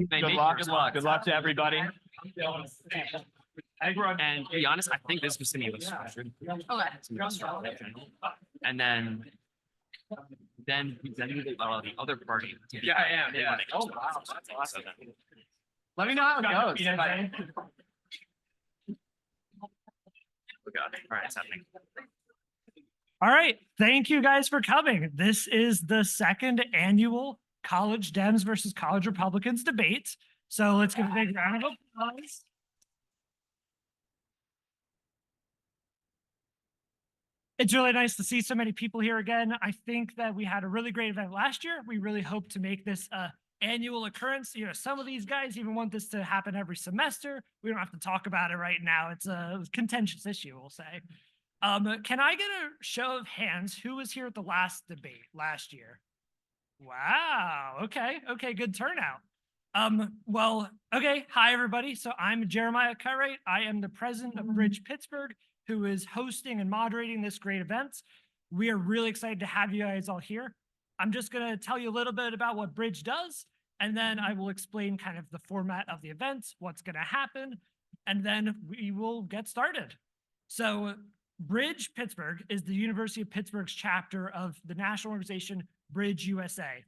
Good luck. Good luck to everybody. And to be honest, I think this was going to be structured. Okay. And then we allow the other party. Yeah. Oh wow, that's awesome. Let me know how it goes. All right, it's happening. All right, thank you guys for coming. This is the second annual College Dems versus College Republicans debate. So let's give a big round of applause. It's really nice to see so many people here again. I think that we had a really great event last year. We really hope to make this an annual occurrence. You know, some of these guys even want this to happen every semester. We don't have to talk about it right now. It's a contentious issue, we'll say. Can I get a show of hands? Who was here at the last debate last year? Wow. Okay, good turnout. Well, okay. Hi, everybody. So I'm Jeremiah Cartwright. I am the president of BridgePittsburgh, who is hosting and moderating this great event. We are really excited to have you guys all here. I'm just going to tell you a little bit about what Bridge does, and then I will explain kind of the format of the event, what's going to happen, and then we will get started. So BridgePittsburgh is the University of Pittsburgh's chapter of the national organization Bridge USA.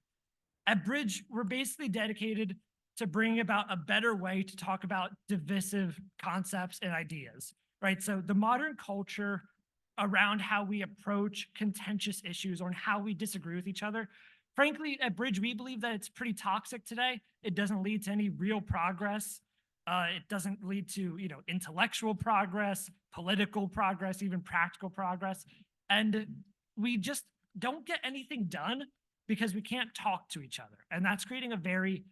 At Bridge, we're basically dedicated to bringing about a better way to talk about divisive concepts and ideas, right? So the modern culture around how we approach contentious issues or how we disagree with each other, frankly, at Bridge, we believe that it's pretty toxic today. It doesn't lead to any real progress. It doesn't lead to, intellectual progress, political progress, even practical progress. And we just don't get anything done because we can't talk to each other. And that's creating a very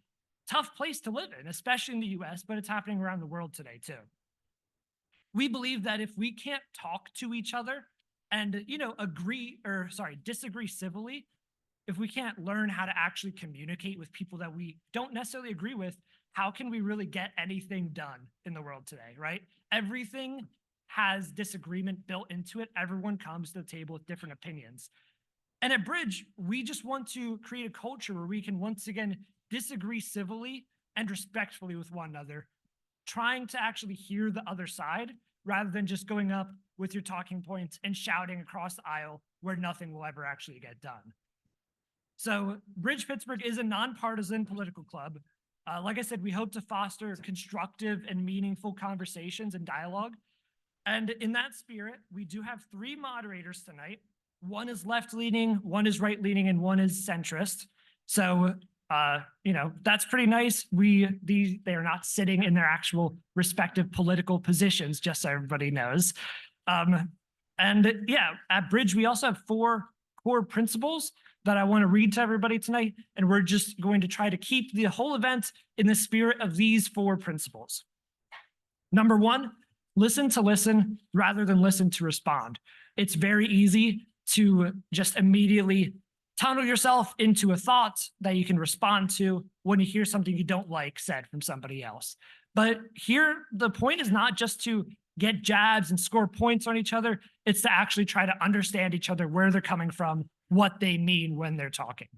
tough place to live in, especially in the US, but it's happening around the world today too. We believe that if we can't talk to each other and, disagree civilly, if we can't learn how to actually communicate with people that we don't necessarily agree with, how can we really get anything done in the world today, right? Everything has disagreement built into it. Everyone comes to the table with different opinions. And at Bridge, we just want to create a culture where we can once again disagree civilly and respectfully with one another, trying to actually hear the other side rather than just going up with your talking points and shouting across the aisle where nothing will ever actually get done. So BridgePittsburgh is a nonpartisan political club. Like I said, we hope to foster constructive and meaningful conversations and dialogue. And in that spirit, we do have 3 moderators tonight. One is left-leaning, one is right-leaning, and one is centrist. So, that's pretty nice. They are not sitting in their actual respective political positions, just so everybody knows. At Bridge, we also have 4 core principles that I want to read to everybody tonight, and we're just going to try to keep the whole event in the spirit of these 4 principles. Number 1, listen to listen rather than listen to respond. It's very easy to just immediately tunnel yourself into a thought that you can respond to when you hear something you don't like said from somebody else. But here, the point is not just to get jabs and score points on each other. It's to actually try to understand each other, where they're coming from, what they mean when they're talking.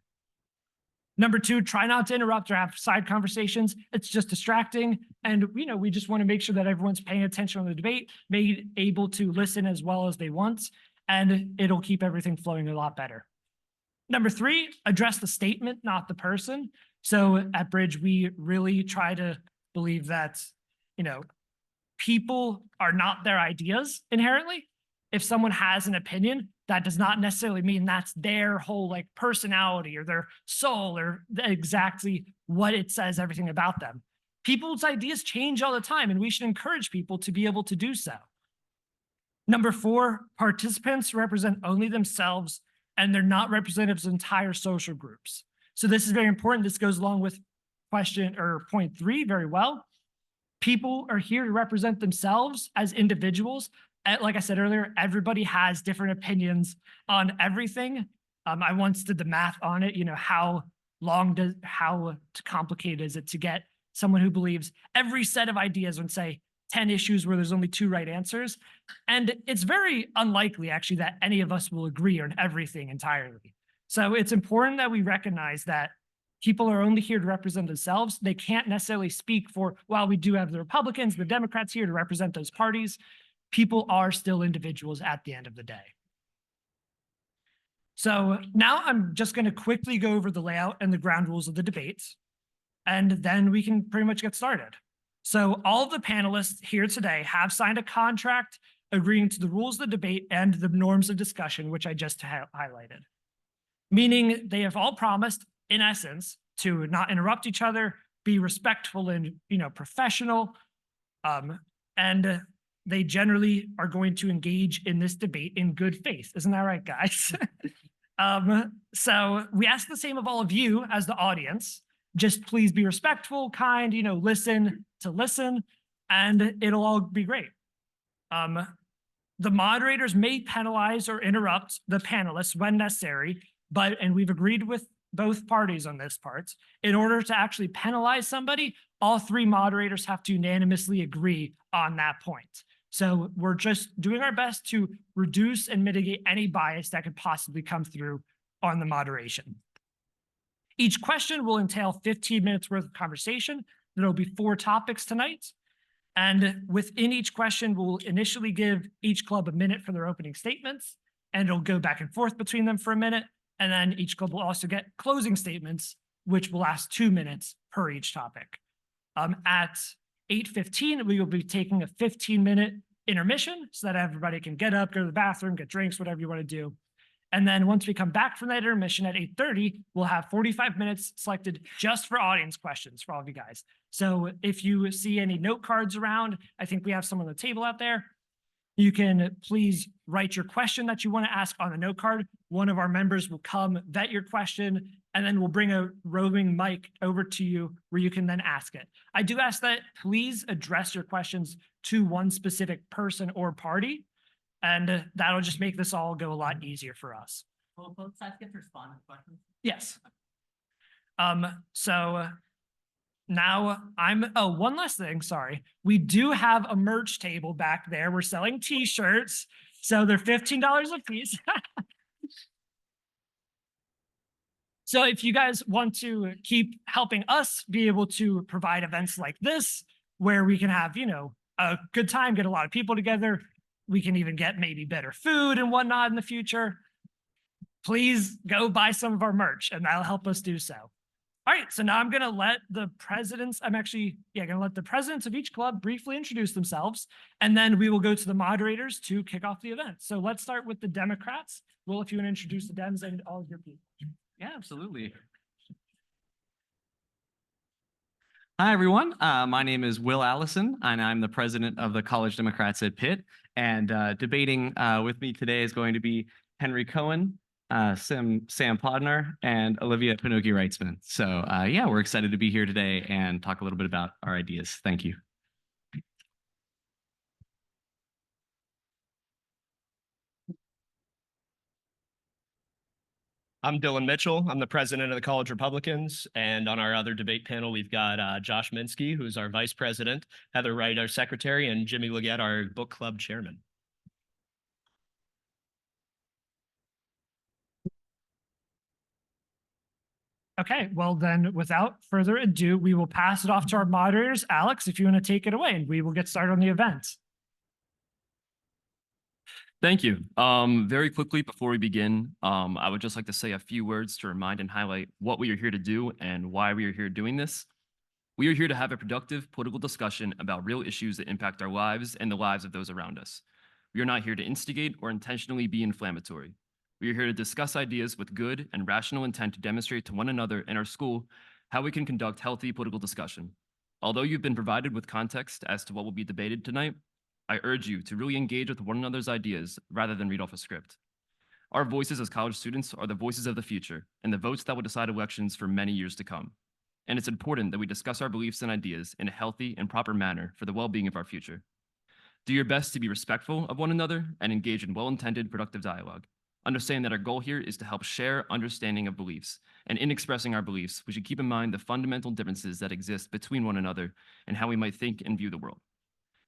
Number 2, try not to interrupt or have side conversations. It's just distracting. And, we just want to make sure that everyone's paying attention on the debate, able to listen as well as they want, and it'll keep everything flowing a lot better. Number 3, address the statement, not the person. So at Bridge, we really try to believe that, people are not their ideas inherently. If someone has an opinion, that does not necessarily mean that's their whole personality or their soul or exactly what it says everything about them. People's ideas change all the time, and we should encourage people to be able to do so. Number 4, participants represent only themselves, and they're not representatives of entire social groups. So this is very important. This goes along with point 3 very well. People are here to represent themselves as individuals. Like I said earlier, everybody has different opinions on everything. I once did the math on it, how complicated is it to get someone who believes every set of ideas on, say, 10 issues where there's only 2 right answers. And it's very unlikely, actually, that any of us will agree on everything entirely. So it's important that we recognize that people are only here to represent themselves. They can't necessarily speak for, while we do have the Republicans, the Democrats here to represent those parties, people are still individuals at the end of the day. So now I'm just going to quickly go over the layout and the ground rules of the debates, and then we can pretty much get started. So all of the panelists here today have signed a contract agreeing to the rules of the debate and the norms of discussion, which I just highlighted. Meaning they have all promised, in essence, to not interrupt each other, be respectful and professional, and they generally are going to engage in this debate in good faith. Isn't that right, guys? So we ask the same of all of you as the audience. Just please be respectful, kind, listen to listen, and it'll all be great. The moderators may penalize or interrupt the panelists when necessary, and we've agreed with both parties on this part. In order to actually penalize somebody, all 3 moderators have to unanimously agree on that point. So we're just doing our best to reduce and mitigate any bias that could possibly come through on the moderation. Each question will entail 15 minutes worth of conversation. There will be 4 topics tonight. And within each question, we'll initially give each club a minute for their opening statements, and it'll go back and forth between them for a minute. And then each club will also get closing statements, which will last 2 minutes per each topic. At 8:15, we will be taking a 15-minute intermission so that everybody can get up, go to the bathroom, get drinks, whatever you want to do. And then once we come back from that intermission at 8:30, we'll have 45 minutes selected just for audience questions for all of you guys. So if you see any note cards around, I think we have some on the table out there. You can please write your question that you want to ask on the note card. One of our members will come vet your question, and then we'll bring a roving mic over to you where you can then ask it. I do ask that please address your questions to one specific person or party, and that'll just make this all go a lot easier for us. Will both sides get to respond to questions? Yes. So now one last thing, sorry. We do have a merch table back there. We're selling t-shirts. So they're $15 a piece. So if you guys want to keep helping us be able to provide events like this, where we can have, a good time, get a lot of people together, we can even get maybe better food and whatnot in the future, please go buy some of our merch and that'll help us do so. All right, so now I'm going to let the presidents, going to let the presidents of each club briefly introduce themselves, and then we will go to the moderators to kick off the event. So let's start with the Democrats. Will, if you want to introduce the Dems and all of your people. Yeah, absolutely. Hi, everyone. My name is Will Allison, and I'm the president of the College Democrats at Pitt. And debating with me today is going to be Henry Cohen, Sam Podner, and Olivia Pinocchi-Reitzman. So yeah, we're excited to be here today and talk a little bit about our ideas. Thank you. I'm Dylan Mitchell. I'm the president of the College Republicans. And on our other debate panel, we've got Josh Minsky, who's our vice president, Heather Wright, our secretary, and Jimmy Leggett, our book club chairman. Okay, well then, without further ado, we will pass it off to our moderators. Alex, if you want to take it away, and we will get started on the event. Thank you. Very quickly before we begin, I would just like to say a few words to remind and highlight what we are here to do and why we are here doing this. We are here to have a productive political discussion about real issues that impact our lives and the lives of those around us. We are not here to instigate or intentionally be inflammatory. We are here to discuss ideas with good and rational intent to demonstrate to one another and our school how we can conduct healthy political discussion. Although you've been provided with context as to what will be debated tonight, I urge you to really engage with one another's ideas rather than read off a script. Our voices as college students are the voices of the future and the votes that will decide elections for many years to come. And it's important that we discuss our beliefs and ideas in a healthy and proper manner for the well-being of our future. Do your best to be respectful of one another and engage in well-intended, productive dialogue. Understand that our goal here is to help share understanding of beliefs, and in expressing our beliefs, we should keep in mind the fundamental differences that exist between one another and how we might think and view the world.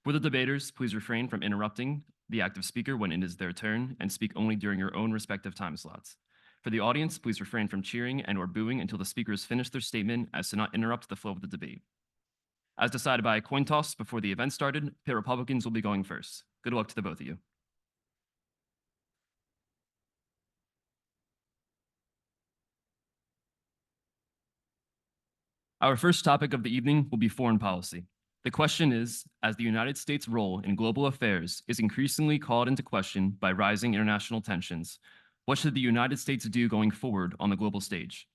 For the debaters, please refrain from interrupting the active speaker when it is their turn and speak only during your own respective time slots. For the audience, please refrain from cheering and or booing until the speakers finish their statement as to not interrupt the flow of the debate. As decided by a coin toss before the event started, Pitt Republicans will be going first. Good luck to the both of you. Our first topic of the evening will be foreign policy. The question is, as the United States' role in global affairs is increasingly called into question by rising international tensions, what should the United States do going forward on the global stage?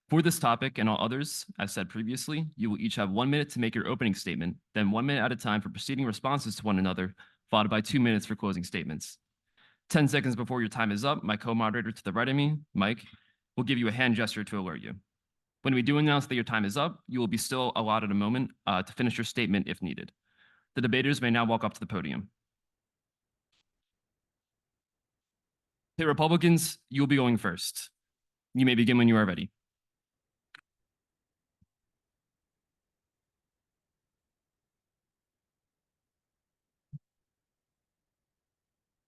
For this topic and all others, as said previously, you will each have 1 minute to make your opening statement, then 1 minute at a time for preceding responses to one another, followed by 2 minutes for closing statements. 10 seconds before your time is up, my co-moderator to the right of me, Mike, will give you a hand gesture to alert you. When we do announce that your time is up, you will be still allotted a moment to finish your statement if needed. The debaters may now walk up to the podium. Pitt Republicans, you will be going first. You may begin when you are ready.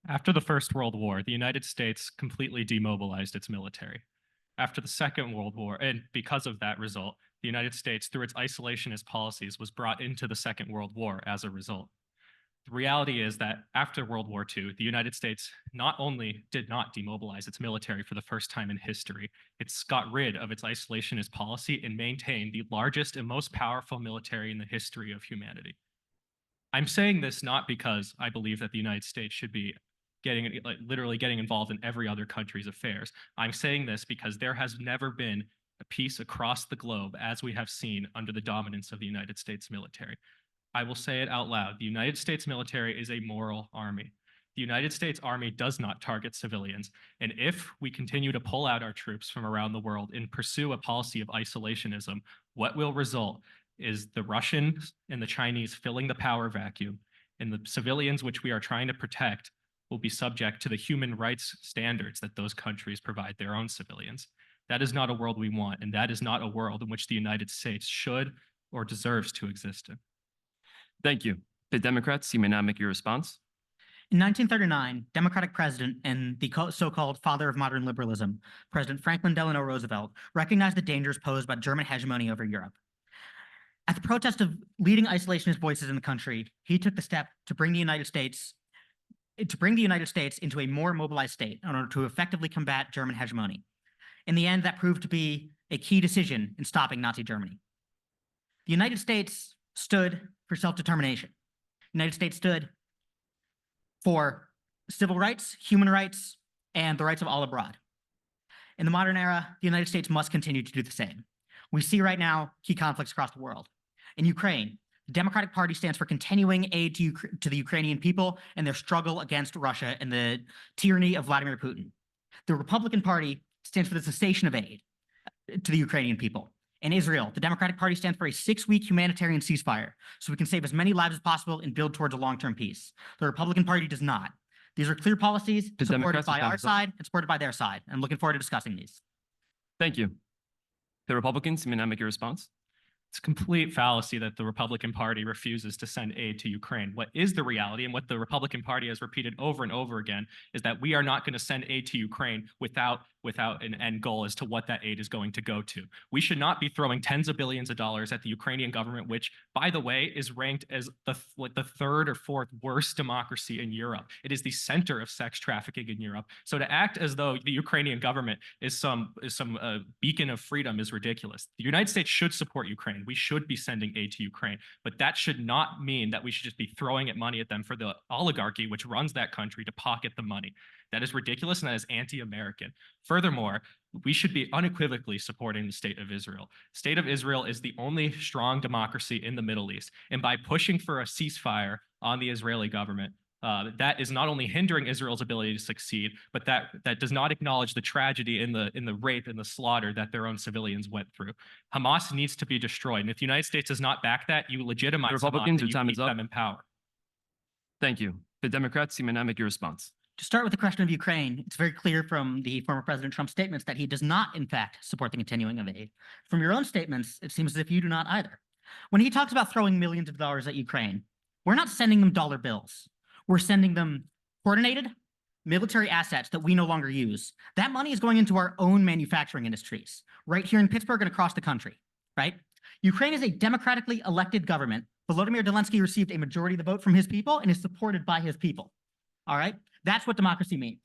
After the First World War, the United States completely demobilized its military. After the Second World War, and because of that result, the United States, through its isolationist policies, was brought into the Second World War as a result. The reality is that after World War II, the United States not only did not demobilize its military for the first time in history, it's got rid of its isolationist policy and maintained the largest and most powerful military in the history of humanity. I'm saying this not because I believe that the United States should be literally getting involved in every other country's affairs. I'm saying this because there has never been a peace across the globe as we have seen under the dominance of the United States military. I will say it out loud. The United States military is a moral army. The United States Army does not target civilians. And if we continue to pull out our troops from around the world and pursue a policy of isolationism, what will result is the Russians and the Chinese filling the power vacuum, and the civilians which we are trying to protect will be subject to the human rights standards that those countries provide their own civilians. That is not a world we want, and that is not a world in which the United States should or deserves to exist in. Thank you. The Democrats, you may now make your response. In 1939, Democratic president and the so-called father of modern liberalism, President Franklin Delano Roosevelt, recognized the dangers posed by German hegemony over Europe. At the protest of leading isolationist voices in the country, he took the step to bring the United States into a more mobilized state in order to effectively combat German hegemony. In the end, that proved to be a key decision in stopping Nazi Germany. The United States stood for self-determination. The United States stood for civil rights, human rights, and the rights of all abroad. In the modern era, the United States must continue to do the same. We see right now key conflicts across the world. In Ukraine, the Democratic Party stands for continuing aid to the Ukrainian people and their struggle against Russia and the tyranny of Vladimir Putin. The Republican Party stands for the cessation of aid to the Ukrainian people. In Israel, the Democratic Party stands for a 6-week humanitarian ceasefire so we can save as many lives as possible and build towards a long-term peace. The Republican Party does not. These are clear policies supported by our side and supported by their side. I'm looking forward to discussing these. Thank you. The Republicans, you may now make your response. It's a complete fallacy that the Republican Party refuses to send aid to Ukraine. What is the reality, and what the Republican Party has repeated over and over again, is that we are not going to send aid to Ukraine without an end goal as to what that aid is going to go to. We should not be throwing tens of billions of dollars at the Ukrainian government, which, by the way, is ranked as the third or fourth worst democracy in Europe. It is the center of sex trafficking in Europe. So to act as though the Ukrainian government is some beacon of freedom is ridiculous. The United States should support Ukraine. We should be sending aid to Ukraine, but that should not mean that we should just be throwing money at them for the oligarchy which runs that country to pocket the money. That is ridiculous, and that is anti-American. Furthermore, we should be unequivocally supporting the state of Israel. State of Israel is the only strong democracy in the Middle East, and by pushing for a ceasefire on the Israeli government, that is not only hindering Israel's ability to succeed, but that does not acknowledge the tragedy in the rape and the slaughter that their own civilians went through. Hamas needs to be destroyed, and if the United States does not back that, you legitimize Republicans, Hamas, and your time you is keep up. them in power. Thank you. The Democrats, you may now make your response. To start with the question of Ukraine, it's very clear from the former President Trump's statements that he does not, in fact, support the continuing of aid. From your own statements, it seems as if you do not either. When he talks about throwing millions of dollars at Ukraine, We're not sending them dollar bills. We're sending them coordinated military assets that we no longer use. That money is going into our own manufacturing industries, right here in Pittsburgh and across the country, right? Ukraine is a democratically elected government. Volodymyr Zelensky received a majority of the vote from his people and is supported by his people, all right? That's what democracy means.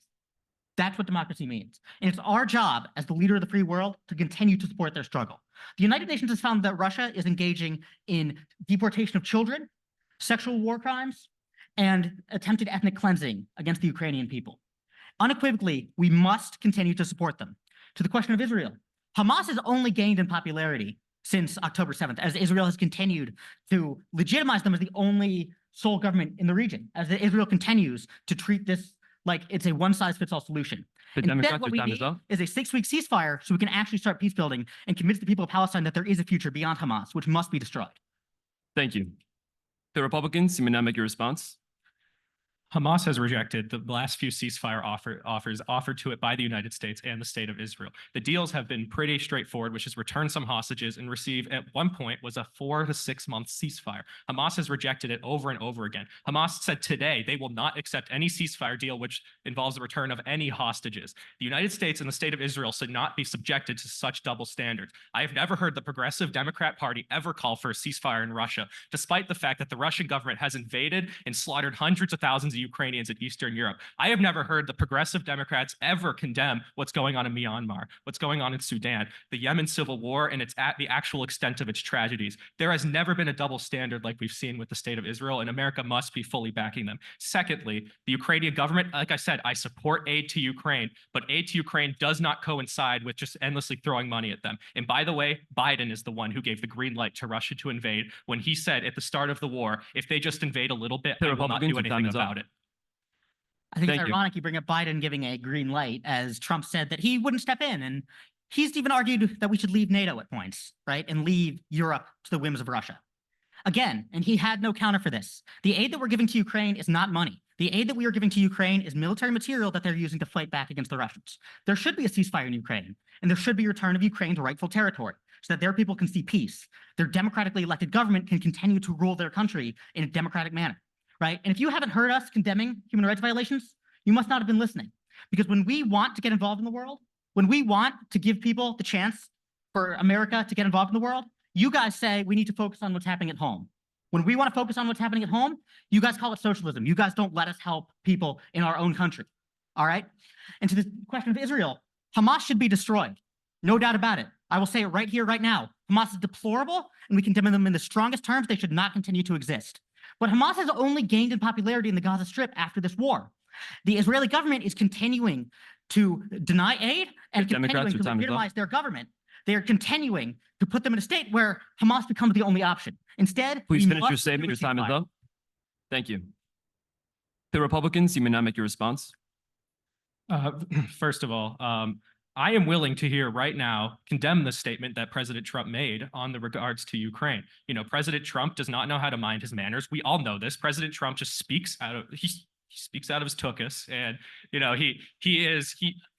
That's what democracy means. And it's our job as the leader of the free world to continue to support their struggle. The United Nations has found that Russia is engaging in deportation of children, sexual war crimes, and attempted ethnic cleansing against the Ukrainian people. Unequivocally, we must continue to support them. To the question of Israel, Hamas has only gained in popularity since October 7th, as Israel has continued to legitimize them as the only sole government in the region, as Israel continues to treat this like it's a one-size-fits-all solution. The Instead, Democrats, what your we time is need up. is a 6-week ceasefire so we can actually start peace building and convince the people of Palestine that there is a future beyond Hamas, which must be destroyed. Thank you. The Republicans, you may now make your response. Hamas has rejected the last few ceasefire offers offered to it by the United States and the state of Israel. The deals have been pretty straightforward, which is return some hostages and receive, at one point, was a 4 to 6 month ceasefire. Hamas has rejected it over and over again. Hamas said today they will not accept any ceasefire deal which involves the return of any hostages. The United States and the state of Israel should not be subjected to such double standards. I have never heard the Progressive Democrat Party ever call for a ceasefire in Russia, despite the fact that the Russian government has invaded and slaughtered hundreds of thousands of Ukrainians in Eastern Europe. I have never heard the Progressive Democrats ever condemn what's going on in Myanmar, what's going on in Sudan, the Yemen civil war, and the actual extent of its tragedies. There has never been a double standard like we've seen with the state of Israel, and America must be fully backing them. Secondly, the Ukrainian government, like I said, I support aid to Ukraine, but aid to Ukraine does not coincide with just endlessly throwing money at them. And by the way, Biden is the one who gave the green light to Russia to invade when he said at the start of the war, if they just invade a little bit, The I will not do Republicans, your time anything is up. about it. I think Thank it's you. ironic you bring up Biden giving a green light, as Trump said that he wouldn't step in. And he's even argued that we should leave NATO at points, right? And leave Europe to the whims of Russia. Again, and he had no counter for this. The aid that we're giving to Ukraine is not money. The aid that we are giving to Ukraine is military material that they're using to fight back against the Russians. There should be a ceasefire in Ukraine, and there should be a return of Ukraine to rightful territory so that their people can see peace. Their democratically elected government can continue to rule their country in a democratic manner, right? And if you haven't heard us condemning human rights violations, you must not have been listening. Because when we want to get involved in the world, when we want to give people the chance for America to get involved in the world, you guys say we need to focus on what's happening at home. When we want to focus on what's happening at home, you guys call it socialism. You guys don't let us help people in our own country, all right? And to the question of Israel, Hamas should be destroyed. No doubt about it. I will say it right here, right now. Hamas is deplorable, and we condemn them in the strongest terms. They should not continue to exist. But Hamas has only gained in popularity in the Gaza Strip after this war. The Israeli government is continuing to deny aid and Democrats, continuing your to time is up. legitimize their government. They are continuing to put them in a state where Hamas becomes the only option. Instead, Please we finish your must statement. do Your a time is ceasefire. up. Thank you. The Republicans, you may now make your response. First of all, I am willing to hear right now condemn the statement that President Trump made on the regards to Ukraine. You know, President Trump does not know how to mind his manners. We all know this. President Trump just speaks out of he speaks out of his tuchus, and you know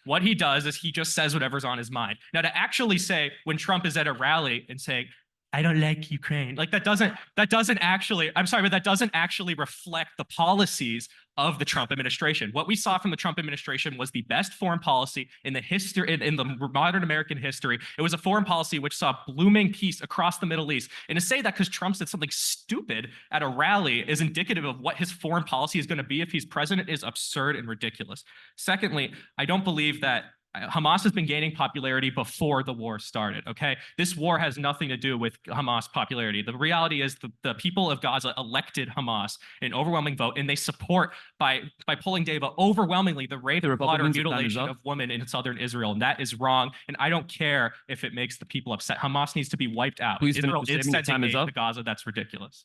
what he does is he just says whatever's on his mind. Now, to actually say when Trump is at a rally and saying, I don't like Ukraine. Like that doesn't actually, I'm sorry, but that doesn't actually reflect the policies of the Trump administration. What we saw from the Trump administration was the best foreign policy in the history, in the modern American history. It was a foreign policy which saw blooming peace across the Middle East. And to say that because Trump said something stupid at a rally is indicative of what his foreign policy is going to be if he's president is absurd and ridiculous. Secondly, I don't believe that Hamas has been gaining popularity before the war started, okay? This war has nothing to do with Hamas popularity. The reality is the people of Gaza elected Hamas in an overwhelming vote, and they support, by pulling data, overwhelmingly the rape, The slaughter, and Republicans, your time is mutilation up. of women in southern Israel, and that is wrong, and I don't care if it makes the people upset. Hamas needs to be wiped out. Please finish Israel your is statement. Your time sending is aid up. to Gaza. That's ridiculous.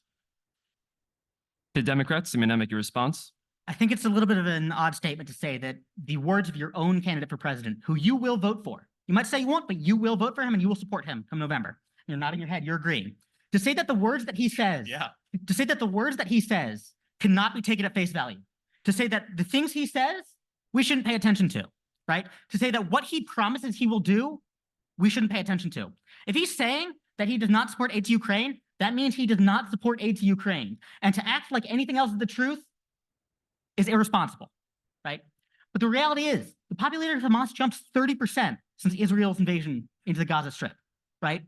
The Democrats, you may now make your response. I think it's a little bit of an odd statement to say that the words of your own candidate for president, who you will vote for, you might say you won't, but you will vote for him and you will support him come November. You're nodding your head, you're agreeing. To say that the words that he says, to say that the words that he says cannot be taken at face value, to say that the things he says, we shouldn't pay attention to, right? To say that what he promises he will do, we shouldn't pay attention to. If he's saying that he does not support aid to Ukraine, That means he does not support aid to Ukraine. And to act like anything else is the truth is irresponsible, right? But the reality is, the population of Hamas jumped 30% since Israel's invasion into the Gaza Strip, right?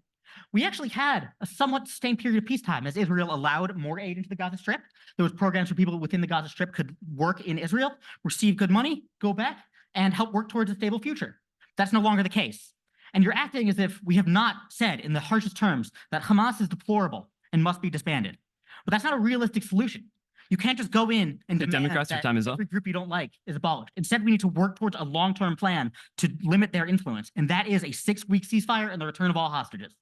We actually had a somewhat sustained period of peacetime as Israel allowed more aid into the Gaza Strip. There was programs for people within the Gaza Strip could work in Israel, receive good money, go back, and help work towards a stable future. That's no longer the case. And you're acting as if we have not said in the harshest terms that Hamas is deplorable and must be disbanded. But that's not a realistic solution. You can't just go in and The demand Democrats, your that time is up. every group you don't like is abolished. Instead, we need to work towards a long-term plan to limit their influence, and that is a 6-week ceasefire and the return of all hostages.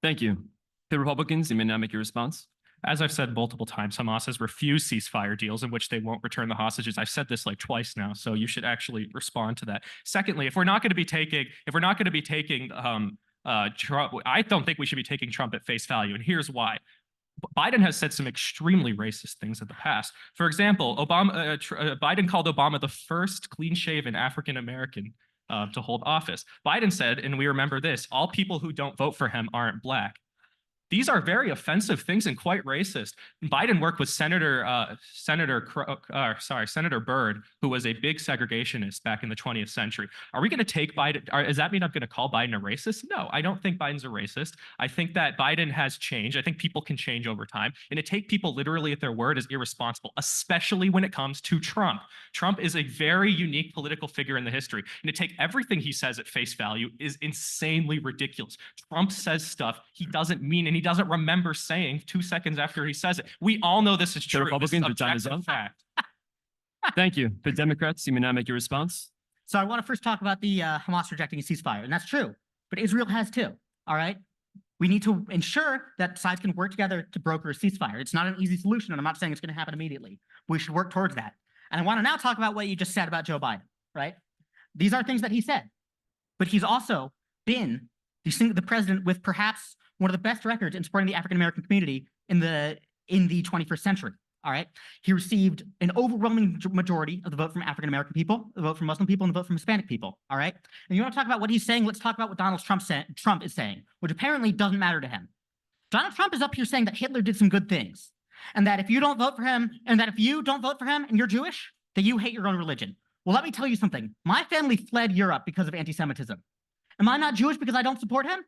Thank you. The Republicans, you may now make your response. As I've said multiple times, Hamas has refused ceasefire deals in which they won't return the hostages. I've said this like twice now, so you should actually respond to that. Secondly, if we're not going to be taking Trump, I don't think we should be taking Trump at face value, and here's why. Biden has said some extremely racist things in the past. For example, Biden called Obama the first clean-shaven African-American to hold office. Biden said, and we remember this, all people who don't vote for him aren't black. These are very offensive things and quite racist. Biden worked with Senator Byrd, who was a big segregationist back in the 20th century. Are we going to take Biden? Does that mean I'm going to call Biden a racist? No, I don't think Biden's a racist. I think that Biden has changed. I think people can change over time. And to take people literally at their word is irresponsible, especially when it comes to Trump. Trump is a very unique political figure in the history. And to take everything he says at face value is insanely ridiculous. Trump says stuff he doesn't mean, and he doesn't remember saying 2 seconds after he says it. We all know this is true. Republicans, your time is up. Fact. Thank you. The Democrats, you may now make your response. So I want to first talk about the Hamas rejecting a ceasefire, and that's true. But Israel has too, all right? We need to ensure that sides can work together to broker a ceasefire. It's not an easy solution, and I'm not saying it's going to happen immediately. We should work towards that. And I want to now talk about what you just said about Joe Biden, right? These are things that he said. But he's also been the president with perhaps one of the best records in supporting the African-American community in the 21st century. All right. He received an overwhelming majority of the vote from African-American people, the vote from Muslim people, and the vote from Hispanic people. All right. And you want to talk about what he's saying? Let's talk about what Donald Trump is saying, which apparently doesn't matter to him. Donald Trump is up here saying that Hitler did some good things, and that if you don't vote for him, and you're Jewish, that you hate your own religion. Well, let me tell you something. My family fled Europe because of anti-Semitism. Am I not Jewish because I don't support him?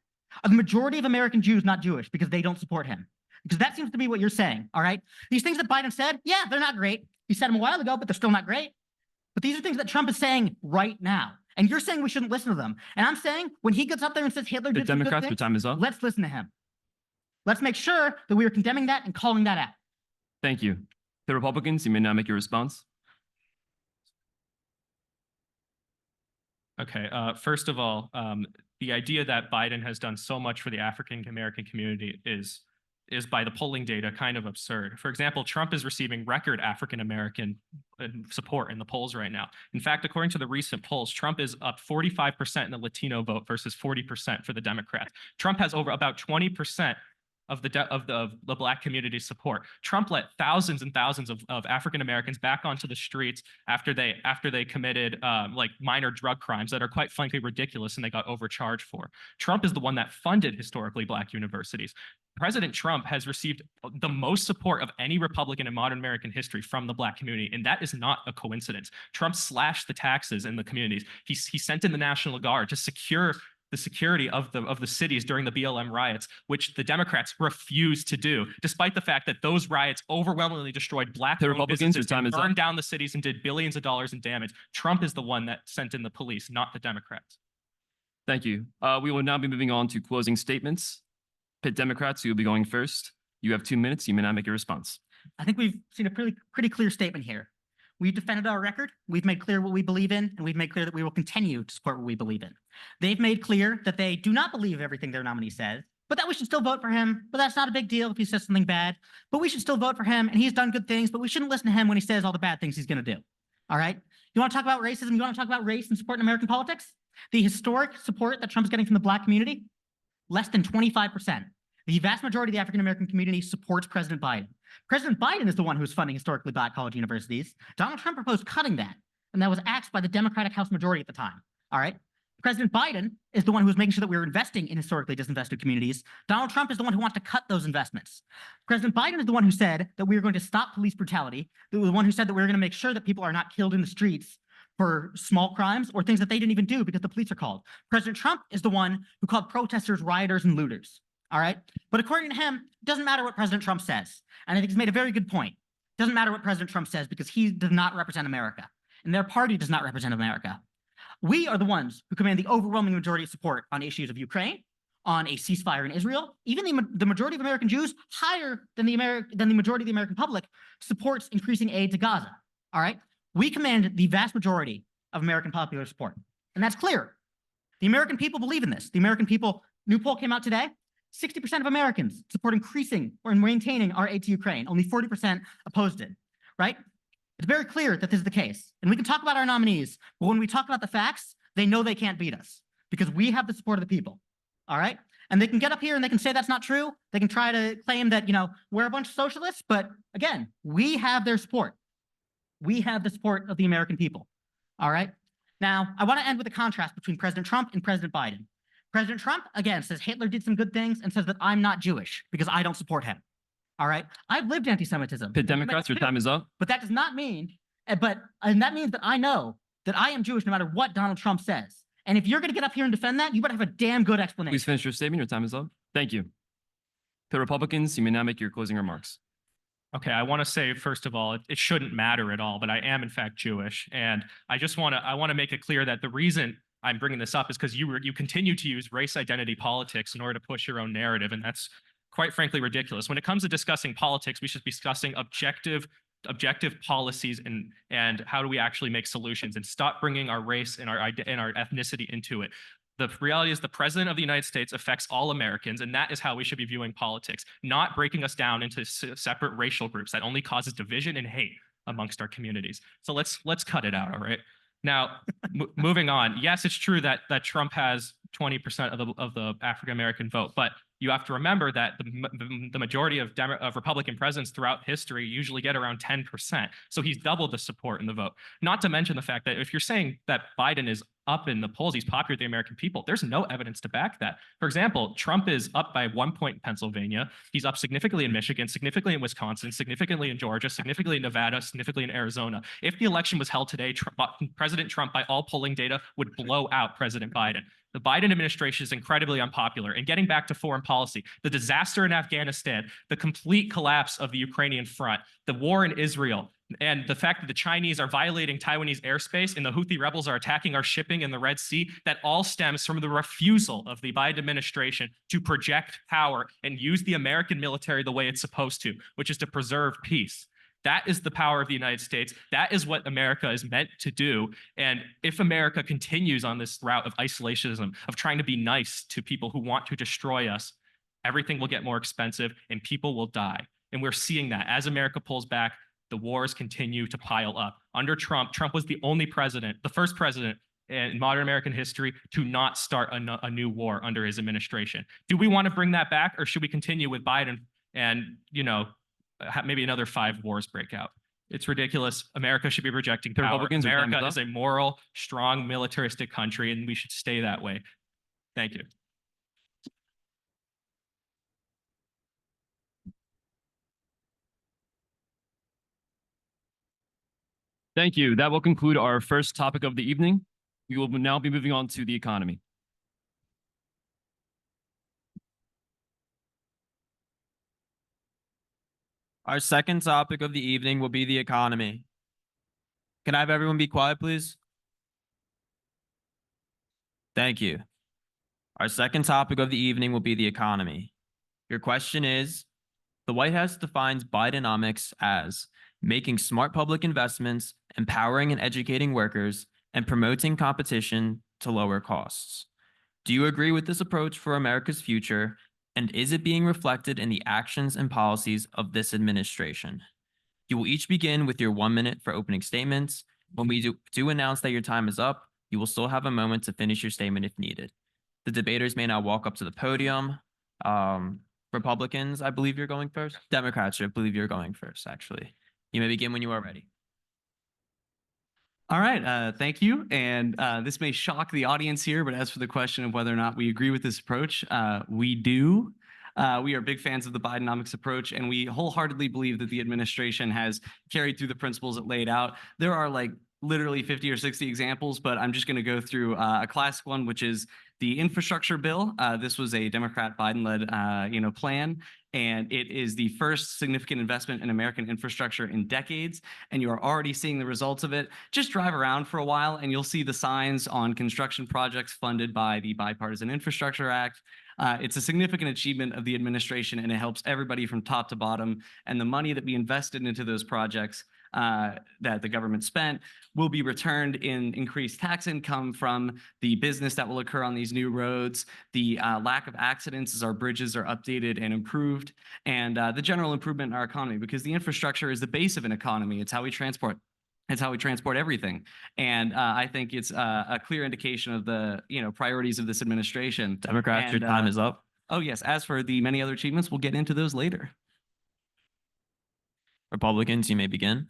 Are the majority of American Jews not Jewish because they don't support him? Because that seems to be what you're saying, all right? These things that Biden said, yeah, they're not great. He said them a while ago, but they're still not great. But these are things that Trump is saying right now. And you're saying we shouldn't listen to them. And I'm saying when he gets up there and says Hitler The did some good Democrats, your things, time is up. let's listen to him. Let's make sure that we are condemning that and calling that out. Thank you. The Republicans, you may now make your response. Okay, first of all, the idea that Biden has done so much for the African-American community is by the polling data kind of absurd. For example, Trump is receiving record African-American support in the polls right now. In fact, according to the recent polls, Trump is up 45% in the Latino vote versus 40% for the Democrats. Trump has over about 20% of the Black community support. Trump let thousands and thousands of African Americans back onto the streets after they committed like minor drug crimes that are quite frankly ridiculous and they got overcharged for. Trump is the one that funded historically Black universities. President Trump has received the most support of any Republican in modern American history from the Black community, and that is not a coincidence. Trump slashed the taxes in the communities. He sent in the National Guard to secure the security of the cities during the BLM riots, which the Democrats refused to do, despite the fact that those riots overwhelmingly destroyed Black Republicans, your time is up. burned down the cities and did billions of dollars in damage. Trump is the one that sent in the police, not the Democrats. Thank you. We will now be moving on to closing statements. Pitt Democrats, you will be going first. You have 2 minutes. You may now make your response. I think we've seen a pretty clear statement here. We've defended our record, we've made clear what we believe in, and we've made clear that we will continue to support what we believe in. They've made clear that they do not believe everything their nominee says, but that we should still vote for him, but that's not a big deal if he says something bad, but we should still vote for him, and he's done good things, but we shouldn't listen to him when he says all the bad things he's going to do. All right? You want to talk about racism? You want to talk about race and support in American politics? The historic support that Trump's getting from the Black community? Less than 25%. The vast majority of the African-American community supports President Biden. President Biden is the one who's funding historically Black college universities. Donald Trump proposed cutting that, and that was axed by the Democratic House majority at the time. All right? President Biden is the one who's making sure that we're investing in historically disinvested communities. Donald Trump is the one who wants to cut those investments. President Biden is the one who said that we were going to stop police brutality. The one who said that we were going to make sure that people are not killed in the streets for small crimes or things that they didn't even do because the police are called. President Trump is the one who called protesters rioters and looters. All right. But according to him, it doesn't matter what President Trump says. And I think he's made a very good point. It doesn't matter what President Trump says because he does not represent America and their party does not represent America. We are the ones who command the overwhelming majority of support on issues of Ukraine, on a ceasefire in Israel. Even the majority of American Jews, higher than the majority of the American public, supports increasing aid to Gaza. All right. We command the vast majority of American popular support. And that's clear. The American people believe in this. The American people, new poll came out today, 60% of Americans support increasing or maintaining our aid to Ukraine. Only 40% opposed it, right? It's very clear that this is the case. And we can talk about our nominees, but when we talk about the facts, they know they can't beat us because we have the support of the people, all right? And they can get up here and they can say that's not true. They can try to claim that, we're a bunch of socialists, but again, we have their support. We have the support of the American people, all right? Now, I want to end with a contrast between President Trump and President Biden. President Trump, again, says Hitler did some good things and says that I'm not Jewish because I don't support him. All right. I've lived anti-Semitism. Pitt Democrats, your time is up. But that does not mean, and that means that I know that I am Jewish no matter what Donald Trump says. And if you're going to get up here and defend that, you better have a damn good explanation. Please finish your statement. Your time is up. Thank you. Pitt Republicans, you may now make your closing remarks. Okay, I want to say, first of all, it shouldn't matter at all, but I am in fact Jewish. And I want to make it clear that the reason I'm bringing this up is because you continue to use race identity politics in order to push your own narrative. And that's quite frankly ridiculous. When it comes to discussing politics, we should be discussing objective policies and how do we actually make solutions and stop bringing our race and our ethnicity into it. The reality is the president of the United States affects all Americans, and that is how we should be viewing politics, not breaking us down into separate racial groups that only causes division and hate amongst our communities. So let's cut it out, all right? Now, moving on. Yes, it's true that Trump has 20% of the African American vote, but you have to remember that the majority of Republican presidents throughout history usually get around 10%. So he's doubled the support in the vote. Not to mention the fact that if you're saying that Biden is up in the polls, he's popular with the American people, there's no evidence to back that. For example, Trump is up by 1 point in Pennsylvania. He's up significantly in Michigan, significantly in Wisconsin, significantly in Georgia, significantly in Nevada, significantly in Arizona. If the election was held today, President Trump, by all polling data, would blow out President Biden. The Biden administration is incredibly unpopular. And getting back to foreign policy, the disaster in Afghanistan, the complete collapse of the Ukrainian front, the war in Israel, and the fact that the Chinese are violating Taiwanese airspace and the Houthi rebels are attacking our shipping in the Red Sea, that all stems from the refusal of the Biden administration to project power and use the American military the way it's supposed to, which is to preserve peace. That is the power of the United States. That is what America is meant to do. And if America continues on this route of isolationism, of trying to be nice to people who want to destroy us, everything will get more expensive and people will die. And we're seeing that as America pulls back, the wars continue to pile up. Under Trump, Trump was the only president, the first president in modern American history to not start a new war under his administration. Do we want to bring that back, or should we continue with Biden and, maybe another 5 wars break out? It's ridiculous. America should be rejecting power. Republicans, America is a moral, strong, militaristic country, and we should stay that way. Thank you. Thank you. That will conclude our first topic of the evening. We will now be moving on to the economy. Our second topic of the evening will be the economy. Can I have everyone be quiet, please? Thank you. Our second topic of the evening will be the economy. Your question is, the White House defines Bidenomics as making smart public investments, empowering and educating workers, and promoting competition to lower costs. Do you agree with this approach for America's future? And is it being reflected in the actions and policies of this administration? You will each begin with your 1 minute for opening statements. When we do announce that your time is up, you will still have a moment to finish your statement if needed. The debaters may now walk up to the podium. Republicans, I believe you're going first. Democrats, I believe you're going first, actually. You may begin when you are ready. All right, thank you. And this may shock the audience here, but as for the question of whether or not we agree with this approach, we do. We are big fans of the Bidenomics approach, and we wholeheartedly believe that the administration has carried through the principles it laid out. There are like literally 50 or 60 examples, but I'm just going to go through a classic one, which is the infrastructure bill. This was a Democrat Biden-led, plan, and it is the first significant investment in American infrastructure in decades, and you are already seeing the results of it. Just drive around for a while, and you'll see the signs on construction projects funded by the Bipartisan Infrastructure Act. It's a significant achievement of the administration, and it helps everybody from top to bottom. And the money that we invested into those projects that the government spent will be returned in increased tax income from the business that will occur on these new roads, the lack of accidents as our bridges are updated and improved, and the general improvement in our economy, because the infrastructure is the base of an economy. It's how we transport. It's how we transport everything. And I think it's a clear indication of the priorities of this administration. Democrats, your time is up. Oh, yes. As for the many other achievements, we'll get into those later. Republicans, you may begin.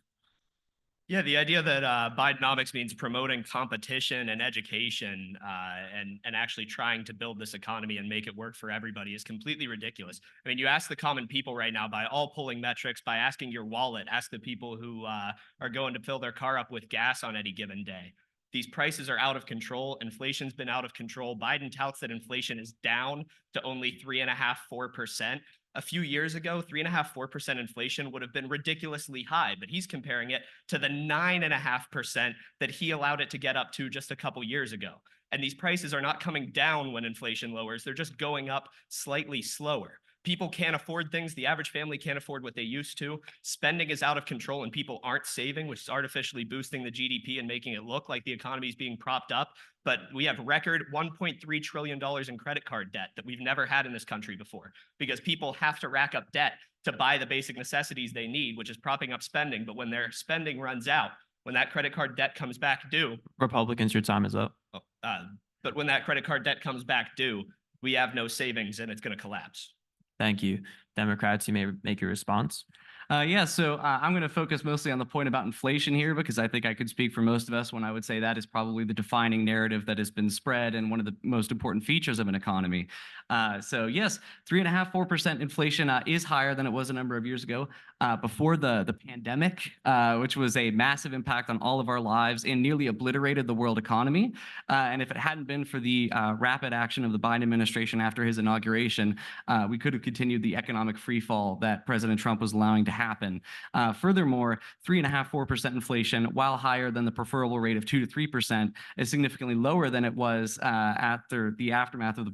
Yeah, the idea that Bidenomics means promoting competition and education and actually trying to build this economy and make it work for everybody is completely ridiculous. I mean, you ask the common people right now by all polling metrics, by asking your wallet, ask the people who are going to fill their car up with gas on any given day. These prices are out of control. Inflation's been out of control. Biden touts that inflation is down to only 3.5%, 4%. A few years ago, 3.5%, 4% inflation would have been ridiculously high, but he's comparing it to the 9.5% that he allowed it to get up to just a couple years ago. And these prices are not coming down when inflation lowers. They're just going up slightly slower. People can't afford things. The average family can't afford what they used to. Spending is out of control and people aren't saving, which is artificially boosting the GDP and making it look like the economy is being propped up. But we have record $1.3 trillion in credit card debt that we've never had in this country before, because people have to rack up debt to buy the basic necessities they need, which is propping up spending. But when their spending runs out, when that credit card debt comes back due. Republicans, your time is up. But when that credit card debt comes back due, we have no savings and it's going to collapse. Thank you. Democrats, you may make your response. So I'm going to focus mostly on the point about inflation here, because I think I could speak for most of us when I would say that is probably the defining narrative that has been spread and one of the most important features of an economy. So yes, 3.5%, 4% inflation is higher than it was a number of years ago. Before the pandemic, which was a massive impact on all of our lives and nearly obliterated the world economy. And if it hadn't been for the rapid action of the Biden administration after his inauguration, we could have continued the economic freefall that President Trump was allowing to happen. Furthermore, 3.5%, 4% inflation, while higher than the preferable rate of 2 to 3%, is significantly lower than it was after the aftermath of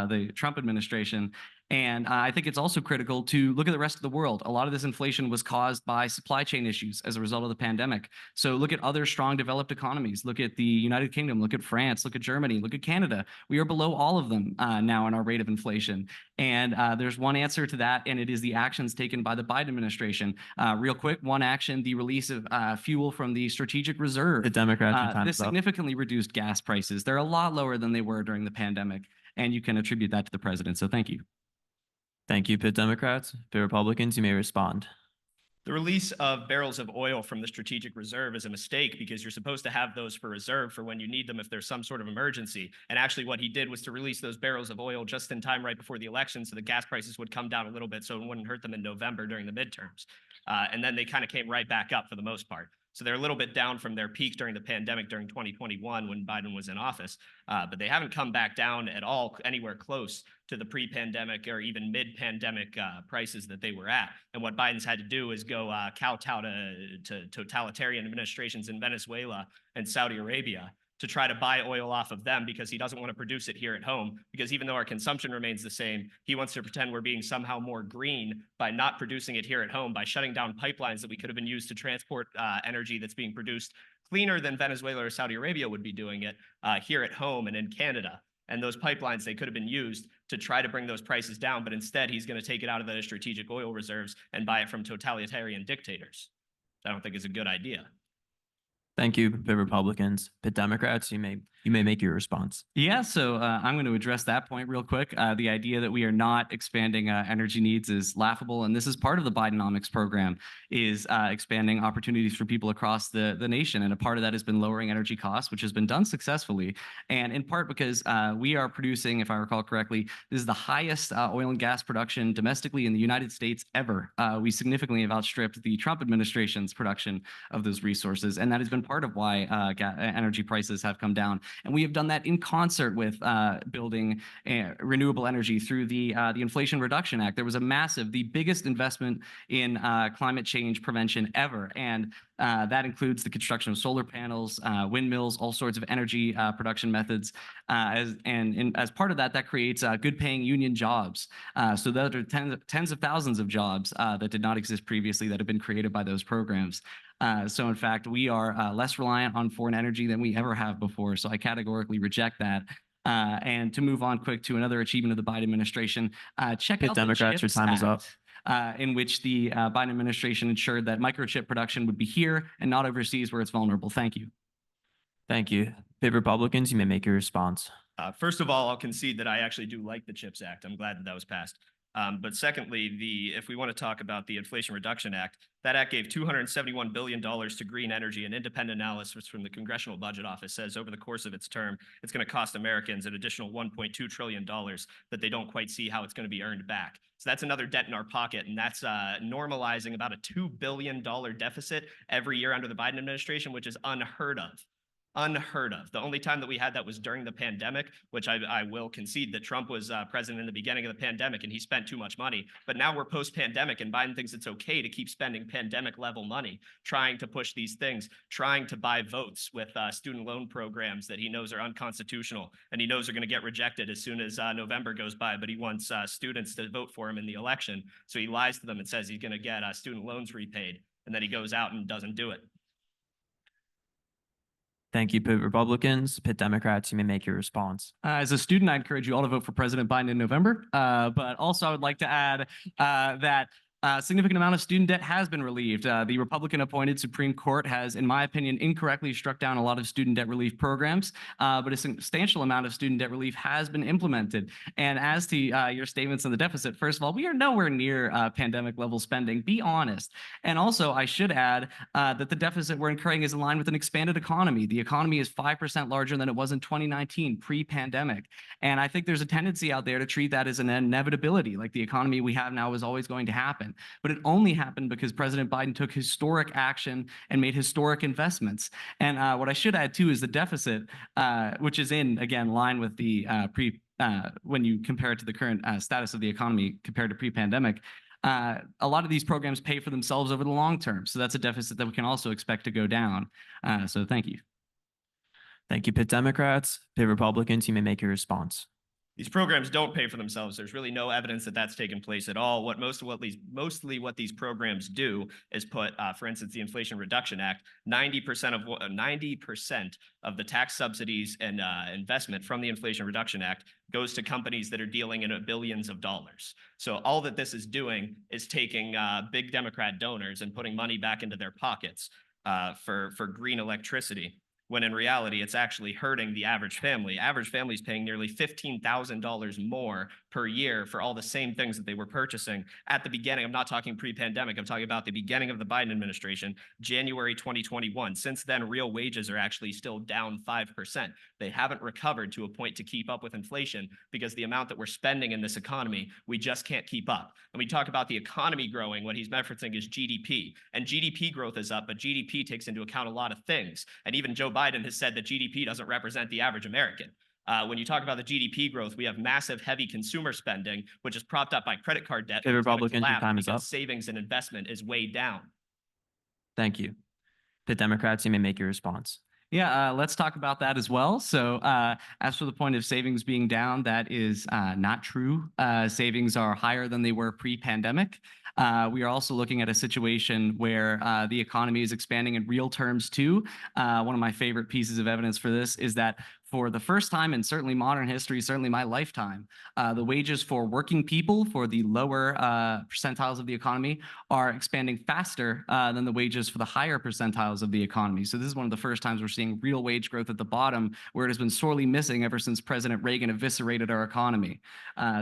the Trump administration. And I think it's also critical to look at the rest of the world. A lot of this inflation was caused by supply chain issues as a result of the pandemic. So look at other strong developed economies. Look at the United Kingdom, look at France, look at Germany, look at Canada. We are below all of them now in our rate of inflation. And there's one answer to that, and it is the actions taken by the Biden administration. Real quick, one action, the release of fuel from the strategic reserve. The Democrats, this significantly reduced gas prices. They're a lot lower than they were during the pandemic, and you can attribute that to the president. So thank you. Thank you, Pitt Democrats. Pitt Republicans, you may respond. The release of barrels of oil from the strategic reserve is a mistake, because you're supposed to have those for reserve for when you need them if there's some sort of emergency. And actually what he did was to release those barrels of oil just in time right before the election, so the gas prices would come down a little bit so it wouldn't hurt them in November during the midterms. And then they kind of came right back up for the most part. So they're a little bit down from their peak during the pandemic during 2021 when Biden was in office, but they haven't come back down at all anywhere close to the pre-pandemic or even mid-pandemic prices that they were at. And what Biden's had to do is go kowtow to totalitarian administrations in Venezuela and Saudi Arabia to try to buy oil off of them, because he doesn't want to produce it here at home. Because even though our consumption remains the same, he wants to pretend we're being somehow more green by not producing it here at home, by shutting down pipelines that we could have been used to transport energy that's being produced cleaner than Venezuela or Saudi Arabia would be doing it here at home and in Canada. And those pipelines, they could have been used to try to bring those prices down, but instead he's going to take it out of the strategic oil reserves and buy it from totalitarian dictators. I don't think it's a good idea. Thank you, Pitt Republicans. Pitt Democrats, you may make your response. Yeah, so I'm going to address that point real quick. The idea that we are not expanding energy needs is laughable, and this is part of the Bidenomics program, is expanding opportunities for people across the nation, and a part of that has been lowering energy costs, which has been done successfully, and in part because we are producing, if I recall correctly, this is the highest oil and gas production domestically in the United States ever. We significantly have outstripped the Trump administration's production of those resources, and that has been part of why energy prices have come down. And we have done that in concert with building renewable energy through the Inflation Reduction Act. There was a massive, the biggest investment in climate change prevention ever. And that includes the construction of solar panels, windmills, all sorts of energy production methods. As part of that, that creates good paying union jobs. So those are tens of thousands of jobs that did not exist previously that have been created by those programs. So in fact, we are less reliant on foreign energy than we ever have before. So I categorically reject that. And to move on quick to another achievement of the Biden administration, check Pitt out Democrats, your CHIPS time is up. Act, in which the Biden administration ensured that microchip production would be here and not overseas where it's vulnerable. Thank you. Thank you. Pitt Republicans, you may make your response. First of all, I'll concede that I actually do like the CHIPS Act. I'm glad that that was passed. But secondly, if we want to talk about the Inflation Reduction Act, that act gave $271 billion to green energy. An independent analysis from the Congressional Budget Office says over the course of its term, it's going to cost Americans an additional $1.2 trillion that they don't quite see how it's going to be earned back. So that's another debt in our pocket, and that's normalizing about a $2 billion deficit every year under the Biden administration, which is unheard of. Unheard of. The only time that we had that was during the pandemic, which I will concede that Trump was president in the beginning of the pandemic and he spent too much money. But now we're post-pandemic and Biden thinks it's okay to keep spending pandemic level money, trying to push these things, trying to buy votes with student loan programs that he knows are unconstitutional and he knows are going to get rejected as soon as November goes by. But he wants students to vote for him in the election. So he lies to them and says he's going to get student loans repaid. And then he goes out and doesn't do it. Thank you, Pitt Republicans. Pitt Democrats, you may make your response. As a student, I encourage you all to vote for President Biden in November. But also I would like to add that a significant amount of student debt has been relieved. The Republican-appointed Supreme Court has, in my opinion, incorrectly struck down a lot of student debt relief programs, but a substantial amount of student debt relief has been implemented. And as to your statements on the deficit, first of all, we are nowhere near pandemic-level spending. Be honest. And also, I should add that the deficit we're incurring is in line with an expanded economy. The economy is 5% larger than it was in 2019, pre-pandemic. And I think there's a tendency out there to treat that as an inevitability, like the economy we have now is always going to happen. But it only happened because President Biden took historic action and made historic investments. And what I should add too is the deficit, which is in, again, line with the when you compare it to the current status of the economy compared to pre-pandemic. A lot of these programs pay for themselves over the long term. So that's a deficit that we can also expect to go down. So thank you. Thank you, Pitt Democrats. Pitt Republicans, you may make your response. These programs don't pay for themselves. There's really no evidence that that's taken place at all. Mostly what these programs do is put, for instance, the Inflation Reduction Act, 90% of the tax subsidies and investment from the Inflation Reduction Act goes to companies that are dealing in billions of dollars. So all that this is doing is taking big Democrat donors and putting money back into their pockets for green electricity, when in reality, it's actually hurting the average family. Average family is paying nearly $15,000 more per year for all the same things that they were purchasing at the beginning. I'm not talking pre-pandemic. I'm talking about the beginning of the Biden administration, January 2021. Since then, real wages are actually still down 5%. They haven't recovered to a point to keep up with inflation because the amount that we're spending in this economy, we just can't keep up. And we talk about the economy growing. What he's referencing is GDP. And GDP growth is up, but GDP takes into account a lot of things. And even Joe Biden has said that GDP doesn't represent the average American. When you talk about the GDP growth, we have massive, heavy consumer spending, which is propped up by credit card debt. Hey, Republicans, your time is up. Savings and investment is way down. Thank you. Pitt Democrats, you may make your response. Yeah, let's talk about that as well. So as for the point of savings being down, that is not true. Savings are higher than they were pre-pandemic. We are also looking at a situation where the economy is expanding in real terms too. One of my favorite pieces of evidence for this is that for the first time in certainly modern history, certainly my lifetime, the wages for working people for the lower percentiles of the economy are expanding faster than the wages for the higher percentiles of the economy. So this is one of the first times we're seeing real wage growth at the bottom, where it has been sorely missing ever since President Reagan eviscerated our economy.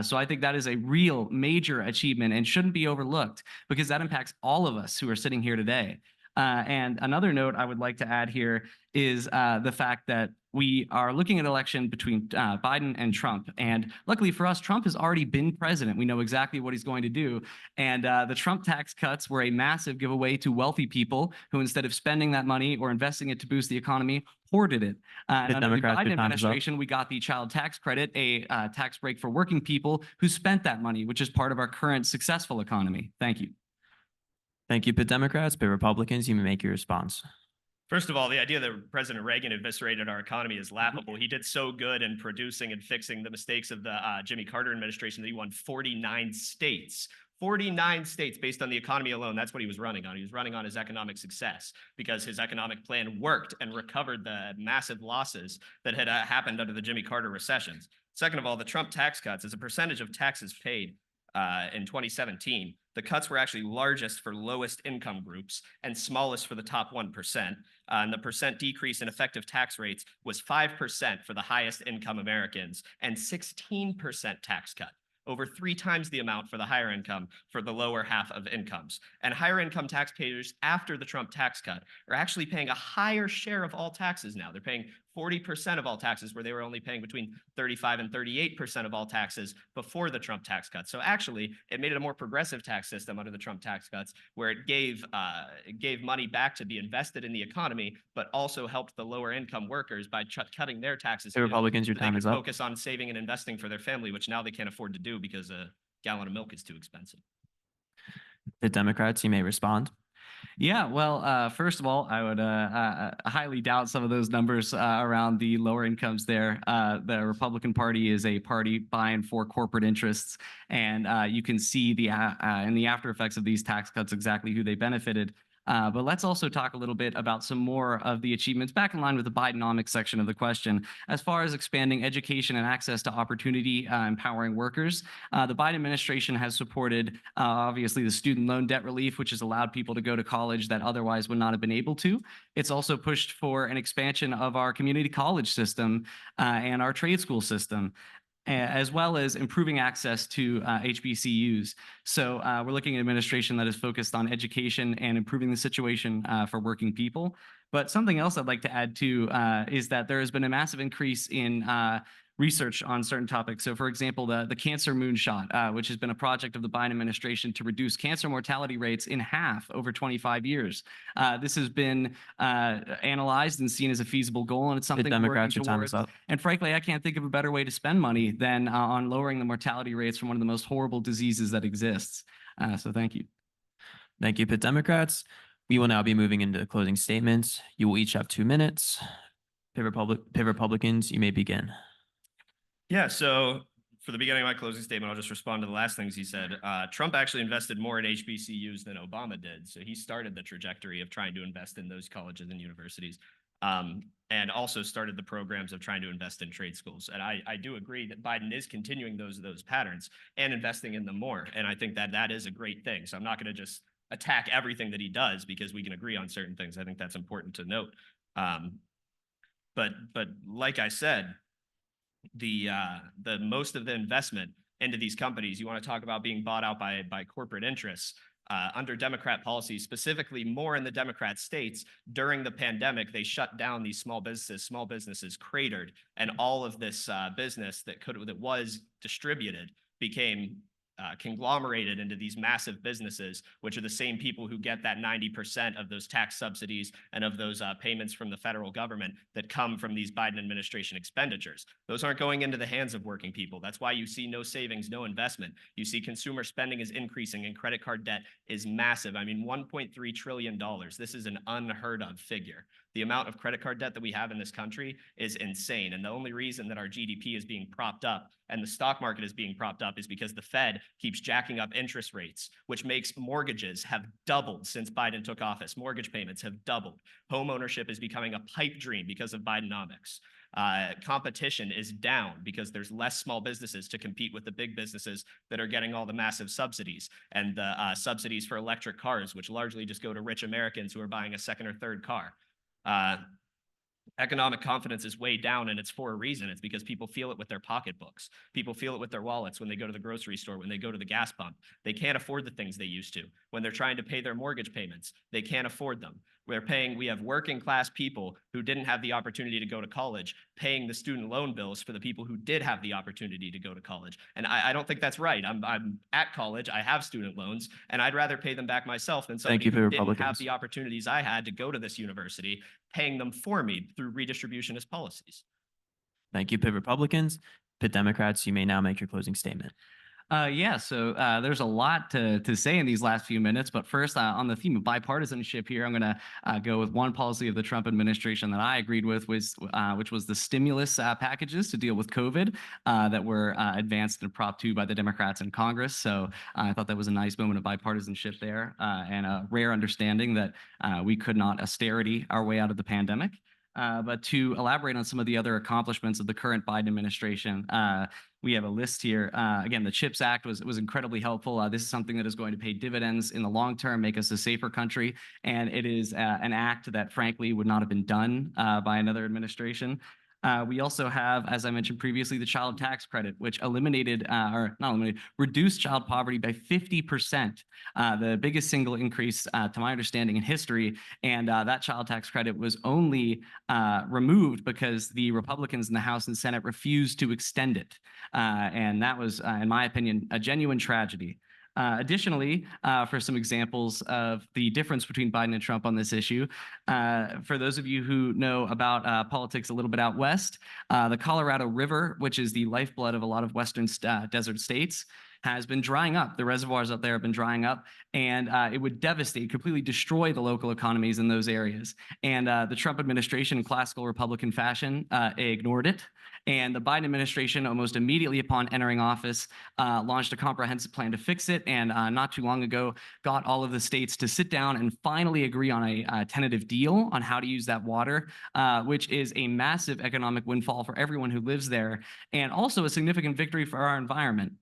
So I think that is a real major achievement and shouldn't be overlooked, because that impacts all of us who are sitting here today. And another note I would like to add here is the fact that we are looking at an election between Biden and Trump. And luckily for us, Trump has already been president. We know exactly what he's going to do. And the Trump tax cuts were a massive giveaway to wealthy people who, instead of spending that money or investing it to boost the economy, hoarded it. Under the Democrats, Biden your time is up. administration, we got the child tax credit, a tax break for working people who spent that money, which is part of our current successful economy. Thank you. Thank you, Pitt Democrats. Pitt Republicans, you may make your response. First of all, the idea that President Reagan eviscerated our economy is laughable. He did so good in producing and fixing the mistakes of the Jimmy Carter administration that he won 49 states. 49 states based on the economy alone. That's what he was running on. He was running on his economic success because his economic plan worked and recovered the massive losses that had happened under the Jimmy Carter recessions. Second of all, the Trump tax cuts, as a percentage of taxes paid in 2017, the cuts were actually largest for lowest income groups and smallest for the top 1%. And the percent decrease in effective tax rates was 5% for the highest income Americans and 16% tax cut, over 3 times the amount for the higher income for the lower half of incomes. And higher income taxpayers after the Trump tax cut are actually paying a higher share of all taxes now. They're paying 40% of all taxes, where they were only paying between 35 and 38% of all taxes before the Trump tax cut. So actually, it made it a more progressive tax system under the Trump tax cuts, where it gave money back to be invested in the economy, but also helped the lower income workers by cutting their taxes. Pitt Republicans, your so they time could is up. focus on saving and investing for their family, which now they can't afford to do because a gallon of milk is too expensive. Pitt Democrats, you may respond. Yeah, well, first of all, I would highly doubt some of those numbers around the lower incomes there. The Republican Party is a party buying for corporate interests, and you can see in the after effects of these tax cuts exactly who they benefited. But let's also talk a little bit about some more of the achievements back in line with the Bidenomics section of the question. As far as expanding education and access to opportunity, empowering workers, the Biden administration has supported, obviously, the student loan debt relief, which has allowed people to go to college that otherwise would not have been able to. It's also pushed for an expansion of our community college system and our trade school system, as well as improving access to HBCUs. So we're looking at an administration that is focused on education and improving the situation for working people. But something else I'd like to add too is that there has been a massive increase in research on certain topics. So for example, the cancer moonshot, which has been a project of the Biden administration to reduce cancer mortality rates in half over 25 years. This has been analyzed and seen as a feasible goal, and it's something we're Democrats, working your time is towards. up. And frankly, I can't think of a better way to spend money than on lowering the mortality rates from one of the most horrible diseases that exists. So thank you. Thank you, Pitt Democrats. We will now be moving into closing statements. You will each have 2 minutes. Pitt Republicans, you may begin. Yeah, so for the beginning of my closing statement, I'll just respond to the last things he said. Trump actually invested more in HBCUs than Obama did. So he started the trajectory of trying to invest in those colleges and universities, and also started the programs of trying to invest in trade schools. And I do agree that Biden is continuing those patterns and investing in them more. And I think that that is a great thing. So I'm not going to just attack everything that he does because we can agree on certain things. I think that's important to note. But like I said, the most of the investment into these companies, you want to talk about being bought out by corporate interests, under Democrat policies, specifically more in the Democrat states. During the pandemic, they shut down these small businesses cratered, and all of this business that was distributed became conglomerated into these massive businesses, which are the same people who get that 90% of those tax subsidies and of those payments from the federal government that come from these Biden administration expenditures. Those aren't going into the hands of working people. That's why you see no savings, no investment. You see consumer spending is increasing and credit card debt is massive. I mean, $1.3 trillion. This is an unheard of figure. The amount of credit card debt that we have in this country is insane. And the only reason that our GDP is being propped up and the stock market is being propped up is because the Fed keeps jacking up interest rates, which makes mortgages have doubled since Biden took office. Mortgage payments have doubled. Home ownership is becoming a pipe dream because of Bidenomics. competition is down because there's less small businesses to compete with the big businesses that are getting all the massive subsidies and the subsidies for electric cars, which largely just go to rich Americans who are buying a second or third car. Economic confidence is way down, and it's for a reason. It's because people feel it with their pocketbooks. People feel it with their wallets when they go to the grocery store, when they go to the gas pump. They can't afford the things they used to. When they're trying to pay their mortgage payments, they can't afford them. We have working class people who didn't have the opportunity to go to college, paying the student loan bills for the people who did have the opportunity to go to college. And I don't think that's right. I'm at college, I have student loans, and I'd rather pay them back myself than somebody you, who didn't have Republicans. the opportunities I had to go to this university, paying them for me through redistributionist policies. Thank you, Pitt Republicans. Pitt Democrats, you may now make your closing statement. So there's a lot to say in these last few minutes, but first on the theme of bipartisanship here, I'm going to go with one policy of the Trump administration that I agreed with, which was the stimulus packages to deal with COVID that were advanced in Prop 2 by the Democrats in Congress. So I thought that was a nice moment of bipartisanship there and a rare understanding that we could not austerity our way out of the pandemic. But to elaborate on some of the other accomplishments of the current Biden administration, we have a list here. Again, the CHIPS Act was incredibly helpful. This is something that is going to pay dividends in the long term, make us a safer country, and it is an act that, frankly, would not have been done by another administration. We also have, as I mentioned previously, the child tax credit, which reduced child poverty by 50%, the biggest single increase, to my understanding, in history. And that child tax credit was only removed because the Republicans in the House and Senate refused to extend it. And that was, in my opinion, a genuine tragedy. Additionally, for some examples of the difference between Biden and Trump on this issue, for those of you who know about politics a little bit out west, the Colorado River, which is the lifeblood of a lot of western desert states, has been drying up. The reservoirs up there have been drying up, and it would devastate, completely destroy the local economies in those areas. And the Trump administration, in classical Republican fashion, ignored it. And the Biden administration, almost immediately upon entering office, launched a comprehensive plan to fix it. And not too long ago, got all of the states to sit down and finally agree on a tentative deal on how to use that water, which is a massive economic windfall for everyone who lives there, and also a significant victory for our environment.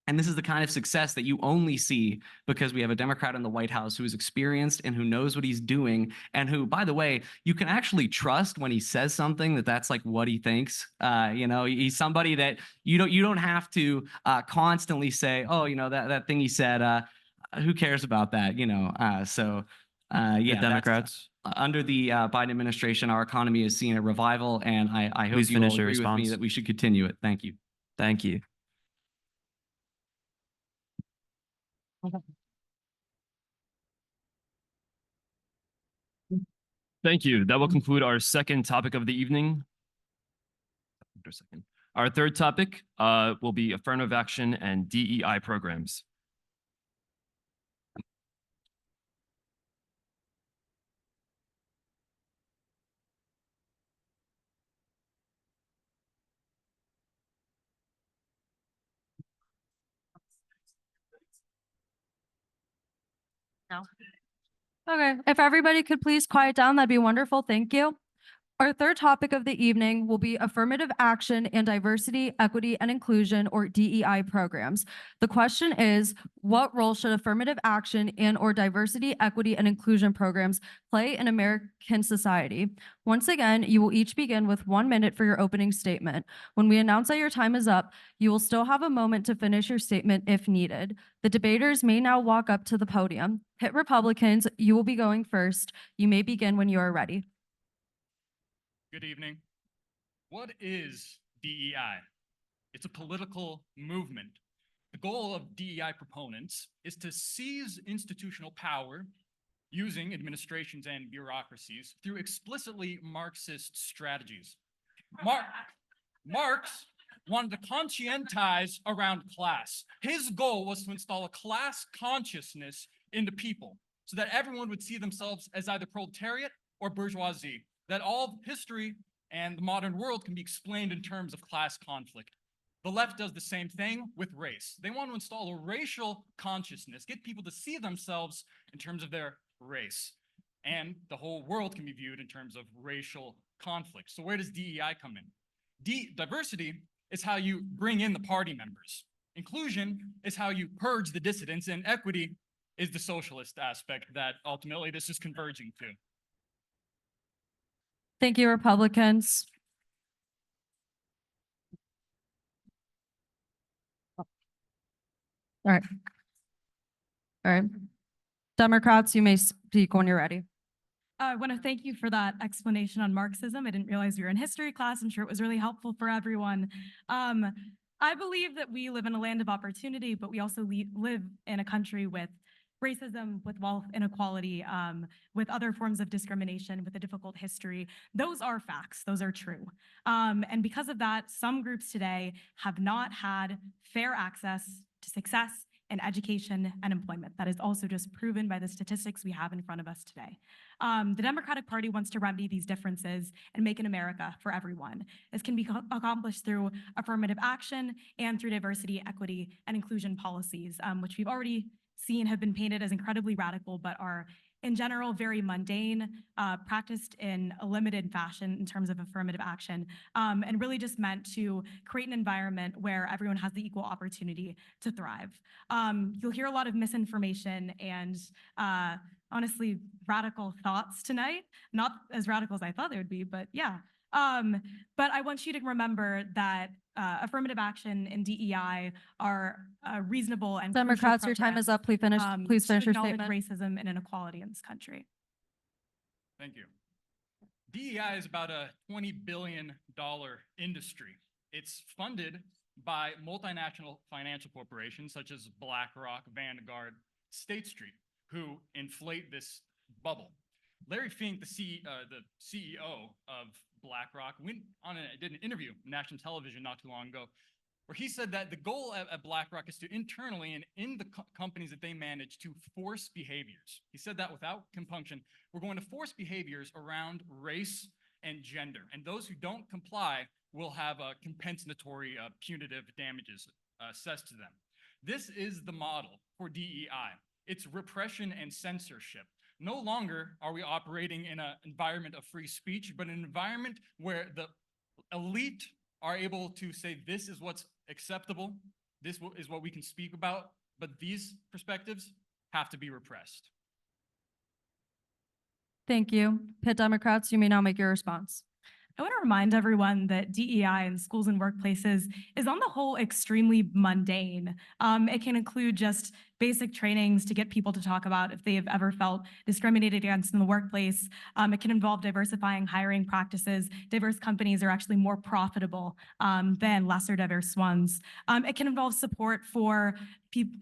And this is the kind of success that you only see because we have a Democrat in the White House who is experienced and who knows what he's doing, and who, by the way, you can actually trust when he says something that's like what he thinks. He's somebody that you don't have to constantly say, oh, that thing he said, who cares about that? The Democrats. Under the Biden administration, our economy has seen a revival, and I hope Please you all finish your agree with me response. that we should continue it. Thank you. Thank you. Thank you. That will conclude our second topic of the evening. Our third topic will be affirmative action and DEI programs. No. Okay, if everybody could please quiet down, that'd be wonderful. Thank you. Our third topic of the evening will be affirmative action and diversity, equity, and inclusion, or DEI programs. The question is, what role should affirmative action and/or diversity, equity, and inclusion programs play in American society? Once again, you will each begin with 1 minute for your opening statement. When we announce that your time is up, you will still have a moment to finish your statement if needed. The debaters may now walk up to the podium. Pitt Republicans, you will be going first. You may begin when you are ready. Good evening. What is DEI? It's a political movement. The goal of DEI proponents is to seize institutional power using administrations and bureaucracies through explicitly Marxist strategies. Marx wanted to conscientize around class. His goal was to install a class consciousness in the people so that everyone would see themselves as either proletariat or bourgeoisie, that all of history and the modern world can be explained in terms of class conflict. The left does the same thing with race. They want to install a racial consciousness, get people to see themselves in terms of their race. And the whole world can be viewed in terms of racial conflict. So where does DEI come in? Diversity is how you bring in the party members. Inclusion is how you purge the dissidents, and equity is the socialist aspect that ultimately this is converging to. Thank you, Republicans. All right. All right. Democrats, you may speak when you're ready. I want to thank you for that explanation on Marxism. I didn't realize you were in history class. I'm sure it was really helpful for everyone. I believe that we live in a land of opportunity, but we also live in a country with racism, with wealth inequality, with other forms of discrimination, with a difficult history. Those are facts. Those are true. And because of that, some groups today have not had fair access to success and education and employment. That is also just proven by the statistics we have in front of us today. The Democratic Party wants to remedy these differences and make an America for everyone. This can be accomplished through affirmative action and through diversity, equity, and inclusion policies, which we've already seen have been painted as incredibly radical, but are in general very mundane, practiced in a limited fashion in terms of affirmative action, and really just meant to create an environment where everyone has the equal opportunity to thrive. You'll hear a lot of misinformation and honestly radical thoughts tonight, not as radical as I thought they would be, but yeah. But I want you to remember that affirmative action and DEI are reasonable and crucial Democrats, your time is up. Please finish to your acknowledge statement. racism and inequality in this country. Thank you. DEI is about a $20 billion industry. It's funded by multinational financial corporations such as BlackRock, Vanguard, State Street, who inflate this bubble. Larry Fink, the CEO of BlackRock, did an interview on national television not too long ago, where he said that the goal at BlackRock is to internally and in the companies that they manage to force behaviors. He said that without compunction, we're going to force behaviors around race and gender, and those who don't comply will have compensatory punitive damages assessed to them. This is the model for DEI. It's repression and censorship. No longer are we operating in an environment of free speech, but an environment where the elite are able to say, this is what's acceptable, this is what we can speak about, but these perspectives have to be repressed. Thank you. Pitt Democrats, you may now make your response. I want to remind everyone that DEI in schools and workplaces is on the whole extremely mundane. It can include just basic trainings to get people to talk about if they have ever felt discriminated against in the workplace. It can involve diversifying hiring practices. Diverse companies are actually more profitable than lesser diverse ones. It can involve support for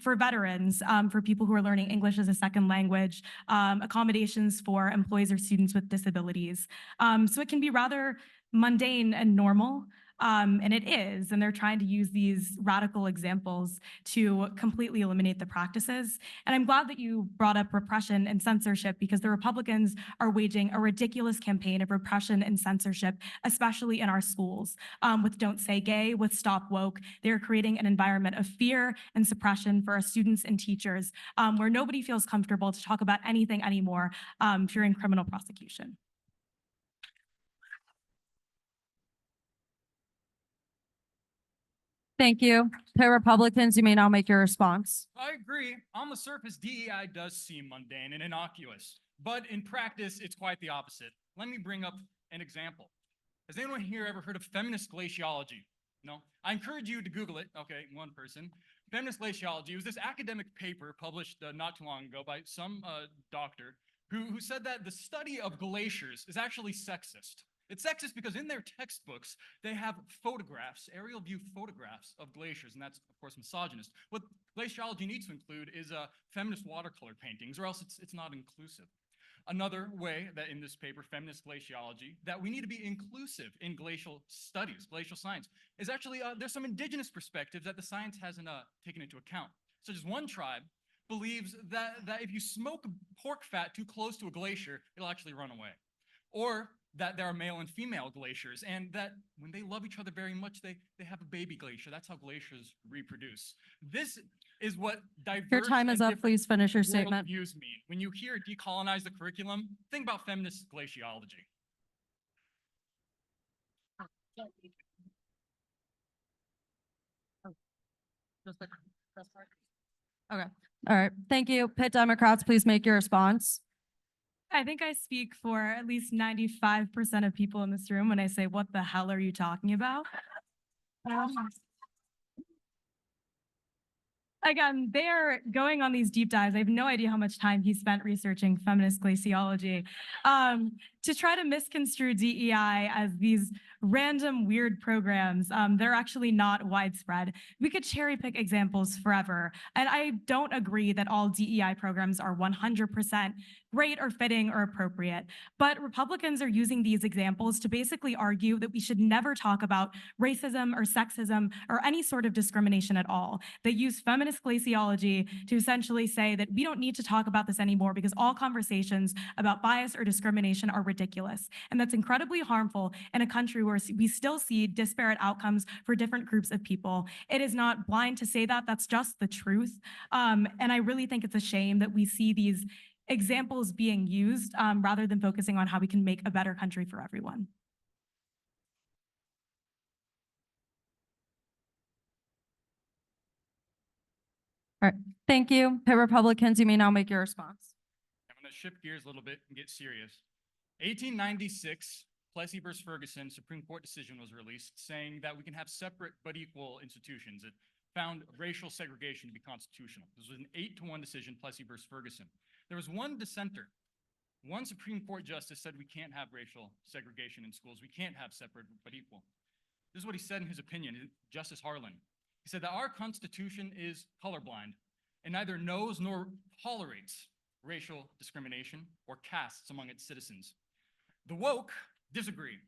veterans, for people who are learning English as a second language, accommodations for employees or students with disabilities. So it can be rather mundane and normal, and it is, and they're trying to use these radical examples to completely eliminate the practices. And I'm glad that you brought up repression and censorship, because the Republicans are waging a ridiculous campaign of repression and censorship, especially in our schools, with Don't Say Gay, with Stop Woke. They're creating an environment of fear and suppression for our students and teachers, where nobody feels comfortable to talk about anything anymore, fearing criminal prosecution. Thank you. Pitt Republicans, you may now make your response. I agree. On the surface, DEI does seem mundane and innocuous, but in practice, it's quite the opposite. Let me bring up an example. Has anyone here ever heard of feminist glaciology? No? I encourage you to Google it. Okay, one person. Feminist glaciology was this academic paper published not too long ago by some doctor who said that the study of glaciers is actually sexist. It's sexist because in their textbooks, they have photographs, aerial view photographs of glaciers, and that's, of course, misogynist. What glaciology needs to include is feminist watercolor paintings, or else it's not inclusive. Another way that in this paper, feminist glaciology, that we need to be inclusive in glacial studies, glacial science, is actually, there's some indigenous perspectives that the science hasn't taken into account. Such as one tribe believes that if you smoke pork fat too close to a glacier, it'll actually run away. Or that there are male and female glaciers, and that when they love each other very much, they have a baby glacier. That's how glaciers reproduce. This is what diverse Your time is up. Please finish your statement. Views mean. When you hear decolonize the curriculum, think about feminist glaciology. Okay, all right, thank you. Pitt Democrats, please make your response. I think I speak for at least 95% of people in this room when I say, what the hell are you talking about? Again, they are going on these deep dives. I have no idea how much time he spent researching feminist glaciology to try to misconstrue DEI as these random weird programs. They're actually not widespread. We could cherry pick examples forever. And I don't agree that all DEI programs are 100% great or fitting or appropriate. But Republicans are using these examples to basically argue that we should never talk about racism or sexism or any sort of discrimination at all. They use feminist glaciology to essentially say that we don't need to talk about this anymore because all conversations about bias or discrimination are ridiculous. And that's incredibly harmful in a country where we still see disparate outcomes for different groups of people. It is not blind to say that, that's just the truth. And I really think it's a shame that we see these examples being used rather than focusing on how we can make a better country for everyone. All right, thank you. Pitt Republicans, you may now make your response. I'm going to shift gears a little bit and get serious. 1896, Plessy versus Ferguson Supreme Court decision was released saying that we can have separate but equal institutions. It found racial segregation to be constitutional. This was an 8-1 decision, Plessy versus Ferguson. There was one dissenter. One Supreme Court justice said we can't have racial segregation in schools. We can't have separate but equal. This is what he said in his opinion, Justice Harlan. He said that our Constitution is colorblind and neither knows nor tolerates racial discrimination or castes among its citizens. The woke disagree.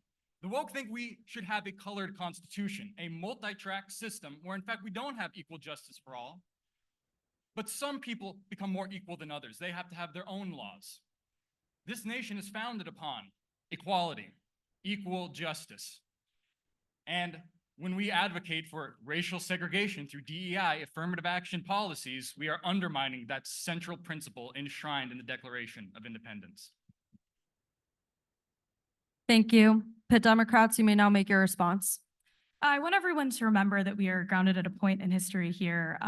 The woke think we should have a colored constitution, a multi-track system where in fact we don't have equal justice for all, but some people become more equal than others. They have to have their own laws. This nation is founded upon equality, equal justice. And when we advocate for racial segregation through DEI, affirmative action policies, we are undermining that central principle enshrined in the Declaration of Independence. Thank you. Pitt Democrats, you may now make your response. I want everyone to remember that we are grounded at a point in history here.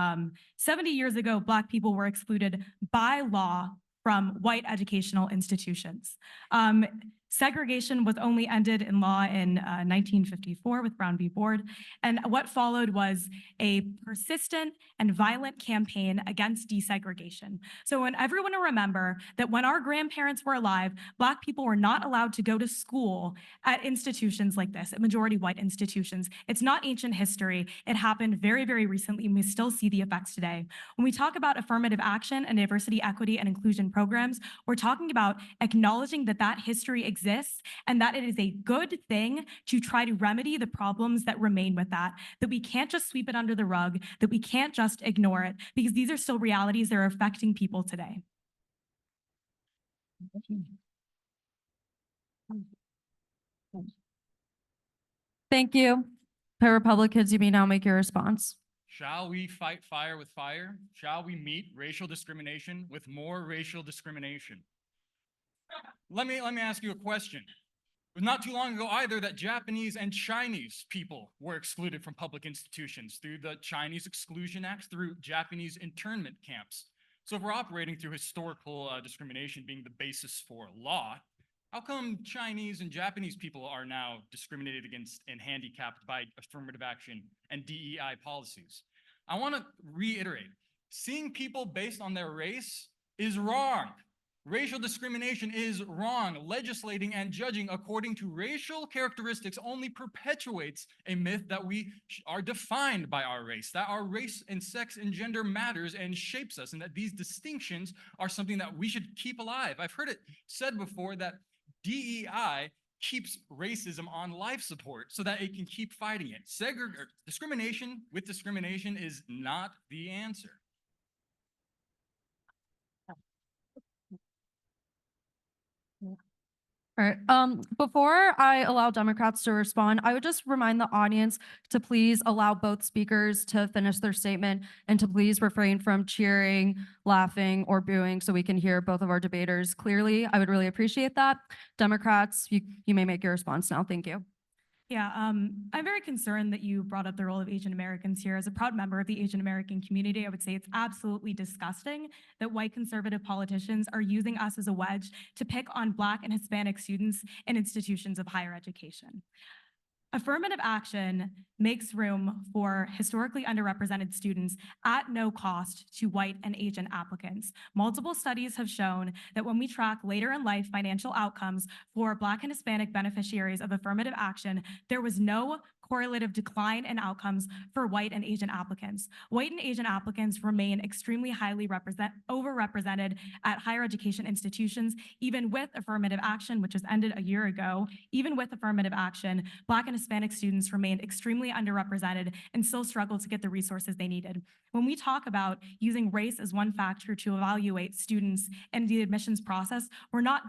70 years ago, Black people were excluded by law from white educational institutions. Segregation was only ended in law in 1954 with Brown v. Board. And what followed was a persistent and violent campaign against desegregation. So when everyone will remember that when our grandparents were alive, Black people were not allowed to go to school at institutions like this, at majority white institutions. It's not ancient history. It happened very, very recently, and we still see the effects today. When we talk about affirmative action and diversity, equity, and inclusion programs, we're talking about acknowledging that that history exists and that it is a good thing to try to remedy the problems that remain with that we can't just sweep it under the rug, that we can't just ignore it, because these are still realities that are affecting people today. Thank you. Pitt Republicans, you may now make your response. Shall we fight fire with fire? Shall we meet racial discrimination with more racial discrimination? Let me ask you a question. It was not too long ago either that Japanese and Chinese people were excluded from public institutions through the Chinese Exclusion Act, through Japanese internment camps. So if we're operating through historical discrimination being the basis for law, how come Chinese and Japanese people are now discriminated against and handicapped by affirmative action and DEI policies? I want to reiterate, seeing people based on their race is wrong. Racial discrimination is wrong. Legislating and judging according to racial characteristics only perpetuates a myth that we are defined by our race, that our race and sex and gender matters and shapes us, and that these distinctions are something that we should keep alive. I've heard it said before that DEI keeps racism on life support so that it can keep fighting it. Discrimination with discrimination is not the answer. All right. Before I allow Democrats to respond, I would just remind the audience to please allow both speakers to finish their statement and to please refrain from cheering, laughing, or booing so we can hear both of our debaters clearly. I would really appreciate that. Democrats, you may make your response now. Thank you. Yeah, I'm very concerned that you brought up the role of Asian Americans here. As a proud member of the Asian American community, I would say it's absolutely disgusting that white conservative politicians are using us as a wedge to pick on Black and Hispanic students in institutions of higher education. Affirmative action makes room for historically underrepresented students at no cost to white and Asian applicants. Multiple studies have shown that when we track later in life financial outcomes for Black and Hispanic beneficiaries of affirmative action, there was no correlative decline in outcomes for white and Asian applicants. White and Asian applicants remain extremely highly overrepresented at higher education institutions, even with affirmative action, which was ended a year ago. Even with affirmative action, Black and Hispanic students remained extremely underrepresented and still struggled to get the resources they needed. When we talk about using race as one factor to evaluate students in the admissions process, we're not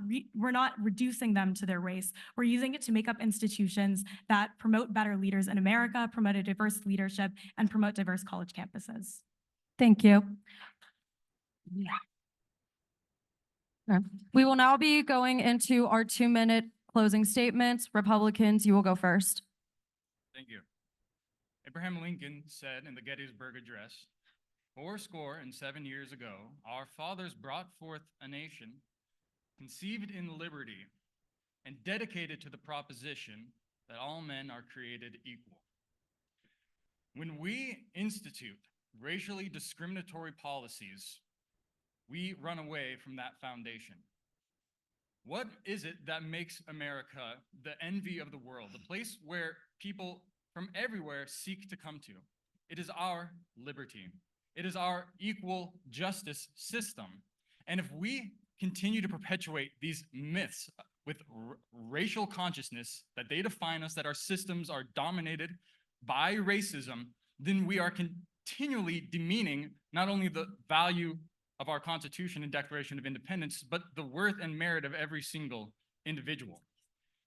reducing them to their race. We're using it to make up institutions that promote better leaders in America, promote a diverse leadership, and promote diverse college campuses. Thank you. Okay. We will now be going into our 2-minute closing statements. Republicans, you will go first. Thank you. Abraham Lincoln said in the Gettysburg Address, 7 years ago, our fathers brought forth a nation conceived in liberty and dedicated to the proposition that all men are created equal. When we institute racially discriminatory policies, we run away from that foundation. What is it that makes America the envy of the world, the place where people from everywhere seek to come to? It is our liberty. It is our equal justice system. And if we continue to perpetuate these myths with racial consciousness, that they define us, that our systems are dominated by racism, then we are continually demeaning not only the value of our Constitution and Declaration of Independence, but the worth and merit of every single individual.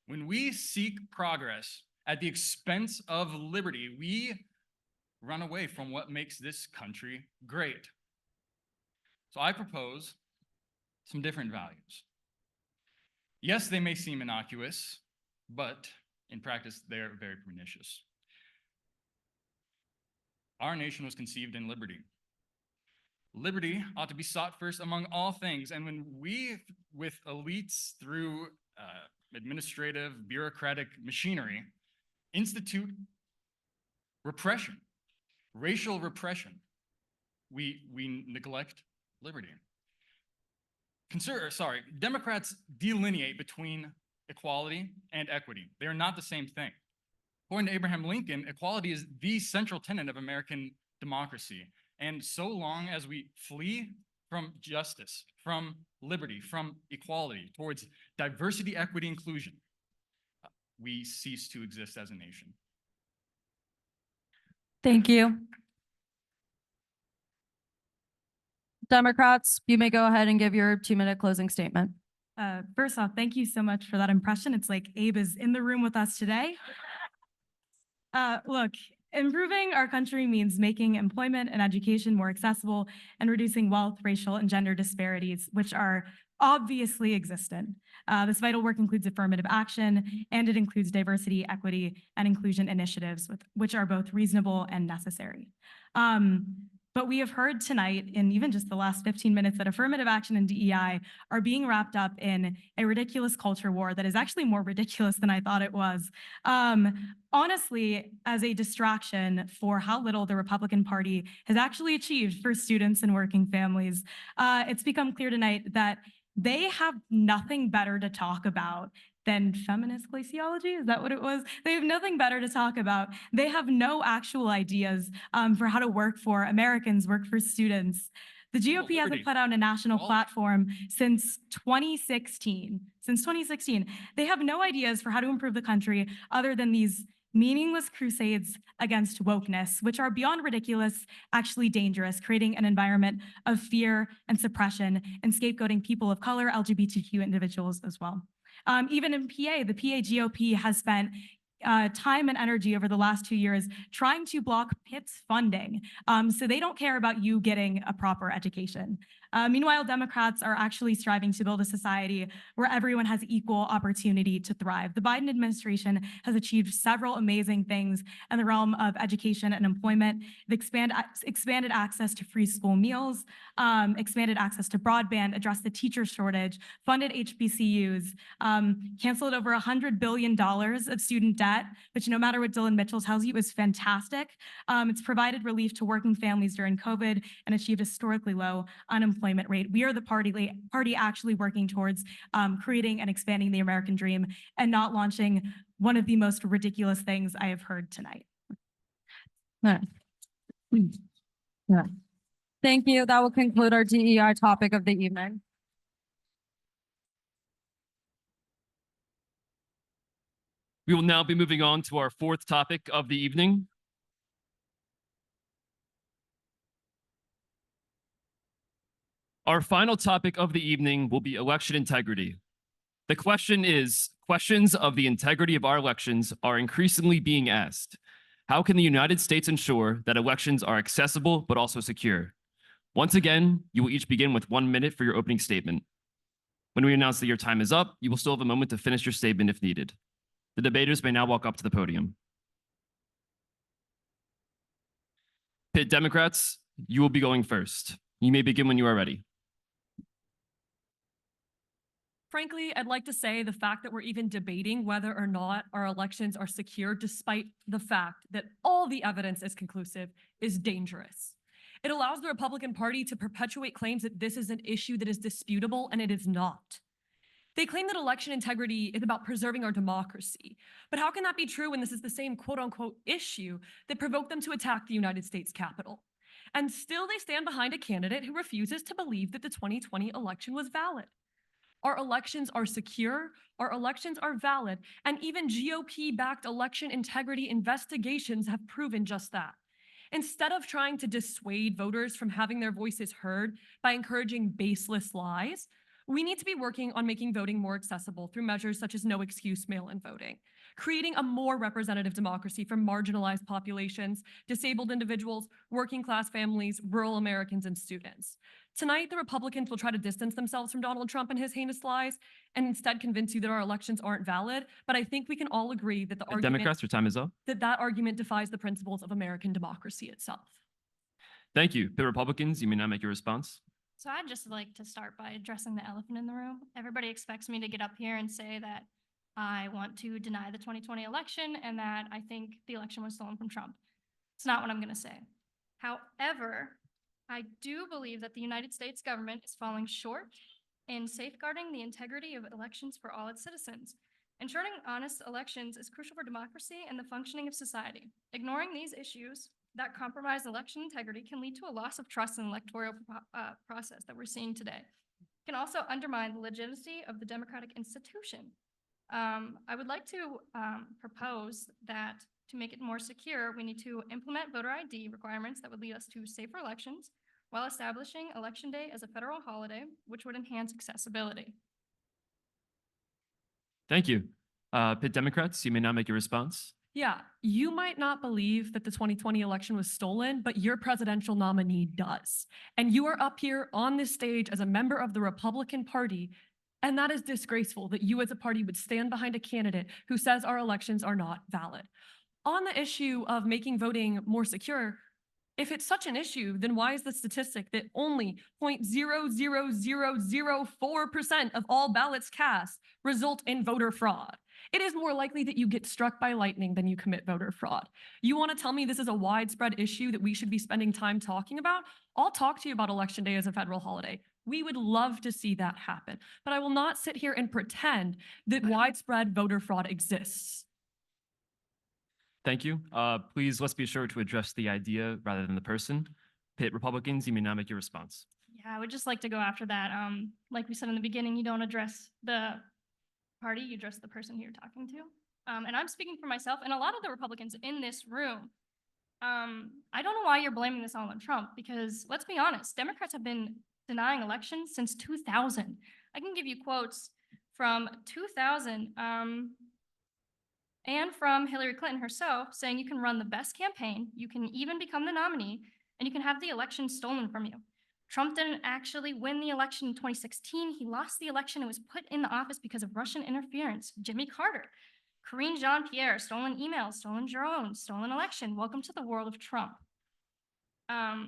When we seek progress at the expense of liberty, we run away from what makes this country great. So I propose some different values. Yes, they may seem innocuous, but in practice, they're very pernicious. Our nation was conceived in liberty. Liberty ought to be sought first among all things. And when we, with elites through administrative, bureaucratic machinery, institute repression, racial repression, we neglect liberty. Democrats delineate between equality and equity. They are not the same thing. According to Abraham Lincoln, equality is the central tenet of American democracy. And so long as we flee from justice, from liberty, from equality, towards diversity, equity, inclusion, we cease to exist as a nation. Thank you. Democrats, you may go ahead and give your 2-minute closing statement. First off, thank you so much for that impression. It's like Abe is in the room with us today. Look, improving our country means making employment and education more accessible and reducing wealth, racial, and gender disparities, which are obviously existent. This vital work includes affirmative action, and it includes diversity, equity, and inclusion initiatives, which are both reasonable and necessary. But we have heard tonight, in even just the last 15 minutes, that affirmative action and DEI are being wrapped up in a ridiculous culture war that is actually more ridiculous than I thought it was. Honestly, as a distraction for how little the Republican Party has actually achieved for students and working families, it's become clear tonight that they have nothing better to talk about than feminist glaciology. Is that what it was? They have nothing better to talk about. They have no actual ideas for how to work for Americans, work for students. The GOP hasn't put out a national platform since 2016. Since 2016, they have no ideas for how to improve the country other than these meaningless crusades against wokeness, which are beyond ridiculous, actually dangerous, creating an environment of fear and suppression and scapegoating people of color, LGBTQ individuals as well. Even in PA, the PA GOP has spent time and energy over the last 2 years trying to block Pitt's funding. So they don't care about you getting a proper education. Meanwhile, Democrats are actually striving to build a society where everyone has equal opportunity to thrive. The Biden administration has achieved several amazing things in the realm of education and employment. They've expanded access to free school meals, expanded access to broadband, addressed the teacher shortage, funded HBCUs, canceled over $100 billion of student debt, which no matter what Dylan Mitchell tells you is fantastic. It's provided relief to working families during COVID and achieved a historically low unemployment rate. We are the party actually working towards creating and expanding the American dream and not launching one of the most ridiculous things I have heard tonight. Yeah. Thank you. That will conclude our DEI topic of the evening. We will now be moving on to our fourth topic of the evening. Our final topic of the evening will be election integrity. The question is, questions of the integrity of our elections are increasingly being asked. How can the United States ensure that elections are accessible but also secure? Once again, you will each begin with 1 minute for your opening statement. When we announce that your time is up, you will still have a moment to finish your statement if needed. The debaters may now walk up to the podium. Pitt Democrats, you will be going first. You may begin when you are ready. Frankly, I'd like to say the fact that we're even debating whether or not our elections are secure, despite the fact that all the evidence is conclusive, is dangerous. It allows the Republican Party to perpetuate claims that this is an issue that is disputable, and it is not. They claim that election integrity is about preserving our democracy. But how can that be true when this is the same quote-unquote issue that provoked them to attack the United States Capitol? And still they stand behind a candidate who refuses to believe that the 2020 election was valid. Our elections are secure, our elections are valid, and even GOP-backed election integrity investigations have proven just that. Instead of trying to dissuade voters from having their voices heard by encouraging baseless lies, we need to be working on making voting more accessible through measures such as no excuse mail-in voting, creating a more representative democracy for marginalized populations, disabled individuals, working class families, rural Americans, and students. Tonight, the Republicans will try to distance themselves from Donald Trump and his heinous lies and instead convince you that our elections aren't valid. But I think we can all agree that Democrats, your time is up. that argument defies the principles of American democracy itself. Thank you. Pitt Republicans, you may now make your response. So I'd just like to start by addressing the elephant in the room. Everybody expects me to get up here and say that I want to deny the 2020 election and that I think the election was stolen from Trump. It's not what I'm going to say. However, I do believe that the United States government is falling short in safeguarding the integrity of elections for all its citizens. Ensuring honest elections is crucial for democracy and the functioning of society. Ignoring these issues that compromise election integrity can lead to a loss of trust in the electoral process that we're seeing today. It can also undermine the legitimacy of the democratic institution. I would like to propose that to make it more secure, we need to implement voter ID requirements that would lead us to safer elections while establishing Election Day as a federal holiday, which would enhance accessibility. Thank you. Pitt Democrats, you may now make your response. Yeah, you might not believe that the 2020 election was stolen, but your presidential nominee does. And you are up here on this stage as a member of the Republican Party, and that is disgraceful that you as a party would stand behind a candidate who says our elections are not valid. On the issue of making voting more secure, if it's such an issue, then why is the statistic that only 0.00004% of all ballots cast result in voter fraud? It is more likely that you get struck by lightning than you commit voter fraud. You want to tell me this is a widespread issue that we should be spending time talking about? I'll talk to you about Election Day as a federal holiday. We would love to see that happen, but I will not sit here and pretend that widespread voter fraud exists. Thank you. Please, let's be sure to address the idea rather than the person. Pitt Republicans, you may now make your response. Yeah, I would just like to go after that. Like we said in the beginning, you don't address the party, you address the person who you're talking to. And I'm speaking for myself and a lot of the Republicans in this room. I don't know why you're blaming this all on Trump, because let's be honest, Democrats have been denying elections since 2000. I can give you quotes from 2000. and from Hillary Clinton herself, saying you can run the best campaign, you can even become the nominee, and you can have the election stolen from you. Trump didn't actually win the election in 2016. He lost the election and was put in the office because of Russian interference. Jimmy Carter, Karine Jean-Pierre, stolen emails, stolen drones, stolen election. Welcome to the world of Trump. The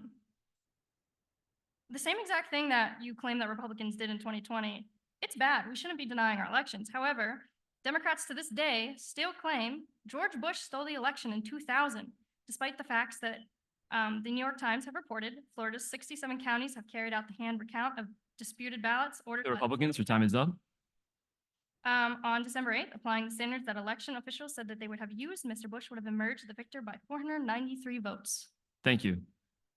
same exact thing that you claim that Republicans did in 2020, it's bad. We shouldn't be denying our elections. However, Democrats to this day still claim George Bush stole the election in 2000, despite the facts that the New York Times have reported Florida's 67 counties have carried out the hand recount of disputed ballots ordered The by Republicans, your time is up. on December 8th, applying the standards that election officials said that they would have used, Mr. Bush would have emerged the victor by 493 votes. Thank you.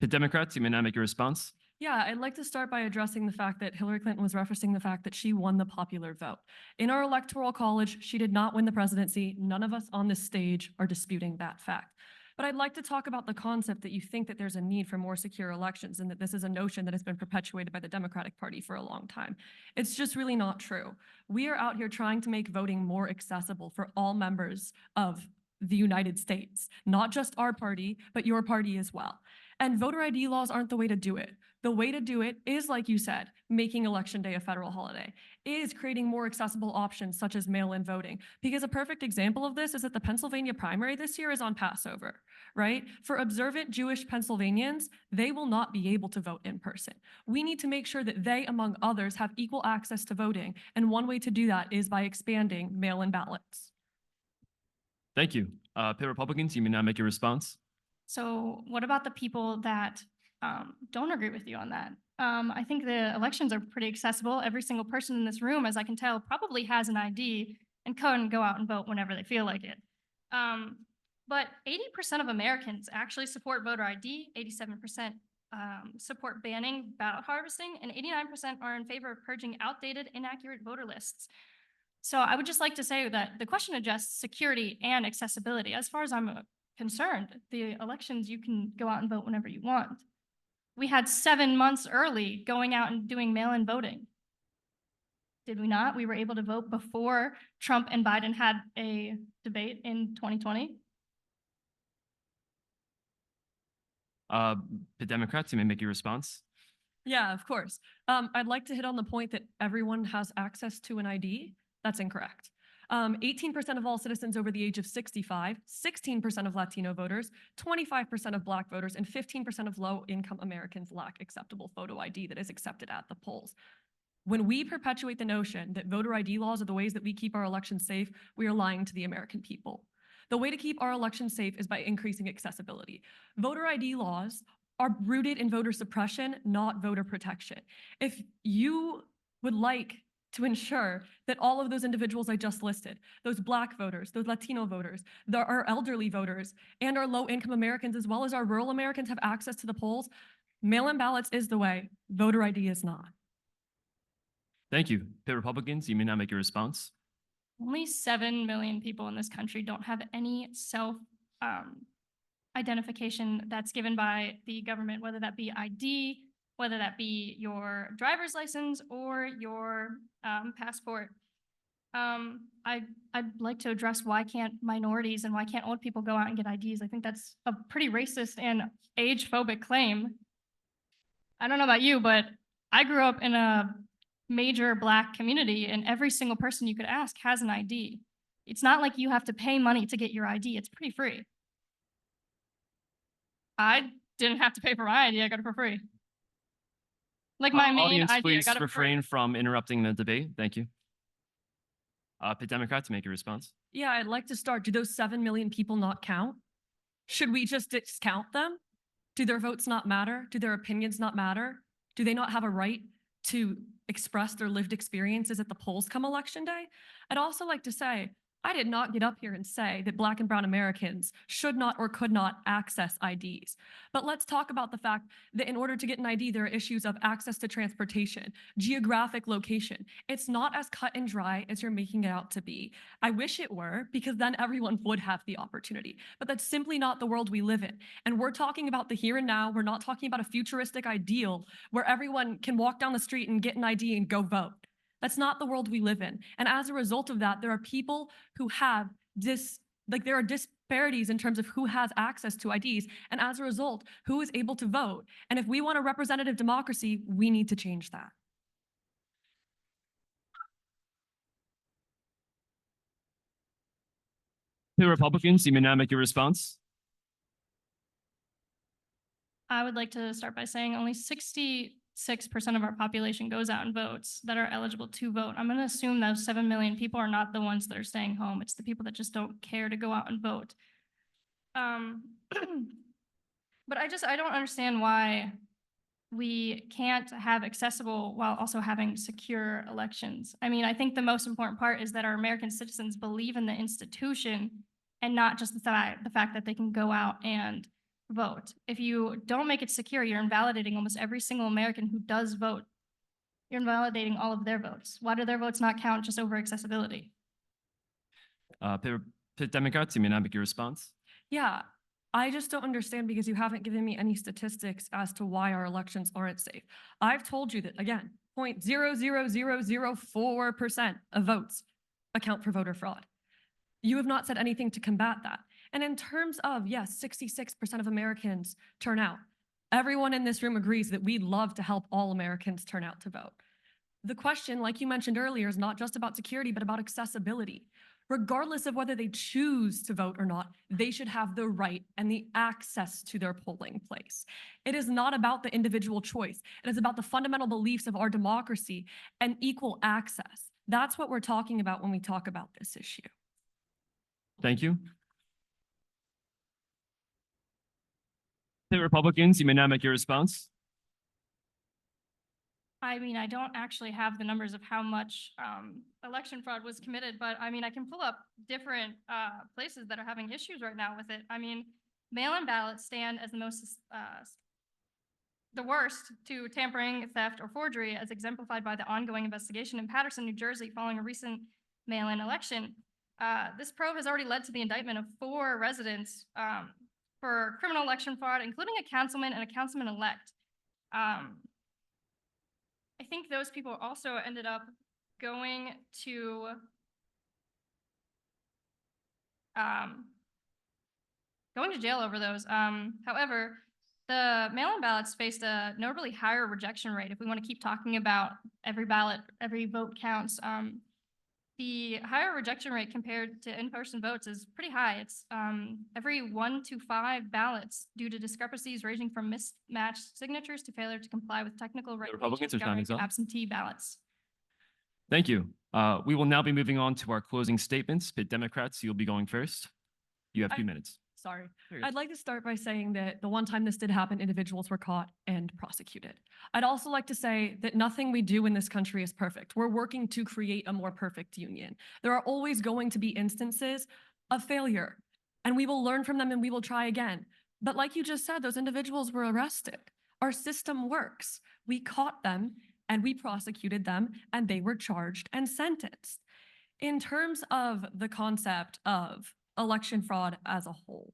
The Democrats, you may now make your response. Yeah, I'd like to start by addressing the fact that Hillary Clinton was referencing the fact that she won the popular vote. In our electoral college, she did not win the presidency. None of us on this stage are disputing that fact. But I'd like to talk about the concept that you think that there's a need for more secure elections and that this is a notion that has been perpetuated by the Democratic Party for a long time. It's just really not true. We are out here trying to make voting more accessible for all members of the United States, not just our party, but your party as well. And voter ID laws aren't the way to do it. The way to do it is, like you said, making Election Day a federal holiday, is creating more accessible options such as mail-in voting. Because a perfect example of this is that the Pennsylvania primary this year is on Passover, right? For observant Jewish Pennsylvanians, they will not be able to vote in person. We need to make sure that they, among others, have equal access to voting. And one way to do that is by expanding mail-in ballots. Thank you. Pitt Republicans, you may now make your response. So what about the people that don't agree with you on that? I think the elections are pretty accessible. Every single person in this room, as I can tell, probably has an ID and can go out and vote whenever they feel like it. But 80% of Americans actually support voter ID, 87% support banning ballot harvesting, and 89% are in favor of purging outdated, inaccurate voter lists. So I would just like to say that the question addressed security and accessibility. As far as I'm concerned, the elections, you can go out and vote whenever you want. We had 7 months early going out and doing mail-in voting. Did we not? We were able to vote before Trump and Biden had a debate in 2020. The Democrats, you may make your response. Yeah, of course. I'd like to hit on the point that everyone has access to an ID. That's incorrect. 18% of all citizens over the age of 65, 16% of Latino voters, 25% of Black voters, and 15% of low-income Americans lack acceptable photo ID that is accepted at the polls. When we perpetuate the notion that voter ID laws are the ways that we keep our elections safe, we are lying to the American people. The way to keep our elections safe is by increasing accessibility. Voter ID laws are rooted in voter suppression, not voter protection. If you would like to ensure that all of those individuals I just listed, those Black voters, those Latino voters, our elderly voters, and our low-income Americans, as well as our rural Americans have access to the polls, mail-in ballots is the way, voter ID is not. Thank you. Pitt Republicans, you may now make your response. Only 7 million people in this country don't have any identification that's given by the government, whether that be ID, whether that be your driver's license or your passport. I'd like to address why can't minorities and why can't old people go out and get IDs? I think that's a pretty racist and age-phobic claim. I don't know about you, but I grew up in a major Black community and every single person you could ask has an ID. It's not like you have to pay money to get your ID. It's pretty free. I didn't have to pay for my ID. I got it for free. Like my main Audience, ID, I please got it for free. refrain from interrupting the debate. Thank you. Pitt Democrats, make your response. Yeah, I'd like to start. Do those 7 million people not count? Should we just discount them? Do their votes not matter? Do their opinions not matter? Do they not have a right to express their lived experiences at the polls come election day? I'd also like to say, I did not get up here and say that Black and brown Americans should not or could not access IDs. But let's talk about the fact that in order to get an ID, there are issues of access to transportation, geographic location. It's not as cut and dry as you're making it out to be. I wish it were, because then everyone would have the opportunity. But that's simply not the world we live in. And we're talking about the here and now. We're not talking about a futuristic ideal where everyone can walk down the street and get an ID and go vote. That's not the world we live in. And as a result of that, there are people who have this Like there are disparities in terms of who has access to IDs, and as a result, who is able to vote. And if we want a representative democracy, we need to change that. The Republicans, you may now make your response. I would like to start by saying only 66% of our population goes out and votes that are eligible to vote. I'm going to assume those 7 million people are not the ones that are staying home. It's the people that just don't care to go out and vote. But I don't understand why we can't have accessible while also having secure elections. I mean, I think the most important part is that our American citizens believe in the institution and not just the fact that they can go out and vote. If you don't make it secure, you're invalidating almost every single American who does vote. You're invalidating all of their votes. Why do their votes not count just over accessibility? Pitt Democrats, you may now make your response. Yeah, I just don't understand because you haven't given me any statistics as to why our elections aren't safe. I've told you that, again, 0.00004% of votes account for voter fraud. You have not said anything to combat that. And in terms of, yes, 66% of Americans turn out. Everyone in this room agrees that we'd love to help all Americans turn out to vote. The question, like you mentioned earlier, is not just about security, but about accessibility. Regardless of whether they choose to vote or not, they should have the right and the access to their polling place. It is not about the individual choice. It is about the fundamental beliefs of our democracy and equal access. That's what we're talking about when we talk about this issue. Thank you. The Republicans, you may now make your response. I mean, I don't actually have the numbers of how much election fraud was committed, but I mean, I can pull up different places that are having issues right now with it. I mean, mail-in ballots stand as the worst to tampering, theft, or forgery, as exemplified by the ongoing investigation in Paterson, New Jersey, following a recent mail-in election. This probe has already led to the indictment of 4 residents for criminal election fraud, including a councilman and a councilman-elect. I think those people also ended up going to jail over those. However, the mail-in ballots faced a notably higher rejection rate. If we want to keep talking about every ballot, every vote counts, the higher rejection rate compared to in-person votes is pretty high. It's every 1 to 5 ballots due to discrepancies ranging from mismatched signatures to failure to comply with technical regulations governing absentee ballots. Thank you. We will now be moving on to our closing statements. Pitt Democrats, you'll be going first. You have 2 minutes. Sorry. I'd like to start by saying that the one time this did happen, individuals were caught and prosecuted. I'd also like to say that nothing we do in this country is perfect. We're working to create a more perfect union. There are always going to be instances of failure, and we will learn from them and we will try again. But like you just said, those individuals were arrested. Our system works. We caught them and we prosecuted them and they were charged and sentenced. In terms of the concept of election fraud as a whole,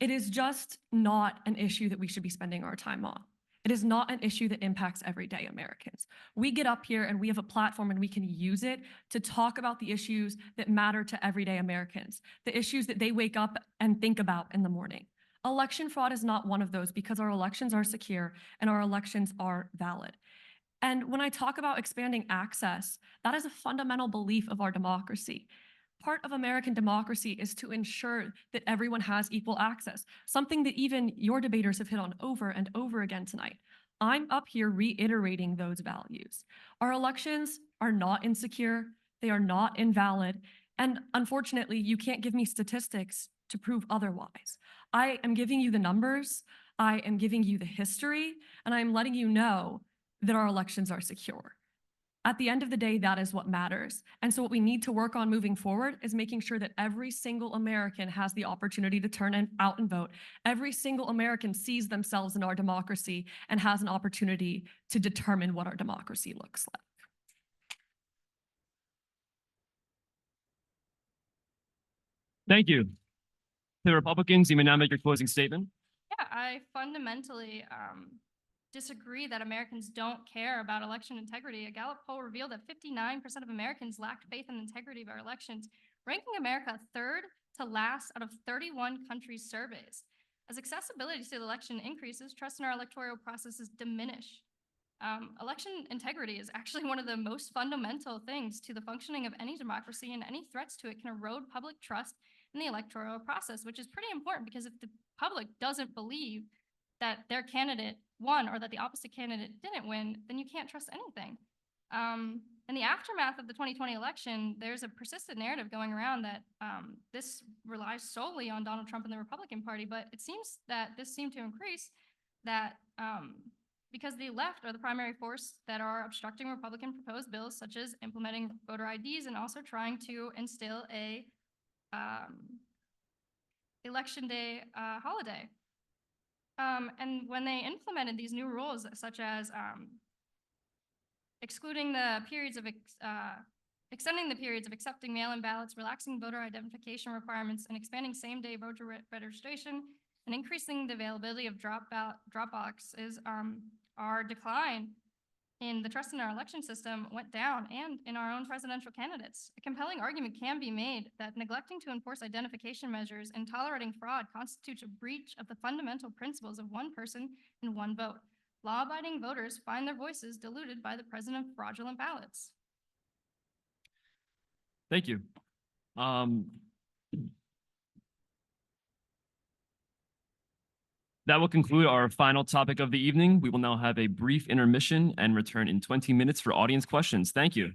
it is just not an issue that we should be spending our time on. It is not an issue that impacts everyday Americans. We get up here and we have a platform and we can use it to talk about the issues that matter to everyday Americans, the issues that they wake up and think about in the morning. Election fraud is not one of those because our elections are secure and our elections are valid. And when I talk about expanding access, that is a fundamental belief of our democracy. Part of American democracy is to ensure that everyone has equal access, something that even your debaters have hit on over and over again tonight. I'm up here reiterating those values. Our elections are not insecure, they are not invalid, and unfortunately, you can't give me statistics to prove otherwise. I am giving you the numbers, I am giving you the history, and I'm letting you know that our elections are secure. At the end of the day, that is what matters. And so what we need to work on moving forward is making sure that every single American has the opportunity to turn out and vote. Every single American sees themselves in our democracy and has an opportunity to determine what our democracy looks like. Thank you. The Republicans, you may now make your closing statement. Yeah, I fundamentally disagree that Americans don't care about election integrity. A Gallup poll revealed that 59% of Americans lacked faith in the integrity of our elections, ranking America 3rd to last out of 31 countries' surveys. As accessibility to the election increases, trust in our electoral processes diminish. Election integrity is actually one of the most fundamental things to the functioning of any democracy, and any threats to it can erode public trust in the electoral process, which is pretty important because if the public doesn't believe that their candidate won or that the opposite candidate didn't win, then you can't trust anything. In the aftermath of the 2020 election, there's a persistent narrative going around that this relies solely on Donald Trump and the Republican Party, but it seems that this seemed to increase that because the left are the primary force that are obstructing Republican proposed bills, such as implementing voter IDs and also trying to instill a election day holiday. And when they implemented these new rules, such as extending the periods of accepting mail-in ballots, relaxing voter identification requirements, and expanding same-day voter registration, and increasing the availability of drop boxes, our decline in the trust in our election system went down, and in our own presidential candidates. A compelling argument can be made that neglecting to enforce identification measures and tolerating fraud constitutes a breach of the fundamental principles of one person and one vote. Law-abiding voters find their voices diluted by the presence of fraudulent ballots. Thank you. That will conclude our final topic of the evening. We will now have a brief intermission and return in 20 minutes for audience questions. Thank you.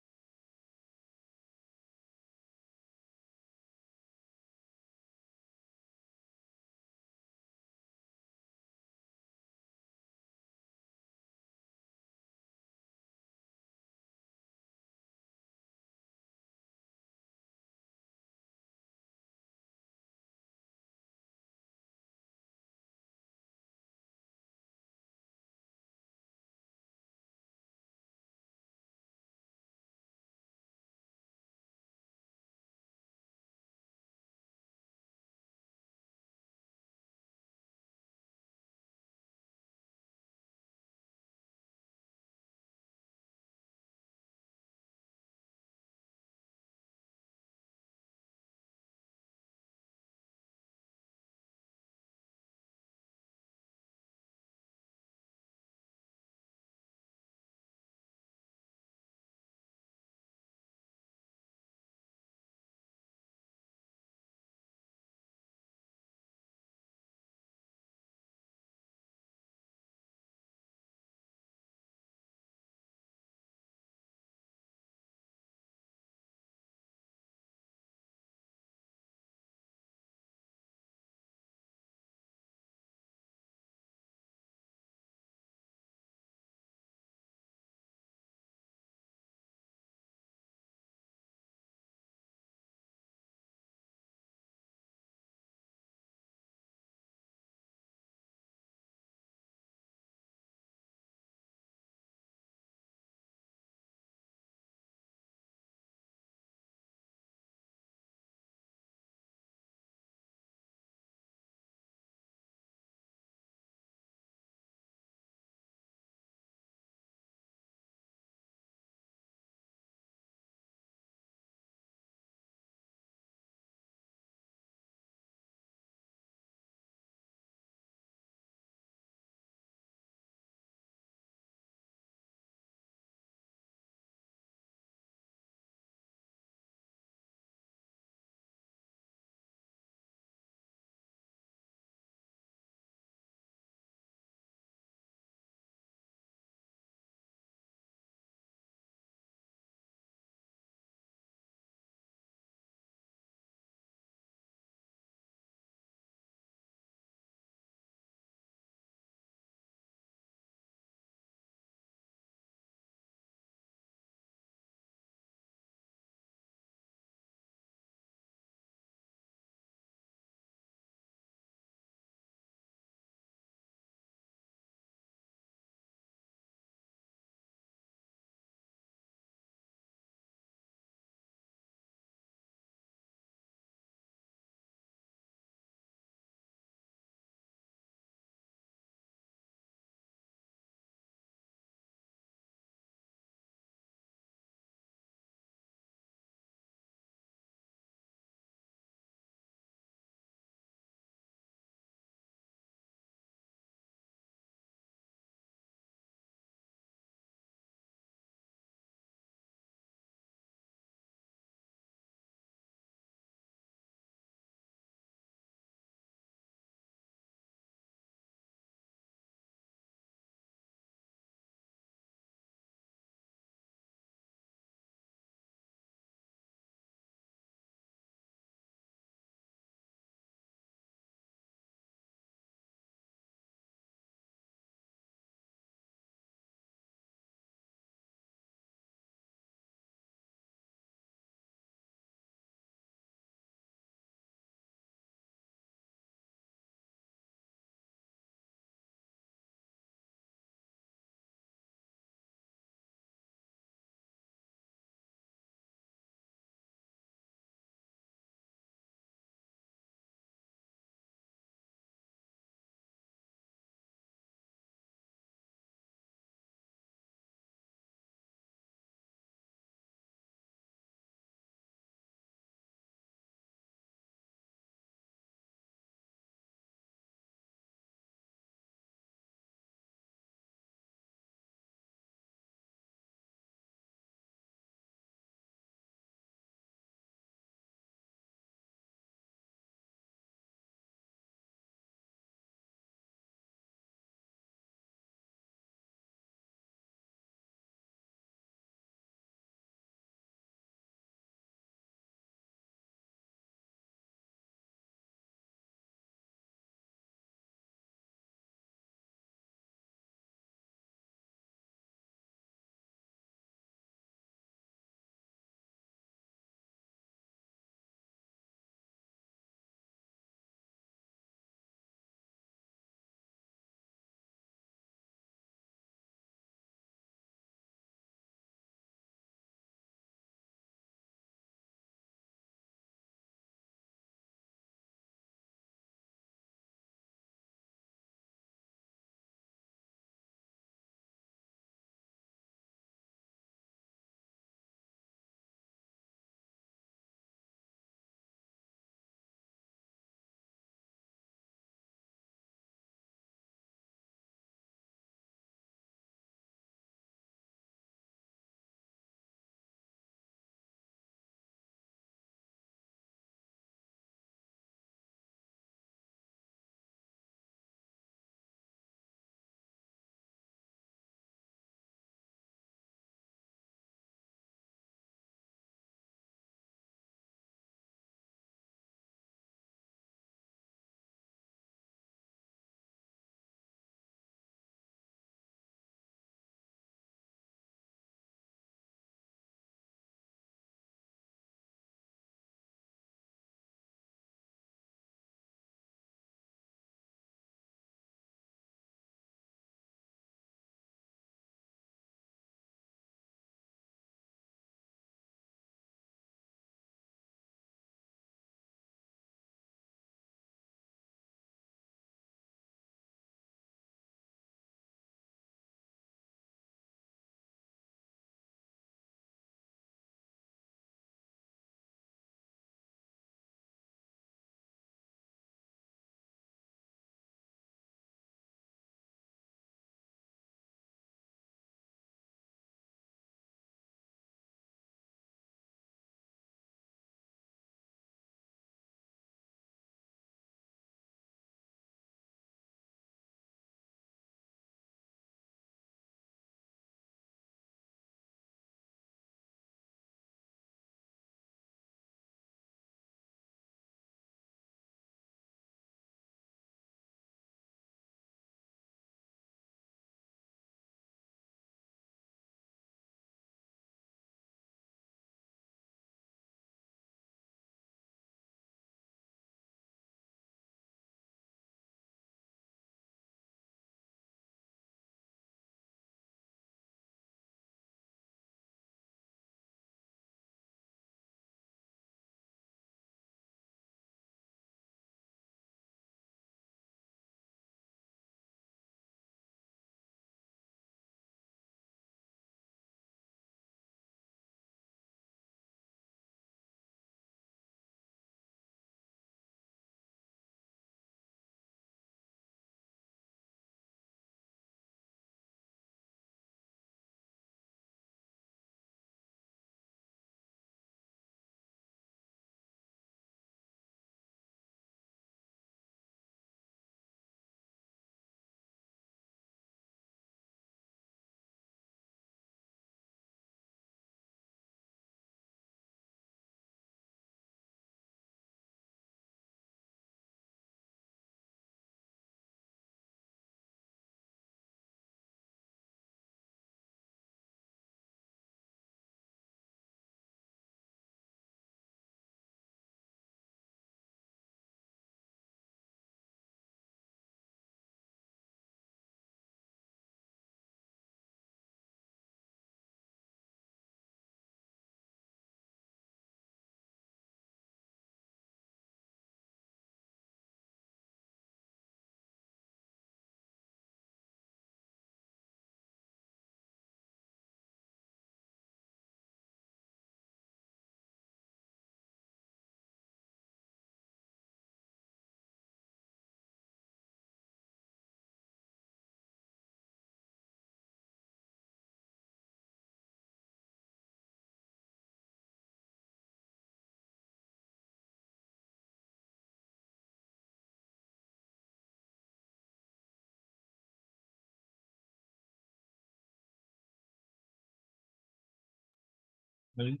Ready?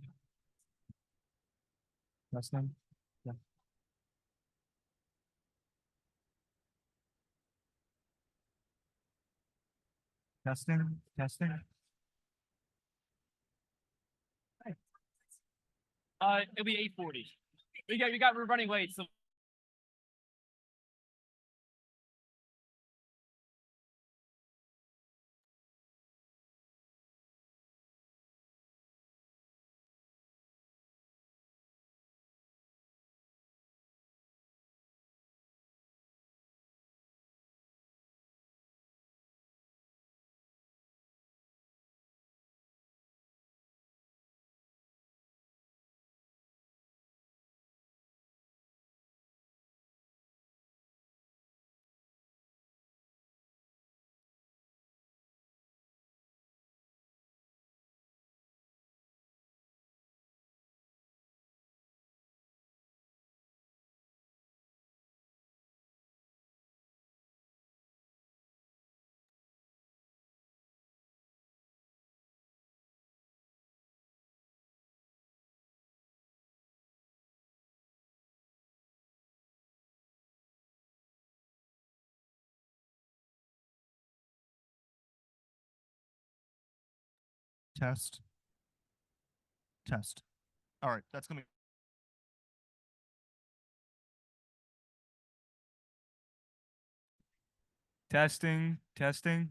Testing. Yeah. Testing, testing. It'll be 8:40. We're running late, so. Test. Test. All right, that's gonna be. Testing, testing.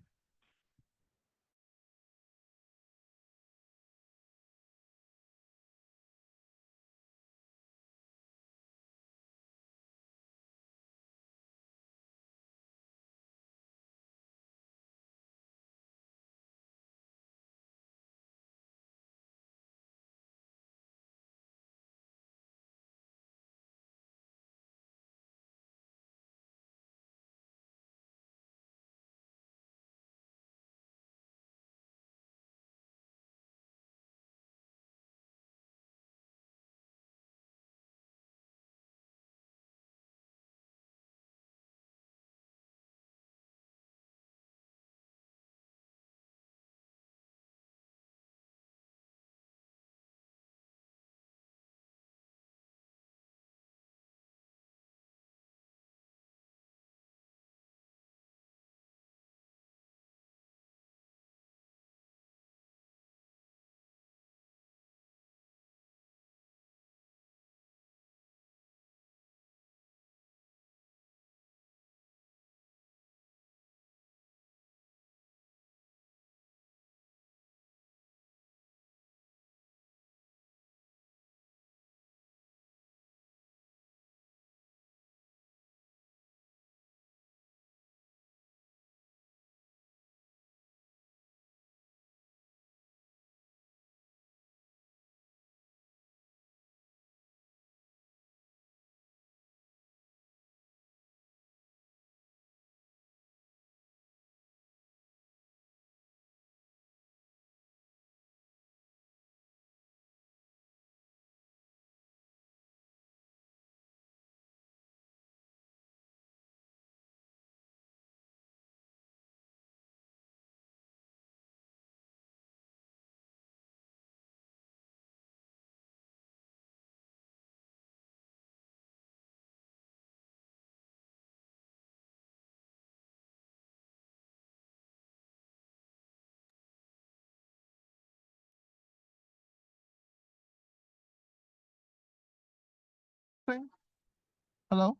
Hello?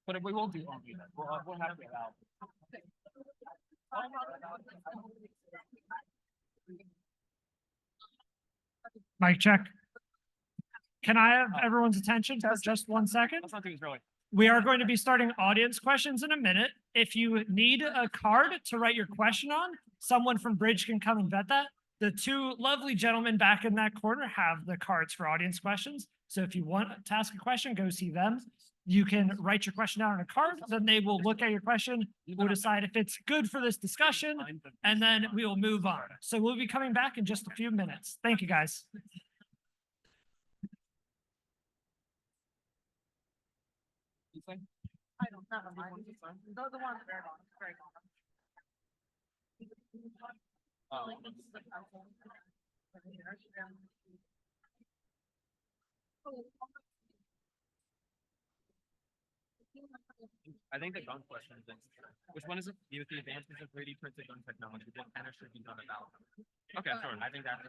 But we won't do that. We'll have to allow. Mic check. Can I have everyone's attention for just 1 second? That's not things really. We are going to be starting audience questions in a minute. If you need a card to write your question on, someone from Bridge can come and vet that. The two lovely gentlemen back in that corner have the cards for audience questions. So if you want to ask a question, go see them. You can write your question out on a card, then they will look at your question. We'll decide if it's good for this discussion, and then we will move on. So we'll be coming back in just a few minutes. Thank you, guys. I don't, never mind. Those are the ones very long, very long. I think the gun question is, which one is it? With the advances of 3D printed gun technology, what can or should be done about them? Okay, sure. I think that's.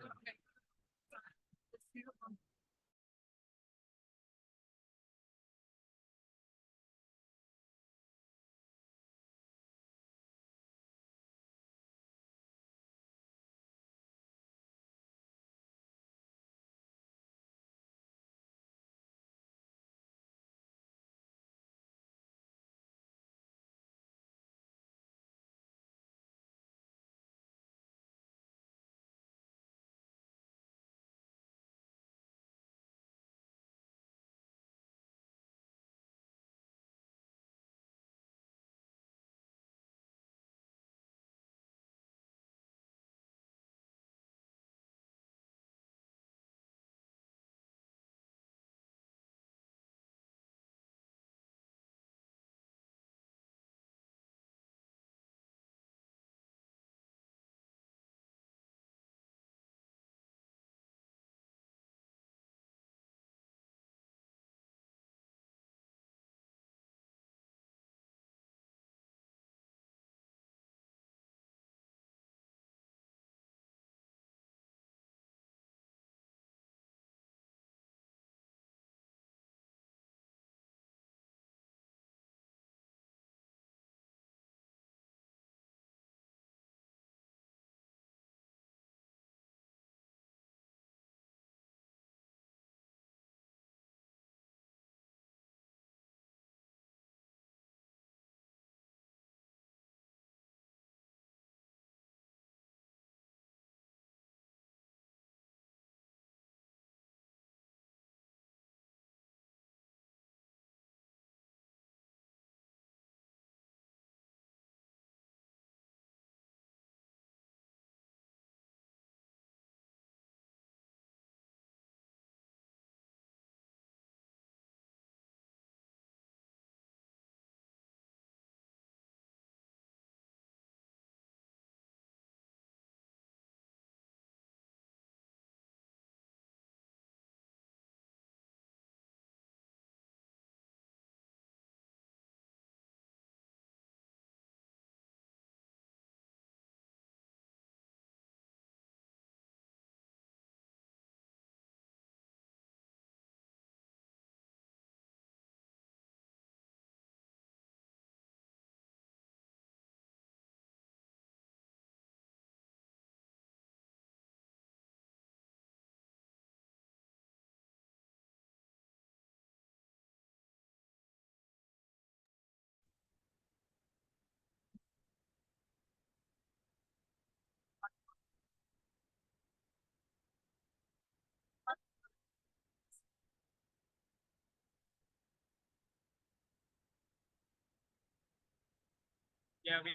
Yeah, we.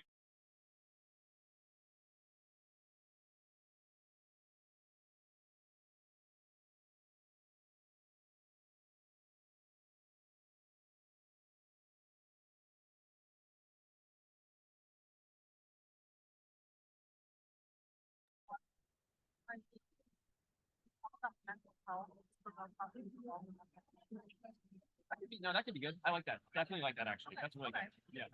That could be, no, that could be good. I like that. Definitely like that, actually. That's really good. Yeah.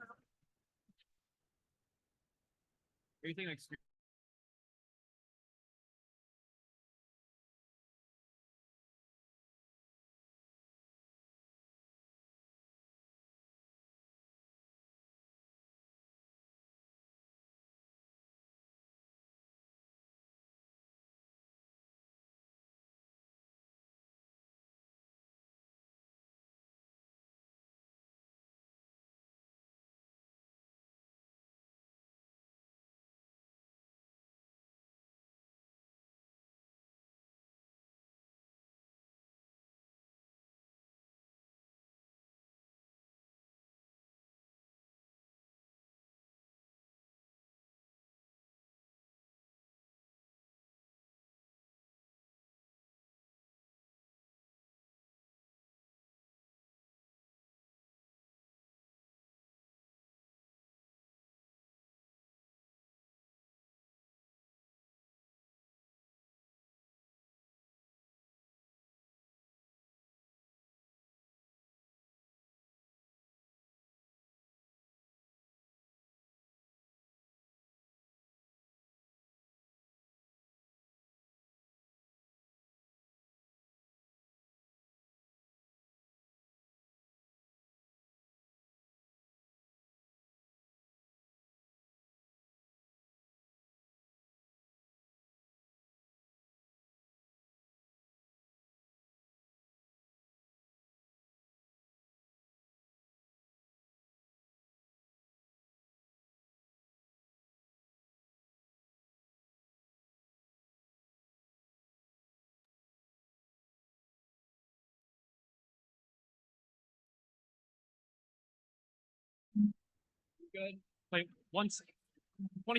Everything like. Good. Wait, 20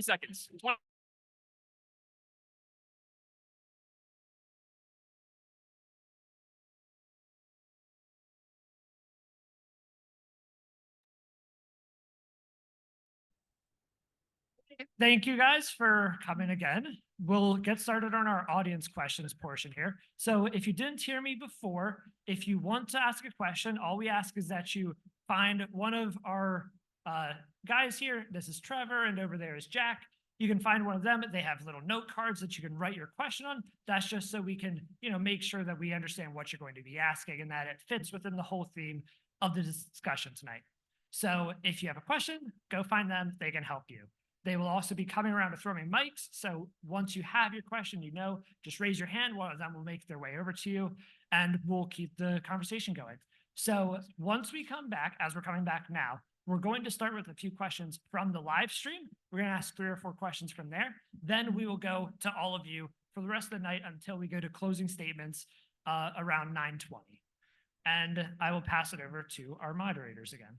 seconds. 20. Thank you guys for coming again. We'll get started on our audience questions portion here. So if you didn't hear me before, if you want to ask a question, all we ask is that you find one of our guys here. This is Trevor, and over there is Jack. You can find one of them. They have little note cards that you can write your question on. That's just so we can, make sure that we understand what you're going to be asking and that it fits within the whole theme of the discussion tonight. So if you have a question, go find them. They can help you. They will also be coming around to throw me mics. So once you have your question, just raise your hand. One of them will make their way over to you and we'll keep the conversation going. So once we come back, as we're coming back now, we're going to start with a few questions from the live stream. We're going to ask 3 or 4 questions from there. Then we will go to all of you for the rest of the night until we go to closing statements around 9:20. And I will pass it over to our moderators again.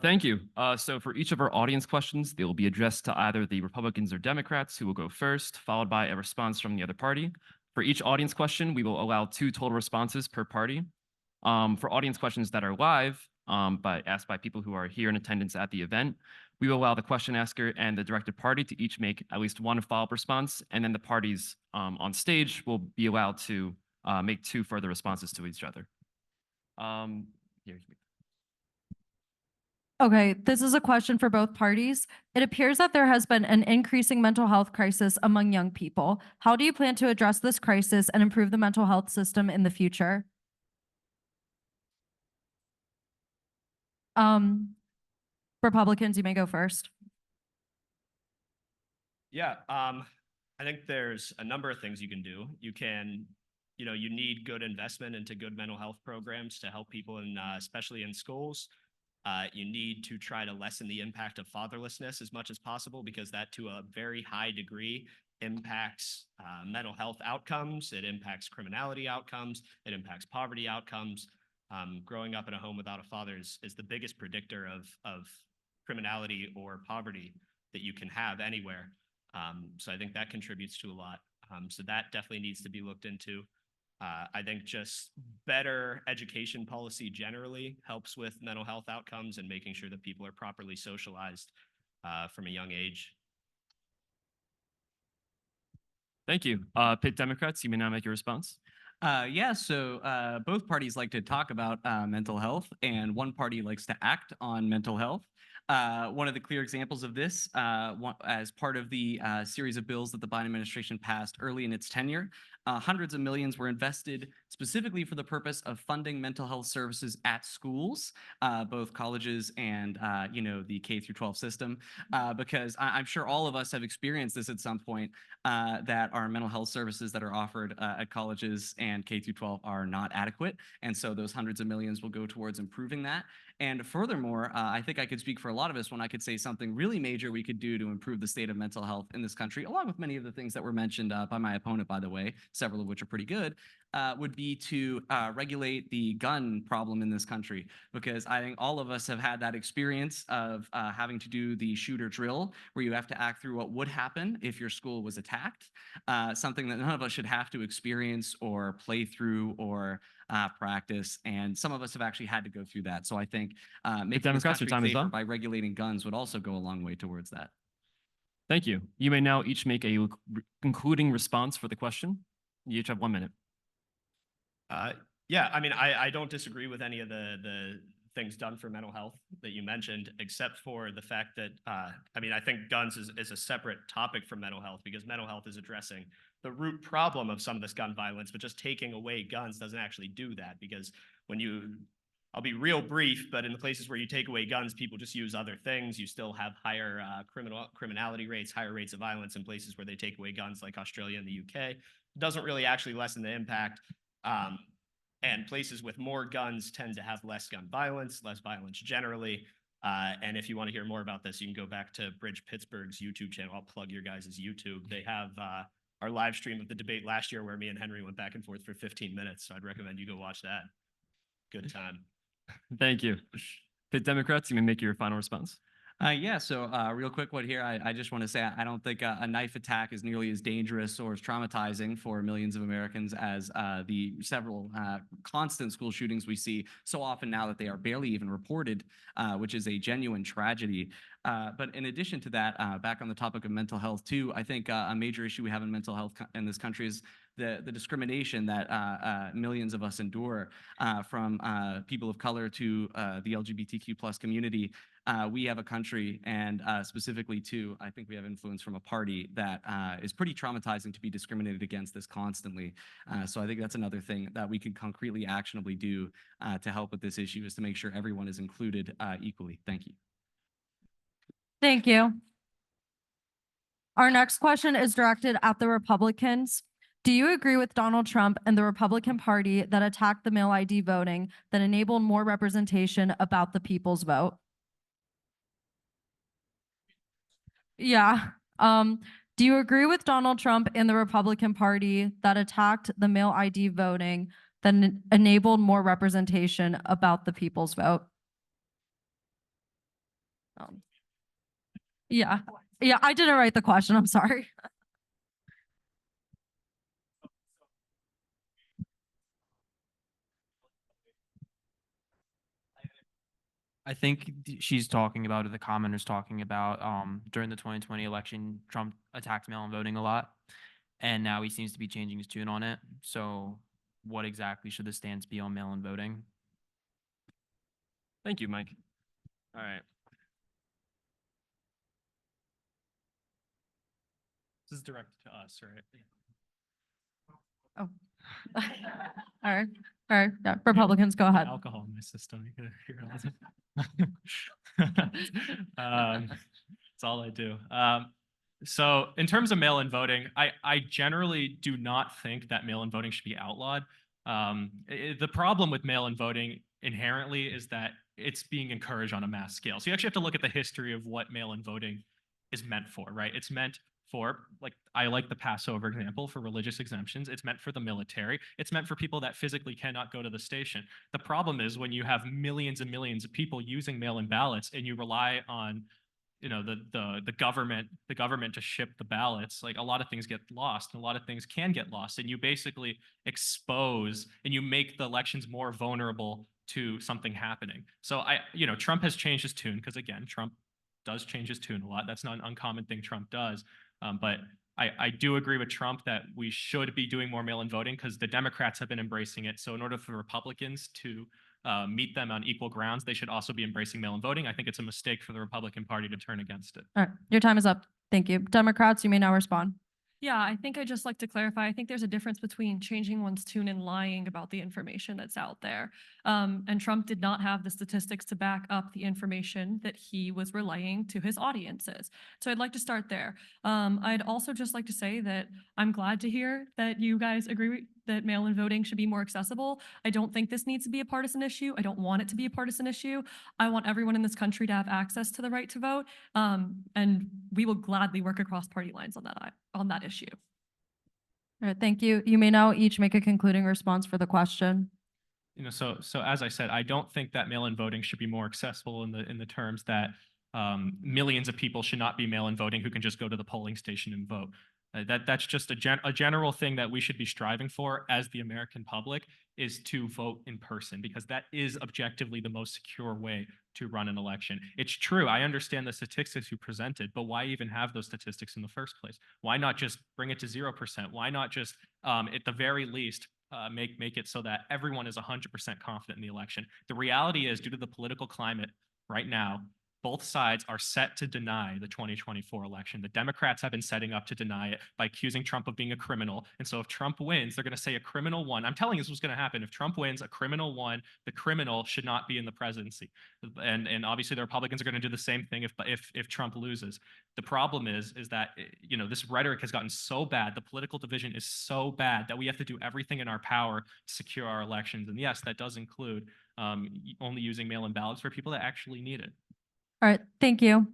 Thank you. So for each of our audience questions, they will be addressed to either the Republicans or Democrats, who will go first, followed by a response from the other party. For each audience question, we will allow 2 total responses per party. For audience questions that are live, asked by people who are here in attendance at the event, we will allow the question asker and the directed party to each make at least 1 follow-up response, and then the parties on stage will be allowed to make 2 further responses to each other. Okay, this is a question for both parties. It appears that there has been an increasing mental health crisis among young people. How do you plan to address this crisis and improve the mental health system in the future? Republicans, you may go first. Yeah, I think there's a number of things you can do. You need good investment into good mental health programs to help people especially in schools. You need to try to lessen the impact of fatherlessness as much as possible, because that to a very high degree impacts mental health outcomes. It impacts criminality outcomes. It impacts poverty outcomes. Growing up in a home without a father is the biggest predictor of criminality or poverty that you can have anywhere. So I think that contributes to a lot. So that definitely needs to be looked into. I think just better education policy generally helps with mental health outcomes and making sure that people are properly socialized from a young age. Thank you. Pitt Democrats, you may now make your response. So both parties like to talk about mental health, and one party likes to act on mental health. One of the clear examples of this, as part of the series of bills that the Biden administration passed early in its tenure, hundreds of millions were invested specifically for the purpose of funding mental health services at schools, both colleges and the K through 12 system, because I'm sure all of us have experienced this at some point, that our mental health services that are offered at colleges and K through 12 are not adequate, and so those hundreds of millions will go towards improving that. And furthermore, I think I could speak for a lot of us when I could say something really major we could do to improve the state of mental health in this country, along with many of the things that were mentioned by my opponent, by the way, several of which are pretty good, would be to regulate the gun problem in this country. Because I think all of us have had that experience of having to do the shooter drill, where you have to act through what would happen if your school was attacked, something that none of us should have to experience or play through or practice, and some of us have actually had to go through that. So I think making this country safer by regulating guns would also go a long way towards that. Thank you. You may now each make a concluding response for the question. You each have 1 minute. Yeah, I mean, I don't disagree with any of the things done for mental health that you mentioned, except for the fact that, I think guns is a separate topic from mental health, because mental health is addressing the root problem of some of this gun violence, but just taking away guns doesn't actually do that, because I'll be real brief, but in the places where you take away guns, people just use other things. You still have higher criminality rates, higher rates of violence in places where they take away guns, like Australia and the UK. It doesn't really actually lessen the impact. And places with more guns tend to have less gun violence, less violence generally. And if you want to hear more about this, you can go back to BridgePittsburgh's YouTube channel. I'll plug your guys' YouTube. They have our live stream of the debate last year, where me and Henry went back and forth for 15 minutes. So I'd recommend you go watch that. Good time. Thank you. Pitt Democrats, you may make your final response. Yeah, so real quick, what here, I just want to say I don't think a knife attack is nearly as dangerous or as traumatizing for millions of Americans as the several constant school shootings we see so often now that they are barely even reported, which is a genuine tragedy. But in addition to that, back on the topic of mental health too, I think a major issue we have in mental health in this country is the discrimination that millions of us endure from people of color to the LGBTQ plus community. We have a country, and specifically too, I think we have influence from a party that is pretty traumatizing to be discriminated against this constantly. So I think that's another thing that we could concretely, actionably do to help with this issue, is to make sure everyone is included equally. Thank you. Thank you. Our next question is directed at the Republicans. Do you agree with Donald Trump and the Republican Party that attacked the mail ID voting that enabled more representation about the people's vote? Yeah. Do you agree with Donald Trump and the Republican Party that attacked the mail ID voting that enabled more representation about the people's vote? Yeah. Yeah, I didn't write the question. I'm sorry. I think she's talking about, or the commenter's talking about, during the 2020 election, Trump attacked mail-in voting a lot, and now he seems to be changing his tune on it. So what exactly should the stance be on mail-in voting? Thank you, Mike. All right. This is directed to us, right? Oh. All right. All right. Yeah. Republicans, go ahead. Alcohol in my system. You can hear all this. That's all I do. So in terms of mail-in voting, I generally do not think that mail-in voting should be outlawed. The problem with mail-in voting inherently is that it's being encouraged on a mass scale. So you actually have to look at the history of what mail-in voting is meant for, right? It's meant for, like, I like the Passover example, for religious exemptions. It's meant for the military. It's meant for people that physically cannot go to the station. The problem is when you have millions and millions of people using mail-in ballots and you rely on, you know, the government to ship the ballots, like, a lot of things get lost and a lot of things can get lost, and you basically expose and you make the elections more vulnerable to something happening. So Trump has changed his tune, because again, Trump does change his tune a lot. That's not an uncommon thing Trump does. But I do agree with Trump that we should be doing more mail-in voting, because the Democrats have been embracing it. So in order for Republicans to meet them on equal grounds, they should also be embracing mail-in voting. I think it's a mistake for the Republican Party to turn against it. All right. Your time is up. Thank you. Democrats, you may now respond. Yeah, I think I'd just like to clarify. I think there's a difference between changing one's tune and lying about the information that's out there. And Trump did not have the statistics to back up the information that he was relaying to his audiences. So I'd like to start there. I'd also just like to say that I'm glad to hear that you guys agree that mail-in voting should be more accessible. I don't think this needs to be a partisan issue. I don't want it to be a partisan issue. I want everyone in this country to have access to the right to vote. And we will gladly work across party lines on that issue. All right, thank you. You may now each make a concluding response for the question. So as I said, I don't think that mail-in voting should be more accessible in the terms that millions of people should not be mail-in voting who can just go to the polling station and vote. That's just a general thing that we should be striving for as the American public, is to vote in person, because that is objectively the most secure way to run an election. It's true, I understand the statistics you presented, but why even have those statistics in the first place? Why not just bring it to 0%? Why not just, at the very least, make it so that everyone is 100% confident in the election? The reality is, due to the political climate right now, both sides are set to deny the 2024 election. The Democrats have been setting up to deny it by accusing Trump of being a criminal. And so if Trump wins, they're going to say a criminal won. I'm telling you this was going to happen. If Trump wins, a criminal won. The criminal should not be in the presidency. And obviously the Republicans are going to do the same thing if Trump loses. The problem is that, this rhetoric has gotten so bad, the political division is so bad, that we have to do everything in our power to secure our elections. And yes, that does include only using mail-in ballots for people that actually need it. All right, thank you.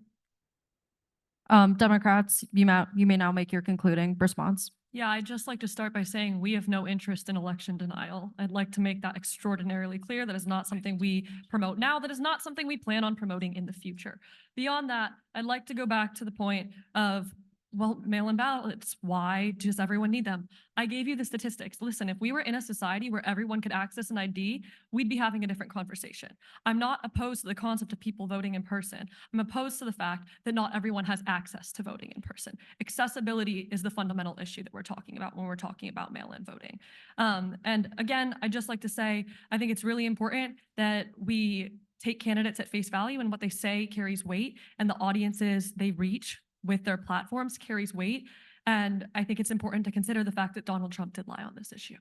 Democrats, you may now make your concluding response. Yeah, I'd just like to start by saying we have no interest in election denial. I'd like to make that extraordinarily clear. That is not something we promote now. That is not something we plan on promoting in the future. Beyond that, I'd like to go back to the point of, well, mail-in ballots. Why does everyone need them? I gave you the statistics. Listen, if we were in a society where everyone could access an ID, we'd be having a different conversation. I'm not opposed to the concept of people voting in person. I'm opposed to the fact that not everyone has access to voting in person. Accessibility is the fundamental issue that we're talking about when we're talking about mail-in voting. And again, I'd just like to say, I think it's really important that we take candidates at face value and what they say carries weight, and the audiences they reach with their platforms carries weight. And I think it's important to consider the fact that Donald Trump did lie on this issue.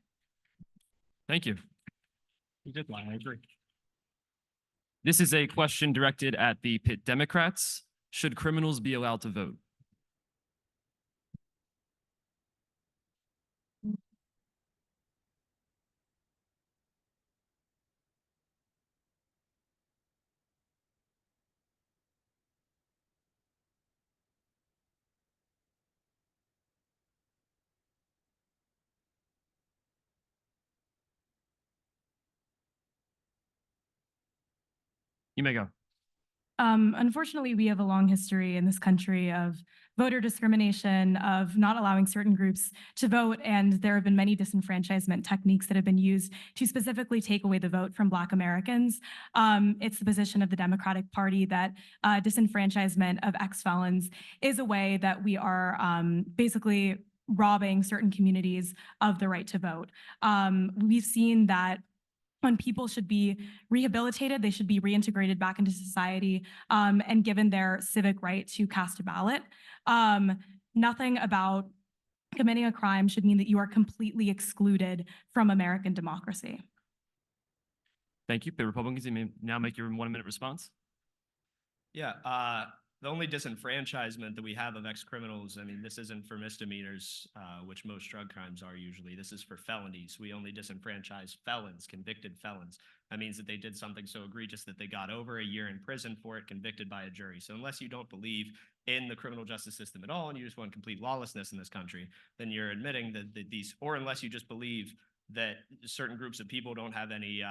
Thank you. You did lie, I agree. This is a question directed at the Pitt Democrats. Should criminals be allowed to vote? You may go. Unfortunately, we have a long history in this country of voter discrimination, of not allowing certain groups to vote, and there have been many disenfranchisement techniques that have been used to specifically take away the vote from Black Americans. It's the position of the Democratic Party that disenfranchisement of ex-felons is a way that we are basically robbing certain communities of the right to vote. We've seen that when people should be rehabilitated, they should be reintegrated back into society and given their civic right to cast a ballot. Nothing about committing a crime should mean that you are completely excluded from American democracy. Thank you. The Republicans, you may now make your 1-minute response. Yeah, the only disenfranchisement that we have of ex-criminals, I mean, this isn't for misdemeanors, which most drug crimes are usually. This is for felonies. We only disenfranchise felons, convicted felons. That means that they did something so egregious that they got over a year in prison for it, convicted by a jury. So unless you don't believe in the criminal justice system at all, and you just want complete lawlessness in this country, then you're admitting that these, or unless you just believe that certain groups of people don't have any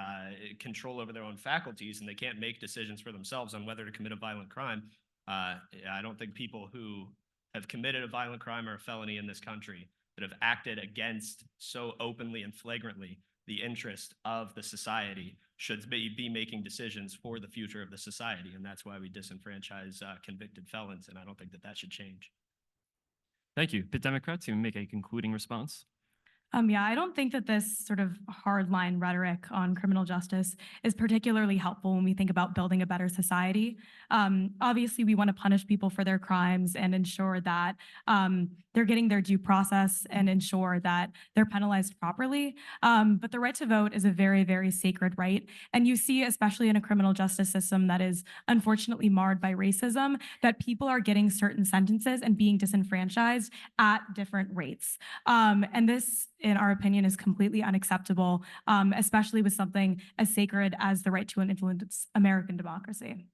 control over their own faculties and they can't make decisions for themselves on whether to commit a violent crime, I don't think people who have committed a violent crime or a felony in this country that have acted against so openly and flagrantly the interest of the society should be making decisions for the future of the society. And that's why we disenfranchise convicted felons. And I don't think that that should change. Thank you. Pitt Democrats, you may make a concluding response. Yeah, I don't think that this sort of hardline rhetoric on criminal justice is particularly helpful when we think about building a better society. Obviously, we want to punish people for their crimes and ensure that they're getting their due process and ensure that they're penalized properly. But the right to vote is a very, very sacred right. And you see, especially in a criminal justice system that is unfortunately marred by racism, that people are getting certain sentences and being disenfranchised at different rates. And this, in our opinion, is completely unacceptable, especially with something as sacred as the right to influence American democracy.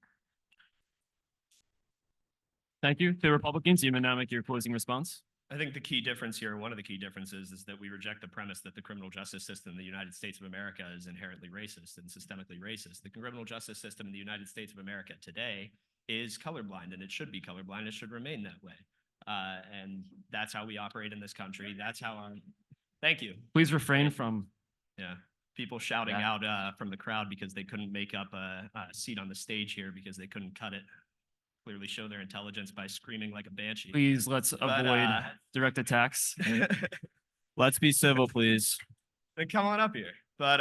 Thank you. The Republicans, you may now make your closing response. I think the key difference here, one of the key differences, is that we reject the premise that the criminal justice system in the United States of America is inherently racist and systemically racist. The criminal justice system in the United States of America today is colorblind, and it should be colorblind. It should remain that way. And that's how we operate in this country. That's how our... Thank you. Please refrain from... Yeah. People shouting out from the crowd because they couldn't make up a seat on the stage here because they couldn't cut it. Clearly show their intelligence by screaming like a banshee. Please, let's avoid direct attacks. Let's be civil, please. Then come on up here. But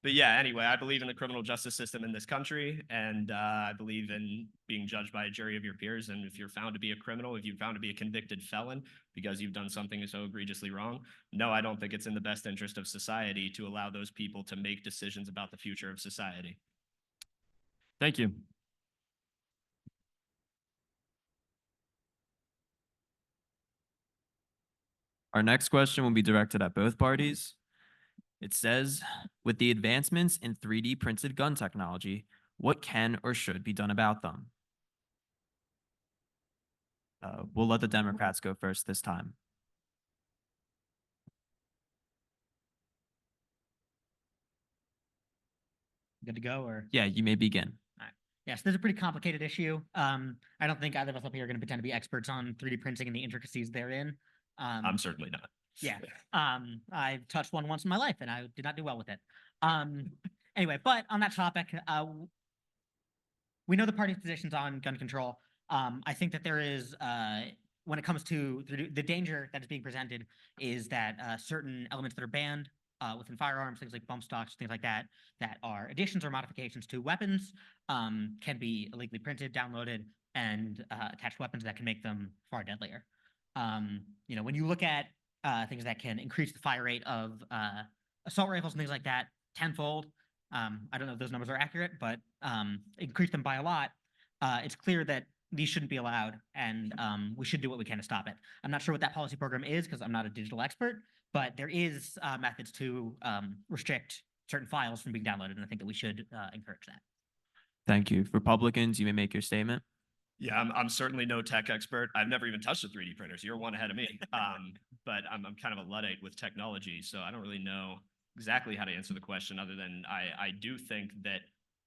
yeah, anyway, I believe in the criminal justice system in this country, and I believe in being judged by a jury of your peers. And if you're found to be a criminal, if you're found to be a convicted felon because you've done something so egregiously wrong, no, I don't think it's in the best interest of society to allow those people to make decisions about the future of society. Thank you. Our next question will be directed at both parties. It says, with the advancements in 3D printed gun technology, what can or should be done about them? We'll let the Democrats go first this time. Good to go, or? Yeah, you may begin. Yes, this is a pretty complicated issue. I don't think either of us up here are going to pretend to be experts on 3D printing and the intricacies therein. I'm certainly not. Yeah. I've touched one once in my life and I did not do well with it. Anyway, but on that topic, we know the party's positions on gun control. I think that there is, when it comes to the danger that is being presented, is that certain elements that are banned within firearms, things like bump stocks, things like that, that are additions or modifications to weapons, can be illegally printed, downloaded, and attached to weapons that can make them far deadlier. When you look at things that can increase the fire rate of assault rifles and things like that tenfold, I don't know if those numbers are accurate, but increase them by a lot, it's clear that these shouldn't be allowed, and we should do what we can to stop it. I'm not sure what that policy program is because I'm not a digital expert, but there is methods to restrict certain files from being downloaded, and I think that we should encourage that. Thank you. Republicans, you may make your statement. Yeah, I'm certainly no tech expert. I've never even touched a 3D printer, so you're one ahead of me. But I'm kind of a Luddite with technology, so I don't really know exactly how to answer the question other than I do think that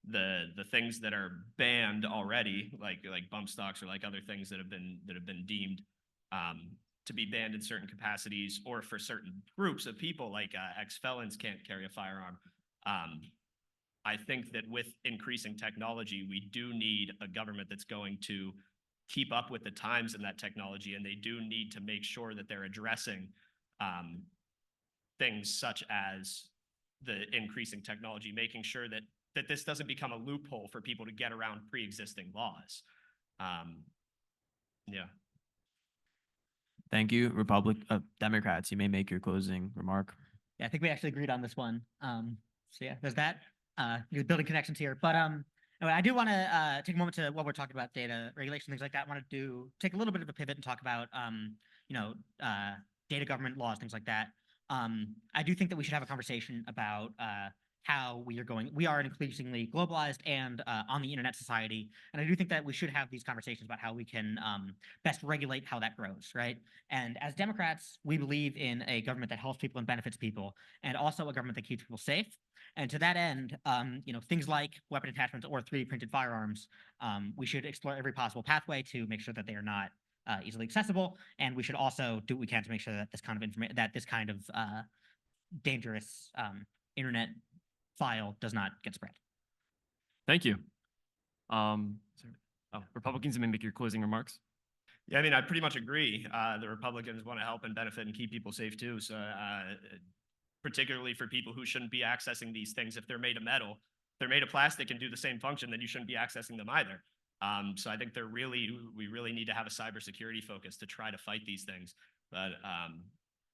the things that are banned already, like bump stocks or like other things that have been deemed to be banned in certain capacities, or for certain groups of people, like ex-felons can't carry a firearm. I think that with increasing technology, we do need a government that's going to keep up with the times in that technology, and they do need to make sure that they're addressing things such as the increasing technology, making sure that this doesn't become a loophole for people to get around pre-existing laws. Yeah. Thank you. Democrats, you may make your closing remark. Yeah, I think we actually agreed on this one. So yeah, there's that. You're building connections here, but anyway, I do want to take a moment to, while we're talking about data regulation, things like that, I want to take a little bit of a pivot and talk about data government laws, things like that. I do think that we should have a conversation about how we are an increasingly globalized and on the internet society. And I do think that we should have these conversations about how we can best regulate how that grows, right? And as Democrats, we believe in a government that helps people and benefits people, and also a government that keeps people safe. And to that end, things like weapon attachments or 3D printed firearms, we should explore every possible pathway to make sure that they are not easily accessible. And we should also do what we can to make sure that this kind of dangerous internet file does not get spread. Thank you. Republicans, you may make your closing remarks. Yeah, I mean, I pretty much agree. The Republicans want to help and benefit and keep people safe too. So particularly for people who shouldn't be accessing these things. If they're made of metal, if they're made of plastic and do the same function, then you shouldn't be accessing them either. So I think we really need to have a cybersecurity focus to try to fight these things. But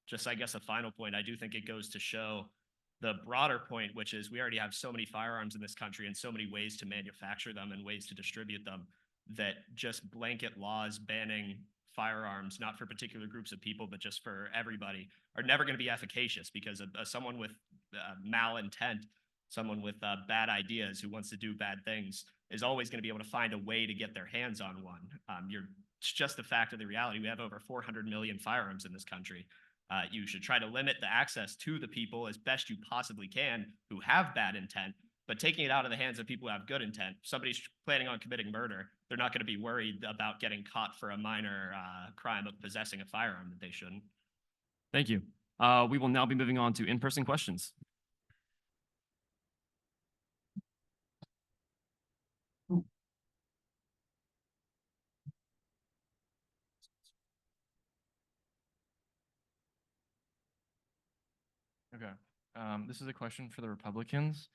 just, I guess, a final point, I do think it goes to show the broader point, which is we already have so many firearms in this country and so many ways to manufacture them and ways to distribute them, that just blanket laws banning firearms, not for particular groups of people, but just for everybody, are never going to be efficacious, because someone with malintent, someone with bad ideas who wants to do bad things, is always going to be able to find a way to get their hands on one. It's just the fact of the reality. We have over 400 million firearms in this country. You should try to limit the access to the people as best you possibly can who have bad intent, but taking it out of the hands of people who have good intent. If somebody's planning on committing murder, they're not going to be worried about getting caught for a minor crime of possessing a firearm that they shouldn't. Thank you. We will now be moving on to in-person questions. Okay. This is a question for the Republicans.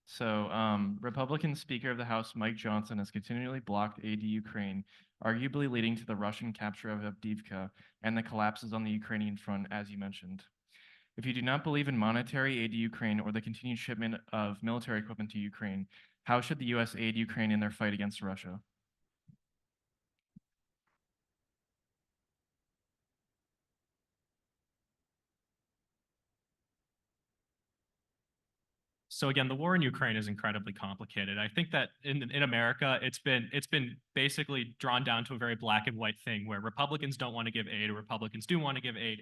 So, Republican Speaker of the House Mike Johnson has continually blocked aid to Ukraine, arguably leading to the Russian capture of Avdiivka and the collapses on the Ukrainian front, as you mentioned. If you do not believe in monetary aid to Ukraine or the continued shipment of military equipment to Ukraine, how should the U.S. aid Ukraine in their fight against Russia? So again, the war in Ukraine is incredibly complicated. I think that in America, it's been basically drawn down to a very black and white thing where Republicans don't want to give aid or Republicans do want to give aid.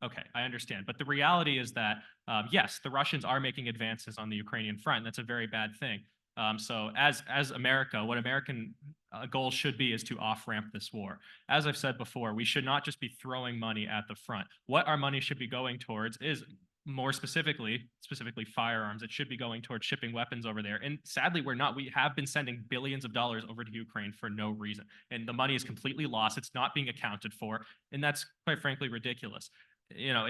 Okay, I understand. But the reality is that, yes, the Russians are making advances on the Ukrainian front. That's a very bad thing. So as America, what American goal should be is to off-ramp this war. As I've said before, we should not just be throwing money at the front. What our money should be going towards is more specifically firearms. It should be going towards shipping weapons over there. And sadly, we're not. We have been sending billions of dollars over to Ukraine for no reason. And the money is completely lost. It's not being accounted for. And that's quite frankly ridiculous. You know,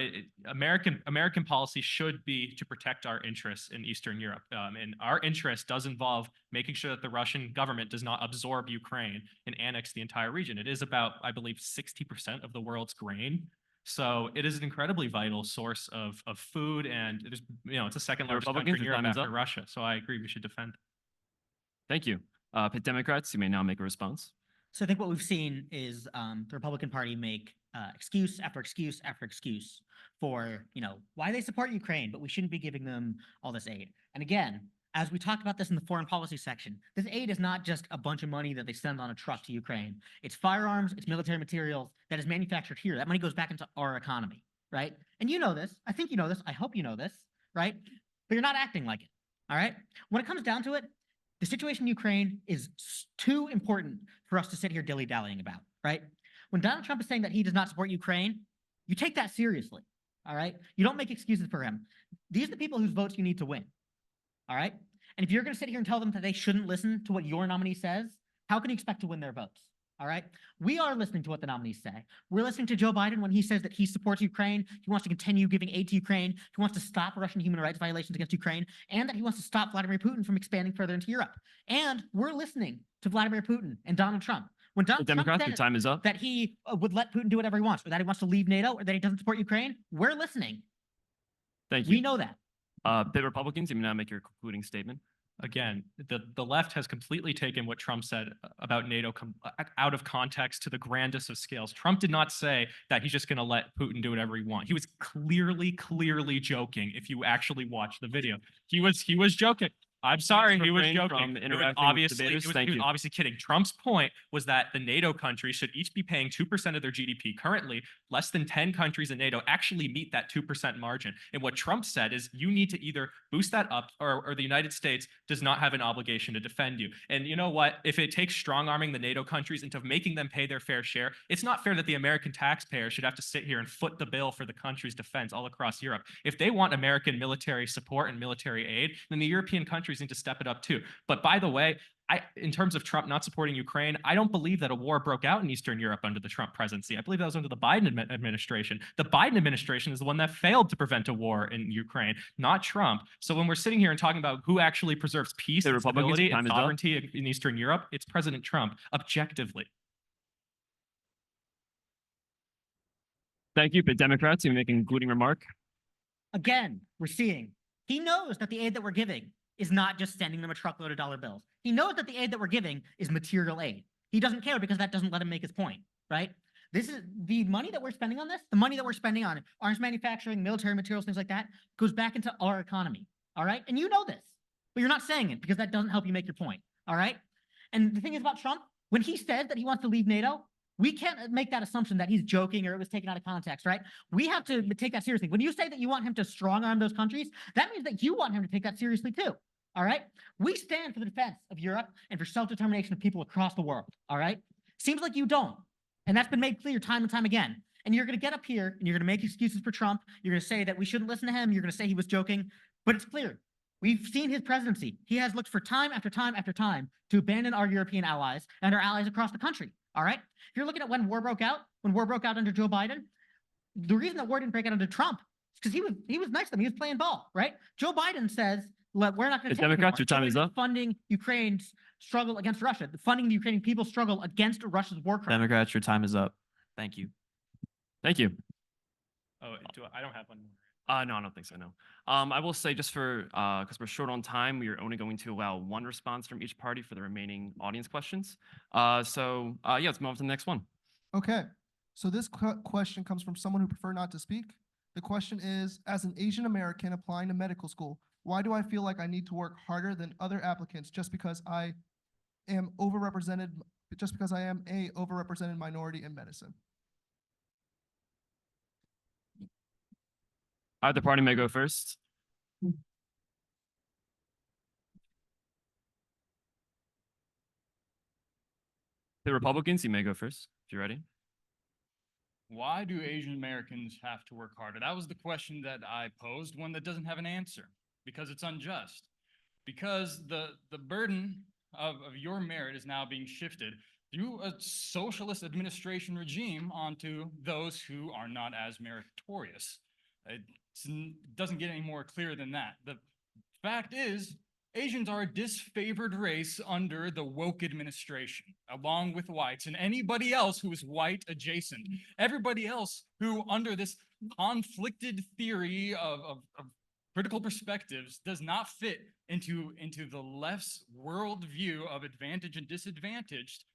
American policy should be to protect our interests in Eastern Europe. And our interest does involve making sure that the Russian government does not absorb Ukraine and annex the entire region. It is about, I believe, 60% of the world's grain. So it is an incredibly vital source of food, and it is, you know, it's the second largest country in Europe after Russia. So I agree we should defend. Thank you. Pitt Democrats, you may now make a response. So I think what we've seen is the Republican Party make excuse after excuse after excuse for, you know, why they support Ukraine, but we shouldn't be giving them all this aid. And again, as we talked about this in the foreign policy section, this aid is not just a bunch of money that they send on a truck to Ukraine. It's firearms, it's military materials that is manufactured here. That money goes back into our economy, right? And you know this. I think you know this. I hope you know this, right? But you're not acting like it, all right? When it comes down to it, the situation in Ukraine is too important for us to sit here dilly-dallying about, right? When Donald Trump is saying that he does not support Ukraine, you take that seriously, all right? You don't make excuses for him. These are the people whose votes you need to win, all right? And if you're going to sit here and tell them that they shouldn't listen to what your nominee says, how can you expect to win their votes? All right. We are listening to what the nominees say. We're listening to Joe Biden when he says that he supports Ukraine. He wants to continue giving aid to Ukraine. He wants to stop Russian human rights violations against Ukraine, and that he wants to stop Vladimir Putin from expanding further into Europe. And we're listening to Vladimir Putin and Donald Trump. When Donald Trump Democrats, your says time is up. that he would let Putin do whatever he wants, or that he wants to leave NATO, or that he doesn't support Ukraine, we're listening. Thank you. We know that. Pitt Republicans, you may now make your concluding statement. Again, the left has completely taken what Trump said about NATO out of context to the grandest of scales. Trump did not say that he's just going to let Putin do whatever he wants. He was clearly joking. If you actually watch the video, he was joking. I'm sorry, he was joking. He was obviously kidding. Trump's point was that the NATO countries should each be paying 2% of their GDP. Currently, less than 10 countries in NATO actually meet that 2% margin. And what Trump said is you need to either boost that up or the United States does not have an obligation to defend you. And you know what? If it takes strong-arming the NATO countries into making them pay their fair share, it's not fair that the American taxpayer should have to sit here and foot the bill for the country's defense all across Europe. If they want American military support and military aid, then the European countries need to step it up too. But by the way, in terms of Trump not supporting Ukraine, I don't believe that a war broke out in Eastern Europe under the Trump presidency. I believe that was under the Biden administration. The Biden administration is the one that failed to prevent a war in Ukraine, not Trump. So when we're sitting here and talking about who actually preserves peace and stability and sovereignty in Eastern Europe, it's President Trump, objectively. Thank you, Pitt Democrats. You may make a concluding remark. Again, we're seeing he knows that the aid that we're giving is not just sending them a truckload of dollar bills. He knows that the aid that we're giving is material aid. He doesn't care because that doesn't let him make his point, right? This is the money that we're spending on this, the money that we're spending on arms manufacturing, military materials, things like that, goes back into our economy, all right? And you know this, but you're not saying it because that doesn't help you make your point, all right? And the thing is about Trump, when he says that he wants to leave NATO, we can't make that assumption that he's joking or it was taken out of context, right? We have to take that seriously. When you say that you want him to strong arm those countries, that means that you want him to take that seriously too. All right. We stand for the defense of Europe and for self-determination of people across the world. All right. Seems like you don't. And that's been made clear time and time again. And you're going to get up here and you're going to make excuses for Trump. You're going to say that we shouldn't listen to him. You're going to say he was joking. But it's clear. We've seen his presidency. He has looked for time after time after time to abandon our European allies and our allies across the country. All right. If you're looking at when war broke out under Joe Biden, the reason that war didn't break out under Trump is because he was nice to them. He was playing ball, right? Joe Biden says, we're not going to Democrats, your time is up. Funding Ukraine's struggle against Russia, funding the Ukrainian people's struggle against Russia's war crime. Democrats, your time is up. Thank you. Thank you. Oh, I don't have one more. No, I don't think so, no. I will say just for, because we're short on time, we are only going to allow one response from each party for the remaining audience questions. Yeah, let's move on to the next one. Okay, so this question comes from someone who prefer not to speak. The question is, as an Asian American applying to medical school, why do I feel like I need to work harder than other applicants just because I am a overrepresented minority in medicine? Either party may go first. The Republicans, you may go first if you're ready. Why do Asian Americans have to work harder? That was the question that I posed, one that doesn't have an answer, because it's unjust. Because the burden of your merit is now being shifted through a socialist administration regime onto those who are not as meritorious. It doesn't get any more clear than that. The fact is, Asians are a disfavored race under the woke administration, along with whites and anybody else who is white adjacent. Everybody else who, under this conflicted theory of critical perspectives, does not fit into the left's worldview of advantage and disadvantaged,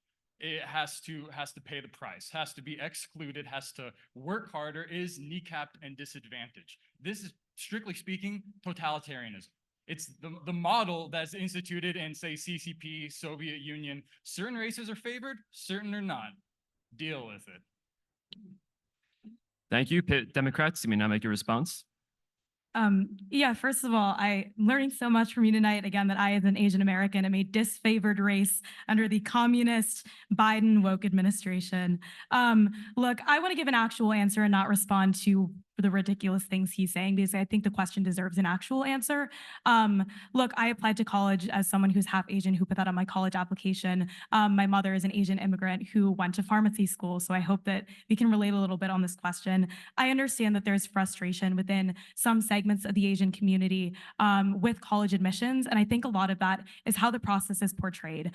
it has to pay the price, has to be excluded, has to work harder, is kneecapped and disadvantaged. This is, strictly speaking, totalitarianism. It's the model that's instituted in, say, CCP, Soviet Union. Certain races are favored, certain are not. Deal with it. Thank you. Pitt Democrats, you may now make your response. Yeah, first of all, I'm learning so much from you tonight, again, that I, as an Asian American, am a disfavored race under the communist Biden woke administration. Look, I want to give an actual answer and not respond to the ridiculous things he's saying, because I think the question deserves an actual answer. Look, I applied to college as someone who's half Asian, who put that on my college application. My mother is an Asian immigrant who went to pharmacy school, so I hope that we can relate a little bit on this question. I understand that there's frustration within some segments of the Asian community with college admissions, and I think a lot of that is how the process is portrayed.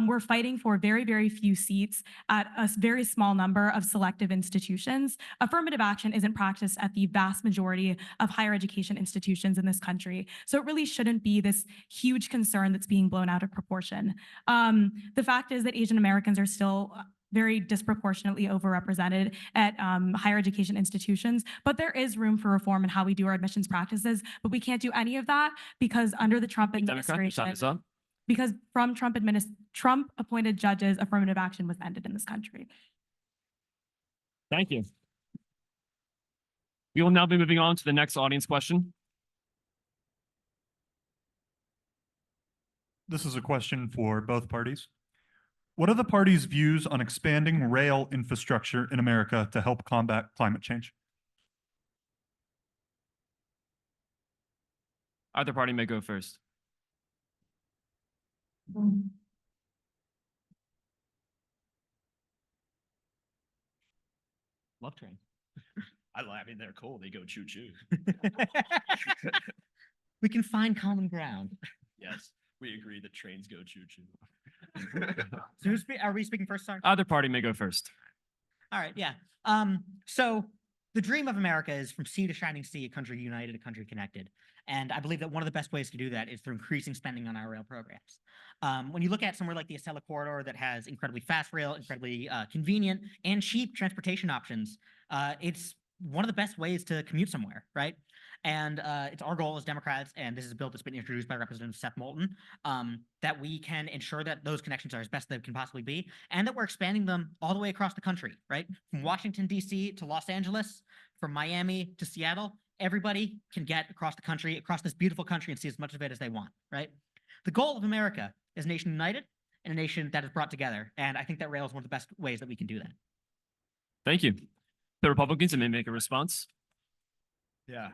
We're fighting for very, very few seats at a very small number of selective institutions. Affirmative action isn't practiced at the vast majority of higher education institutions in this country. So it really shouldn't be this huge concern that's being blown out of proportion. The fact is that Asian Americans are still very disproportionately overrepresented at higher education institutions, but there is room for reform in how we do our admissions practices, but we can't do any of that because under the Trump administration, because from Trump appointed judges, affirmative action was ended in this country. Thank you. We will now be moving on to the next audience question. This is a question for both parties. What are the parties' views on expanding rail infrastructure in America to help combat climate change? Either party may go first. Love train. I mean, they're cool. They go choo-choo. We can find common ground. Yes, we agree that trains go choo-choo. So are we speaking first, sorry? Either party may go first. All right, yeah. So the dream of America is from sea to shining sea, a country united, a country connected. And I believe that one of the best ways to do that is through increasing spending on our rail programs. When you look at somewhere like the Acela corridor that has incredibly fast rail, incredibly convenient and cheap transportation options, it's one of the best ways to commute somewhere, right? And it's our goal as Democrats, and this is a bill that's been introduced by Representative Seth Moulton, that we can ensure that those connections are as best they can possibly be, and that we're expanding them all the way across the country, right? From Washington, D.C. to Los Angeles, from Miami to Seattle, everybody can get across the country, across this beautiful country, and see as much of it as they want, right? The goal of America is a nation united and a nation that is brought together, and I think that rail is one of the best ways that we can do that. Thank you. The Republicans may make a response. Yeah,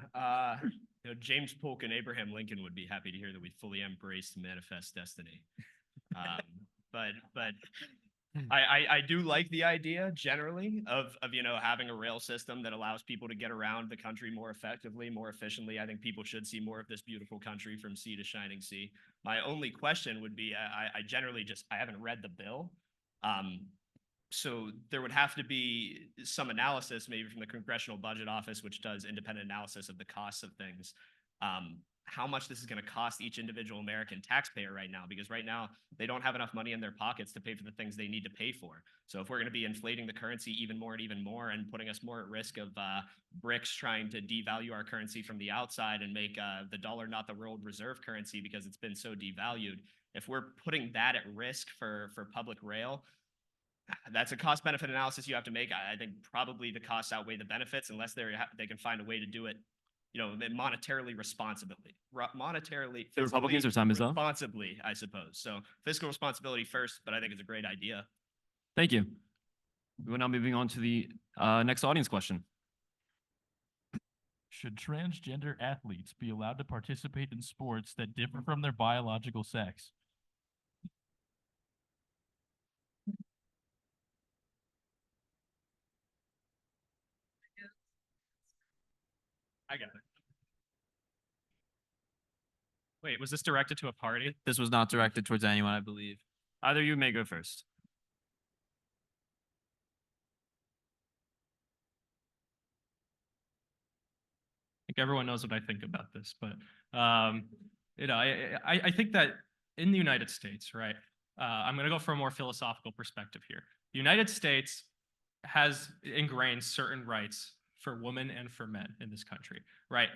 James Polk and Abraham Lincoln would be happy to hear that we fully embraced manifest destiny. But I do like the idea generally of having a rail system that allows people to get around the country more effectively, more efficiently. I think people should see more of this beautiful country from sea to shining sea. My only question would be, I haven't read the bill. So there would have to be some analysis maybe from the Congressional Budget Office, which does independent analysis of the costs of things. How much this is going to cost each individual American taxpayer right now, because right now they don't have enough money in their pockets to pay for the things they need to pay for. So if we're going to be inflating the currency even more and putting us more at risk of BRICS trying to devalue our currency from the outside and make the dollar not the world reserve currency because it's been so devalued, if we're putting that at risk for public rail, that's a cost-benefit analysis you have to make. I think probably the costs outweigh the benefits unless they can find a way to do it monetarily responsibly. Monetarily. The Republicans, their time is up. Responsibly, I suppose. So fiscal responsibility first, but I think it's a great idea. Thank you. We are now moving on to the next audience question. Should transgender athletes be allowed to participate in sports that differ from their biological sex? I got it. Wait, was this directed to a party? This was not directed towards anyone, I believe. Either you may go first. I think everyone knows what I think about this, but I think that in the United States, right? I'm going to go for a more philosophical perspective here. The United States has ingrained certain rights for women and for men in this country, right?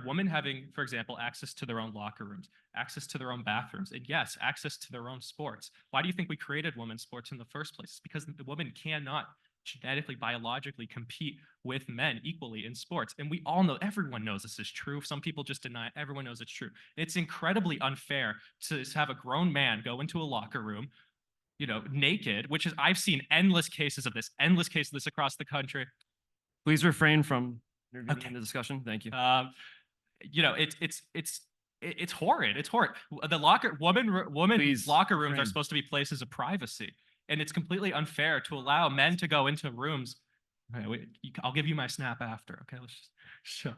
Women having, for example, access to their own locker rooms, access to their own bathrooms, and yes, access to their own sports. Why do you think we created women's sports in the first place? It's because the women cannot genetically, biologically compete with men equally in sports. And we all know, everyone knows this is true. Some people just deny it. Everyone knows it's true. It's incredibly unfair to have a grown man go into a locker room, naked, which is, I've seen endless cases of this across the country. Please refrain from intervening in the discussion. Thank you. It's horrid. It's horrid. The women's locker rooms are supposed to be places of privacy, and it's completely unfair to allow men to go into rooms. Okay, I'll give you my snap after. Okay, let's just show.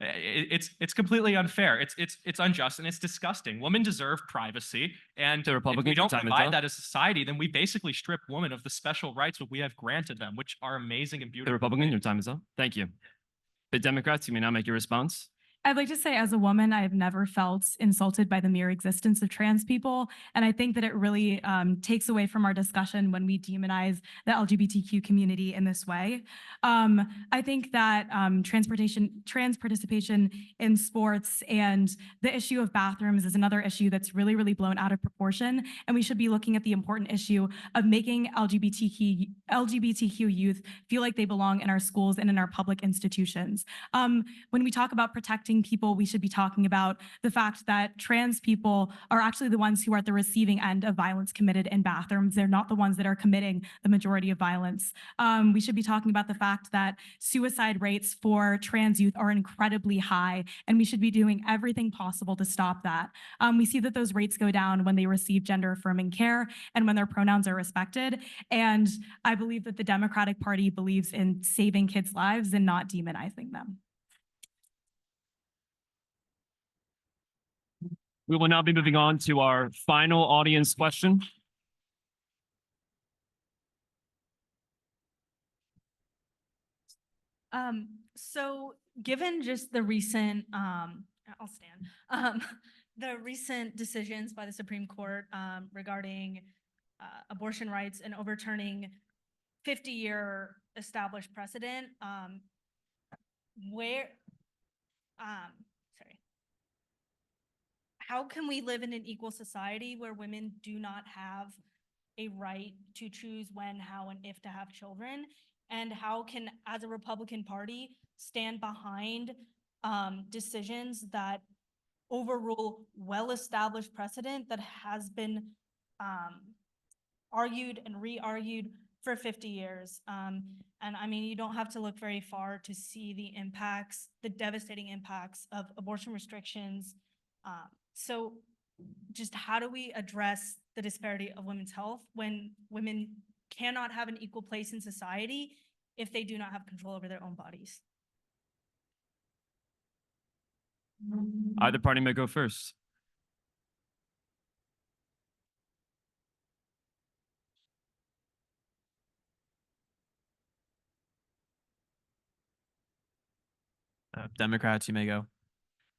It's completely unfair. It's unjust and it's disgusting. Women deserve privacy, and if we don't provide that as a society, then we basically strip women of the special rights that we have granted them, which are amazing and beautiful. The Republican, your time is up. Thank you. The Democrats, you may now make your response. I'd like to say, as a woman, I have never felt insulted by the mere existence of trans people. And I think that it really takes away from our discussion when we demonize the LGBTQ community in this way. I think that trans participation in sports and the issue of bathrooms is another issue that's really, really blown out of proportion. And we should be looking at the important issue of making LGBTQ youth feel like they belong in our schools and in our public institutions. When we talk about protecting people, we should be talking about the fact that trans people are actually the ones who are at the receiving end of violence committed in bathrooms. They're not the ones that are committing the majority of violence. We should be talking about the fact that suicide rates for trans youth are incredibly high, and we should be doing everything possible to stop that. We see that those rates go down when they receive gender affirming care and when their pronouns are respected. And I believe that the Democratic Party believes in saving kids' lives and not demonizing them. We will now be moving on to our final audience question. So given just the recent, I'll stand, the recent decisions by the Supreme Court regarding abortion rights and overturning 50-year established precedent, how can we live in an equal society where women do not have a right to choose when, how, and if to have children? And how can, as a Republican Party, stand behind decisions that overrule well-established precedent that has been argued and re-argued for 50 years? And I mean, you don't have to look very far to see the impacts, the devastating impacts of abortion restrictions. So just how do we address the disparity of women's health when women cannot have an equal place in society if they do not have control over their own bodies? Either party may go first. Democrats, you may go.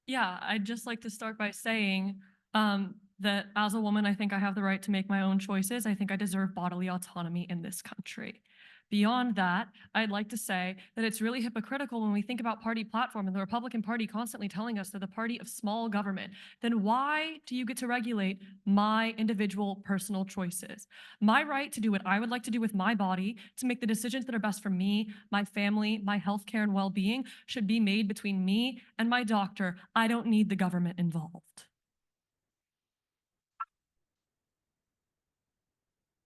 Yeah, I'd just like to start by saying that as a woman, I think I have the right to make my own choices. I think I deserve bodily autonomy in this country. Beyond that, I'd like to say that it's really hypocritical when we think about party platform and the Republican Party constantly telling us they're the party of small government. Then why do you get to regulate my individual personal choices? My right to do what I would like to do with my body, to make the decisions that are best for me, my family, my healthcare and well-being should be made between me and my doctor. I don't need the government involved.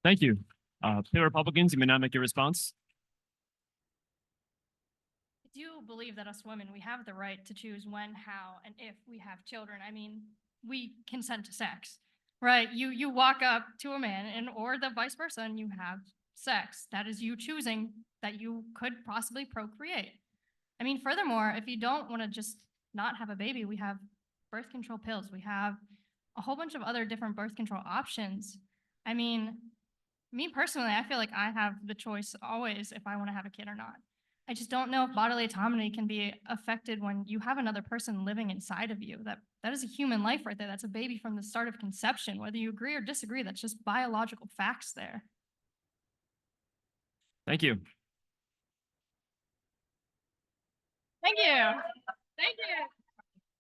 Thank you. Pitt Republicans, you may now make your response. I do believe that us women, we have the right to choose when, how, and if we have children. I mean, we consent to sex, right? You walk up to a man and or the vice versa and you have sex. That is you choosing that you could possibly procreate. I mean, furthermore, if you don't want to just not have a baby, we have birth control pills. We have a whole bunch of other different birth control options. I mean, me personally, I feel like I have the choice always if I want to have a kid or not. I just don't know if bodily autonomy can be affected when you have another person living inside of you. That is a human life right there. That's a baby from the start of conception. Whether you agree or disagree, that's just biological facts there. Thank you. Thank you. Thank you.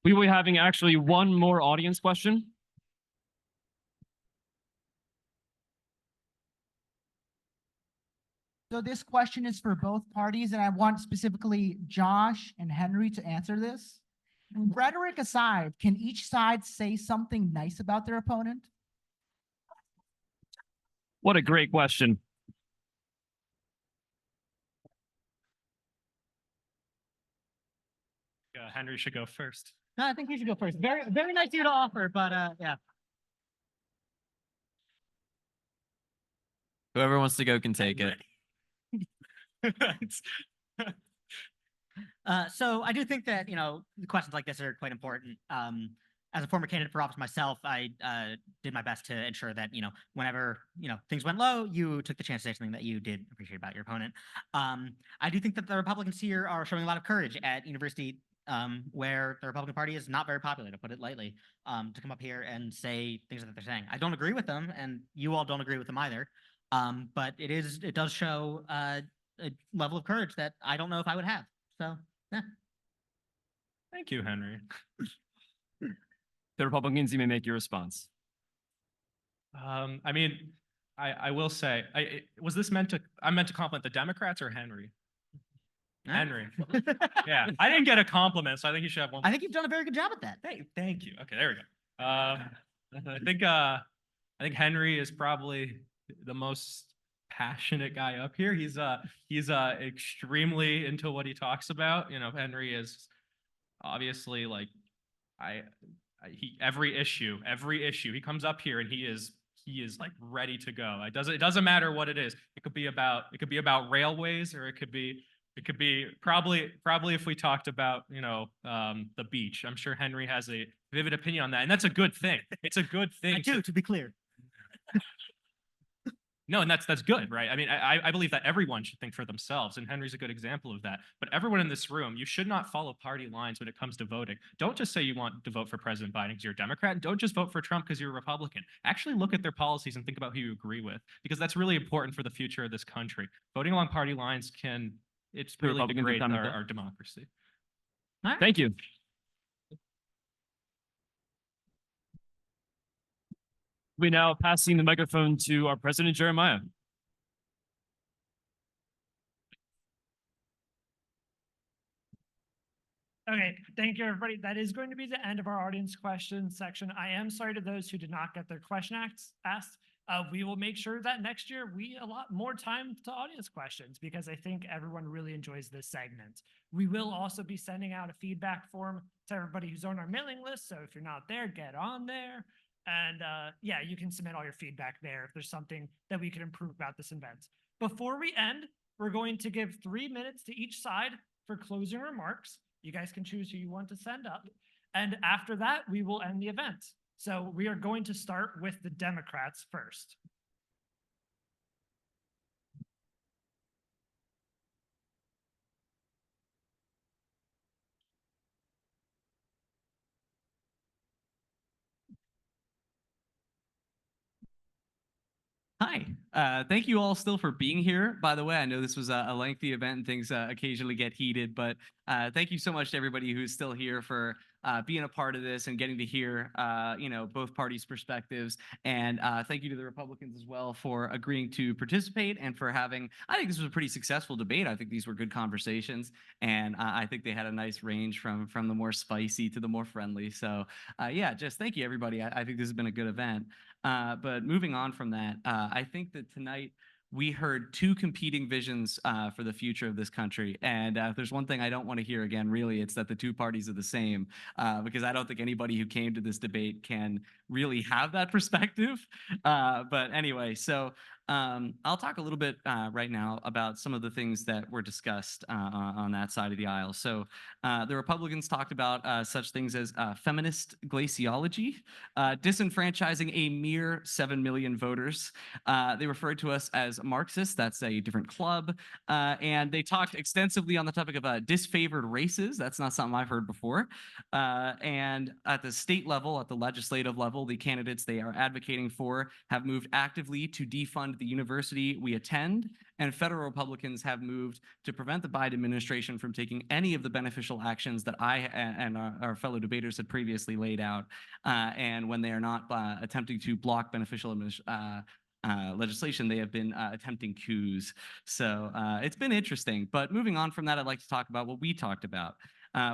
We will be having actually one more audience question. So this question is for both parties, and I want specifically Josh and Henry to answer this. Rhetoric aside, can each side say something nice about their opponent? What a great question. Henry should go first. No, I think you should go first. Very, very nice of you to offer, but yeah. Whoever wants to go can take it. So I do think that, the questions like this are quite important. As a former candidate for office myself, I did my best to ensure that, whenever, things went low, you took the chance to say something that you did appreciate about your opponent. I do think that the Republicans here are showing a lot of courage at university, where the Republican Party is not very popular, to put it lightly, to come up here and say things that they're saying. I don't agree with them, and you all don't agree with them either. But it does show a level of courage that I don't know if I would have. So, yeah. Thank you, Henry. The Republicans, you may make your response. I mean, I will say, was this meant to, I'm meant to compliment the Democrats or Henry? Henry. Yeah, I didn't get a compliment, so I think you should have one. I think you've done a very good job at that. Thank you. Okay, there we go. I think Henry is probably the most passionate guy up here. He's extremely into what he talks about. Henry is obviously like every issue he comes up here and he is like ready to go. It doesn't matter what it is. It could be about railways, or it could be probably if we talked about the beach. I'm sure Henry has a vivid opinion on that, and that's a good thing. It's a good thing. I do, to be clear. No, and that's good, right? I mean, I believe that everyone should think for themselves, and Henry's a good example of that. But everyone in this room, you should not follow party lines when it comes to voting. Don't just say you want to vote for President Biden because you're a Democrat, and don't just vote for Trump because you're a Republican. Actually look at their policies and think about who you agree with, because that's really important for the future of this country. Voting along party lines it's really degrade our democracy. Thank you. We now passing the microphone to our president, Jeremiah. Okay, thank you, everybody. That is going to be the end of our audience questions section. I am sorry to those who did not get their question asked. We will make sure that next year we allot more time to audience questions, because I think everyone really enjoys this segment. We will also be sending out a feedback form to everybody who's on our mailing list. So if you're not there, get on there. And yeah, you can submit all your feedback there if there's something that we could improve about this event. Before we end, we're going to give 3 minutes to each side for closing remarks. You guys can choose who you want to send up. And after that, we will end the event. So we are going to start with the Democrats first. Hi, Thank you all still for being here. By the way, I know this was a lengthy event and things occasionally get heated, but thank you so much to everybody who's still here for being a part of this and getting to hear, both parties' perspectives. And thank you to the Republicans as well for agreeing to participate and for having, I think this was a pretty successful debate. I think these were good conversations, and I think they had a nice range from the more spicy to the more friendly. So yeah, just thank you, everybody. I think this has been a good event. But moving on from that, I think that tonight we heard two competing visions for the future of this country. And if there's one thing I don't want to hear again, really, it's that the two parties are the same, because I don't think anybody who came to this debate can really have that perspective. But anyway, so I'll talk a little bit right now about some of the things that were discussed on that side of the aisle. So the Republicans talked about such things as feminist glaciology, disenfranchising a mere 7 million voters. They referred to us as Marxists. That's a different club. And they talked extensively on the topic of disfavored races. That's not something I've heard before. And at the state level, at the legislative level, the candidates they are advocating for have moved actively to defund the university we attend, and federal Republicans have moved to prevent the Biden administration from taking any of the beneficial actions that I and our fellow debaters had previously laid out. And when they are not attempting to block beneficial legislation, they have been attempting coups. So it's been interesting. But moving on from that, I'd like to talk about what we talked about.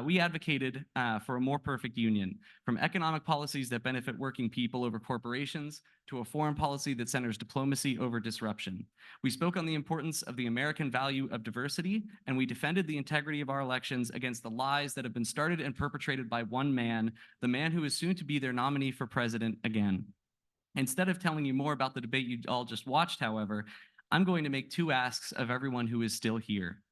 We advocated for a more perfect union, from economic policies that benefit working people over corporations to a foreign policy that centers diplomacy over disruption. We spoke on the importance of the American value of diversity, and we defended the integrity of our elections against the lies that have been started and perpetrated by one man, the man who is soon to be their nominee for president again. Instead of telling you more about the debate you all just watched, however, I'm going to make two asks of everyone who is still here.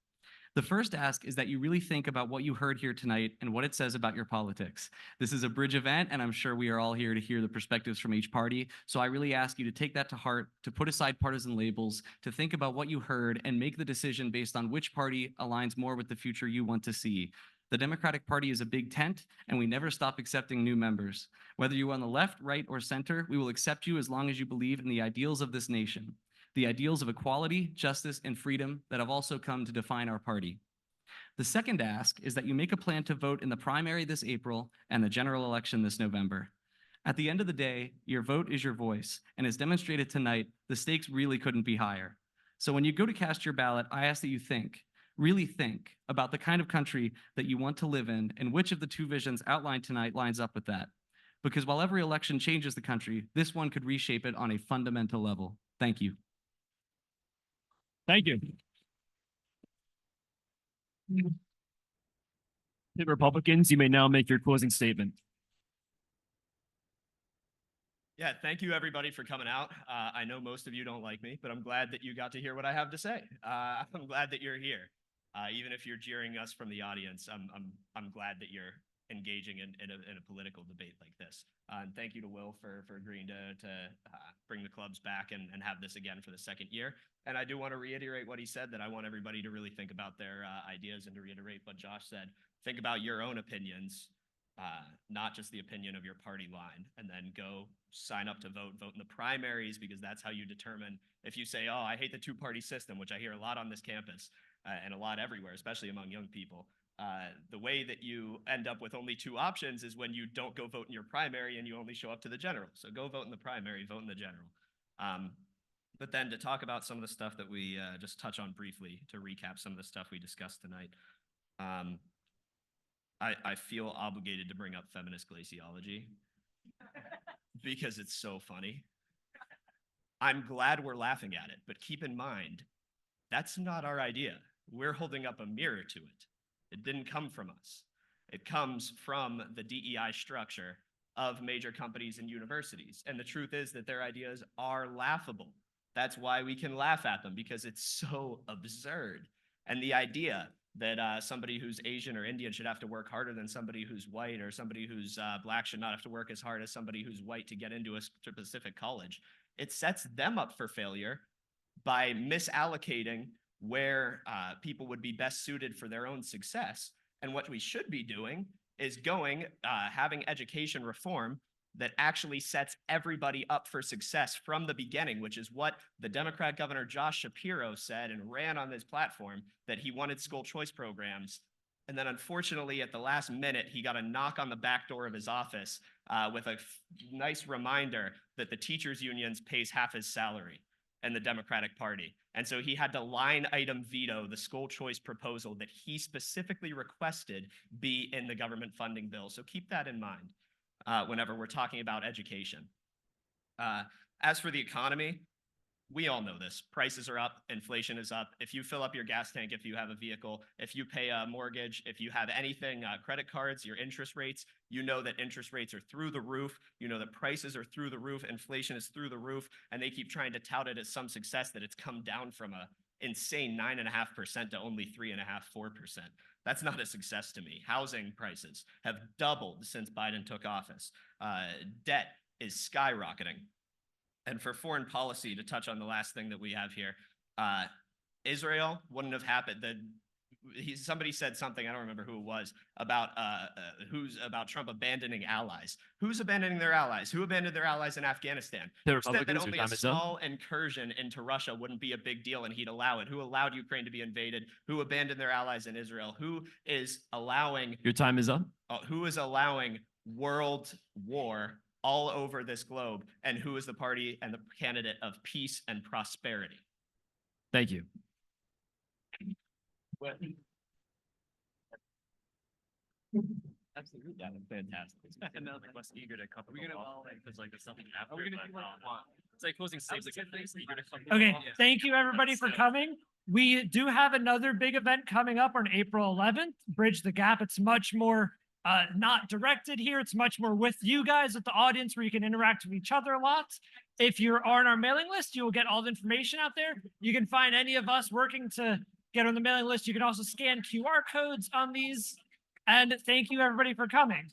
The first ask is that you really think about what you heard here tonight and what it says about your politics. This is a bridge event, and I'm sure we are all here to hear the perspectives from each party. So I really ask you to take that to heart, to put aside partisan labels, to think about what you heard and make the decision based on which party aligns more with the future you want to see. The Democratic Party is a big tent, and we never stop accepting new members. Whether you're on the left, right, or center, we will accept you as long as you believe in the ideals of this nation. The ideals of equality, justice, and freedom that have also come to define our party. The second ask is that you make a plan to vote in the primary this April and the general election this November. At the end of the day, your vote is your voice, and as demonstrated tonight, the stakes really couldn't be higher. So when you go to cast your ballot, I ask that you really think about the kind of country that you want to live in and which of the two visions outlined tonight lines up with that. Because while every election changes the country, this one could reshape it on a fundamental level. Thank you. Thank you. The Republicans, you may now make your closing statement. Yeah, thank you everybody for coming out. I know most of you don't like me, but I'm glad that you got to hear what I have to say. I'm glad that you're here. Even if you're jeering us from the audience, I'm glad that you're engaging in a political debate like this. And thank you to Will for agreeing to bring the clubs back and have this again for the second year. And I do want to reiterate what he said, that I want everybody to really think about their ideas, and to reiterate what Josh said. Think about your own opinions, not just the opinion of your party line, and then go sign up to vote in the primaries, because that's how you determine. If you say, oh, I hate the two-party system, which I hear a lot on this campus and a lot everywhere, especially among young people, the way that you end up with only two options is when you don't go vote in your primary and you only show up to the general. So go vote in the primary, vote in the general. But then to talk about some of the stuff that we just touch on briefly, to recap some of the stuff we discussed tonight, I feel obligated to bring up feminist glaciology because it's so funny. I'm glad we're laughing at it, but keep in mind, that's not our idea. We're holding up a mirror to it. It didn't come from us. It comes from the DEI structure of major companies and universities. And the truth is that their ideas are laughable. That's why we can laugh at them, because it's so absurd. And the idea that somebody who's Asian or Indian should have to work harder than somebody who's white, or somebody who's black should not have to work as hard as somebody who's white to get into a specific college, it sets them up for failure by misallocating where people would be best suited for their own success. And what we should be doing is having education reform that actually sets everybody up for success from the beginning, which is what the Democrat Governor Josh Shapiro said and ran on this platform, that he wanted school choice programs. And then unfortunately, at the last minute, he got a knock on the back door of his office with a nice reminder that the teachers' unions pays half his salary in the Democratic Party. And so he had to line item veto the school choice proposal that he specifically requested be in the government funding bill. So keep that in mind whenever we're talking about education. As for the economy, we all know this. Prices are up, inflation is up. If you fill up your gas tank, if you have a vehicle, if you pay a mortgage, if you have anything, credit cards, your interest rates, you know that interest rates are through the roof. You know that prices are through the roof, inflation is through the roof, and they keep trying to tout it as some success that it's come down from a insane 9.5% to only 3.5%, 4%. That's not a success to me. Housing prices have doubled since Biden took office. Debt is skyrocketing. And for foreign policy, to touch on the last thing that we have here, Israel wouldn't have happened. Somebody said something, I don't remember who it was, about Trump abandoning allies. Who's abandoning their allies? Who abandoned their allies in Afghanistan? The Who said that Republicans, your only a time is up. small incursion into Russia wouldn't be a big deal and he'd allow it? Who allowed Ukraine to be invaded? Who abandoned their allies in Israel? Who is allowing Your time is up. who is allowing world war all over this globe, and who is the party and the candidate of peace and prosperity? Thank you. Absolutely, yeah, fantastic. And then like less eager to come. We're gonna because like there's something after. We're gonna do what I want. It's like closing statements. Okay, thank you everybody for coming. We do have another big event coming up on April 11th, Bridge the Gap. It's much more not directed here. It's much more with you guys, with the audience, where you can interact with each other a lot. If you're on our mailing list, you will get all the information out there. You can find any of us working to get on the mailing list. You can also scan QR codes on these. And thank you everybody for coming.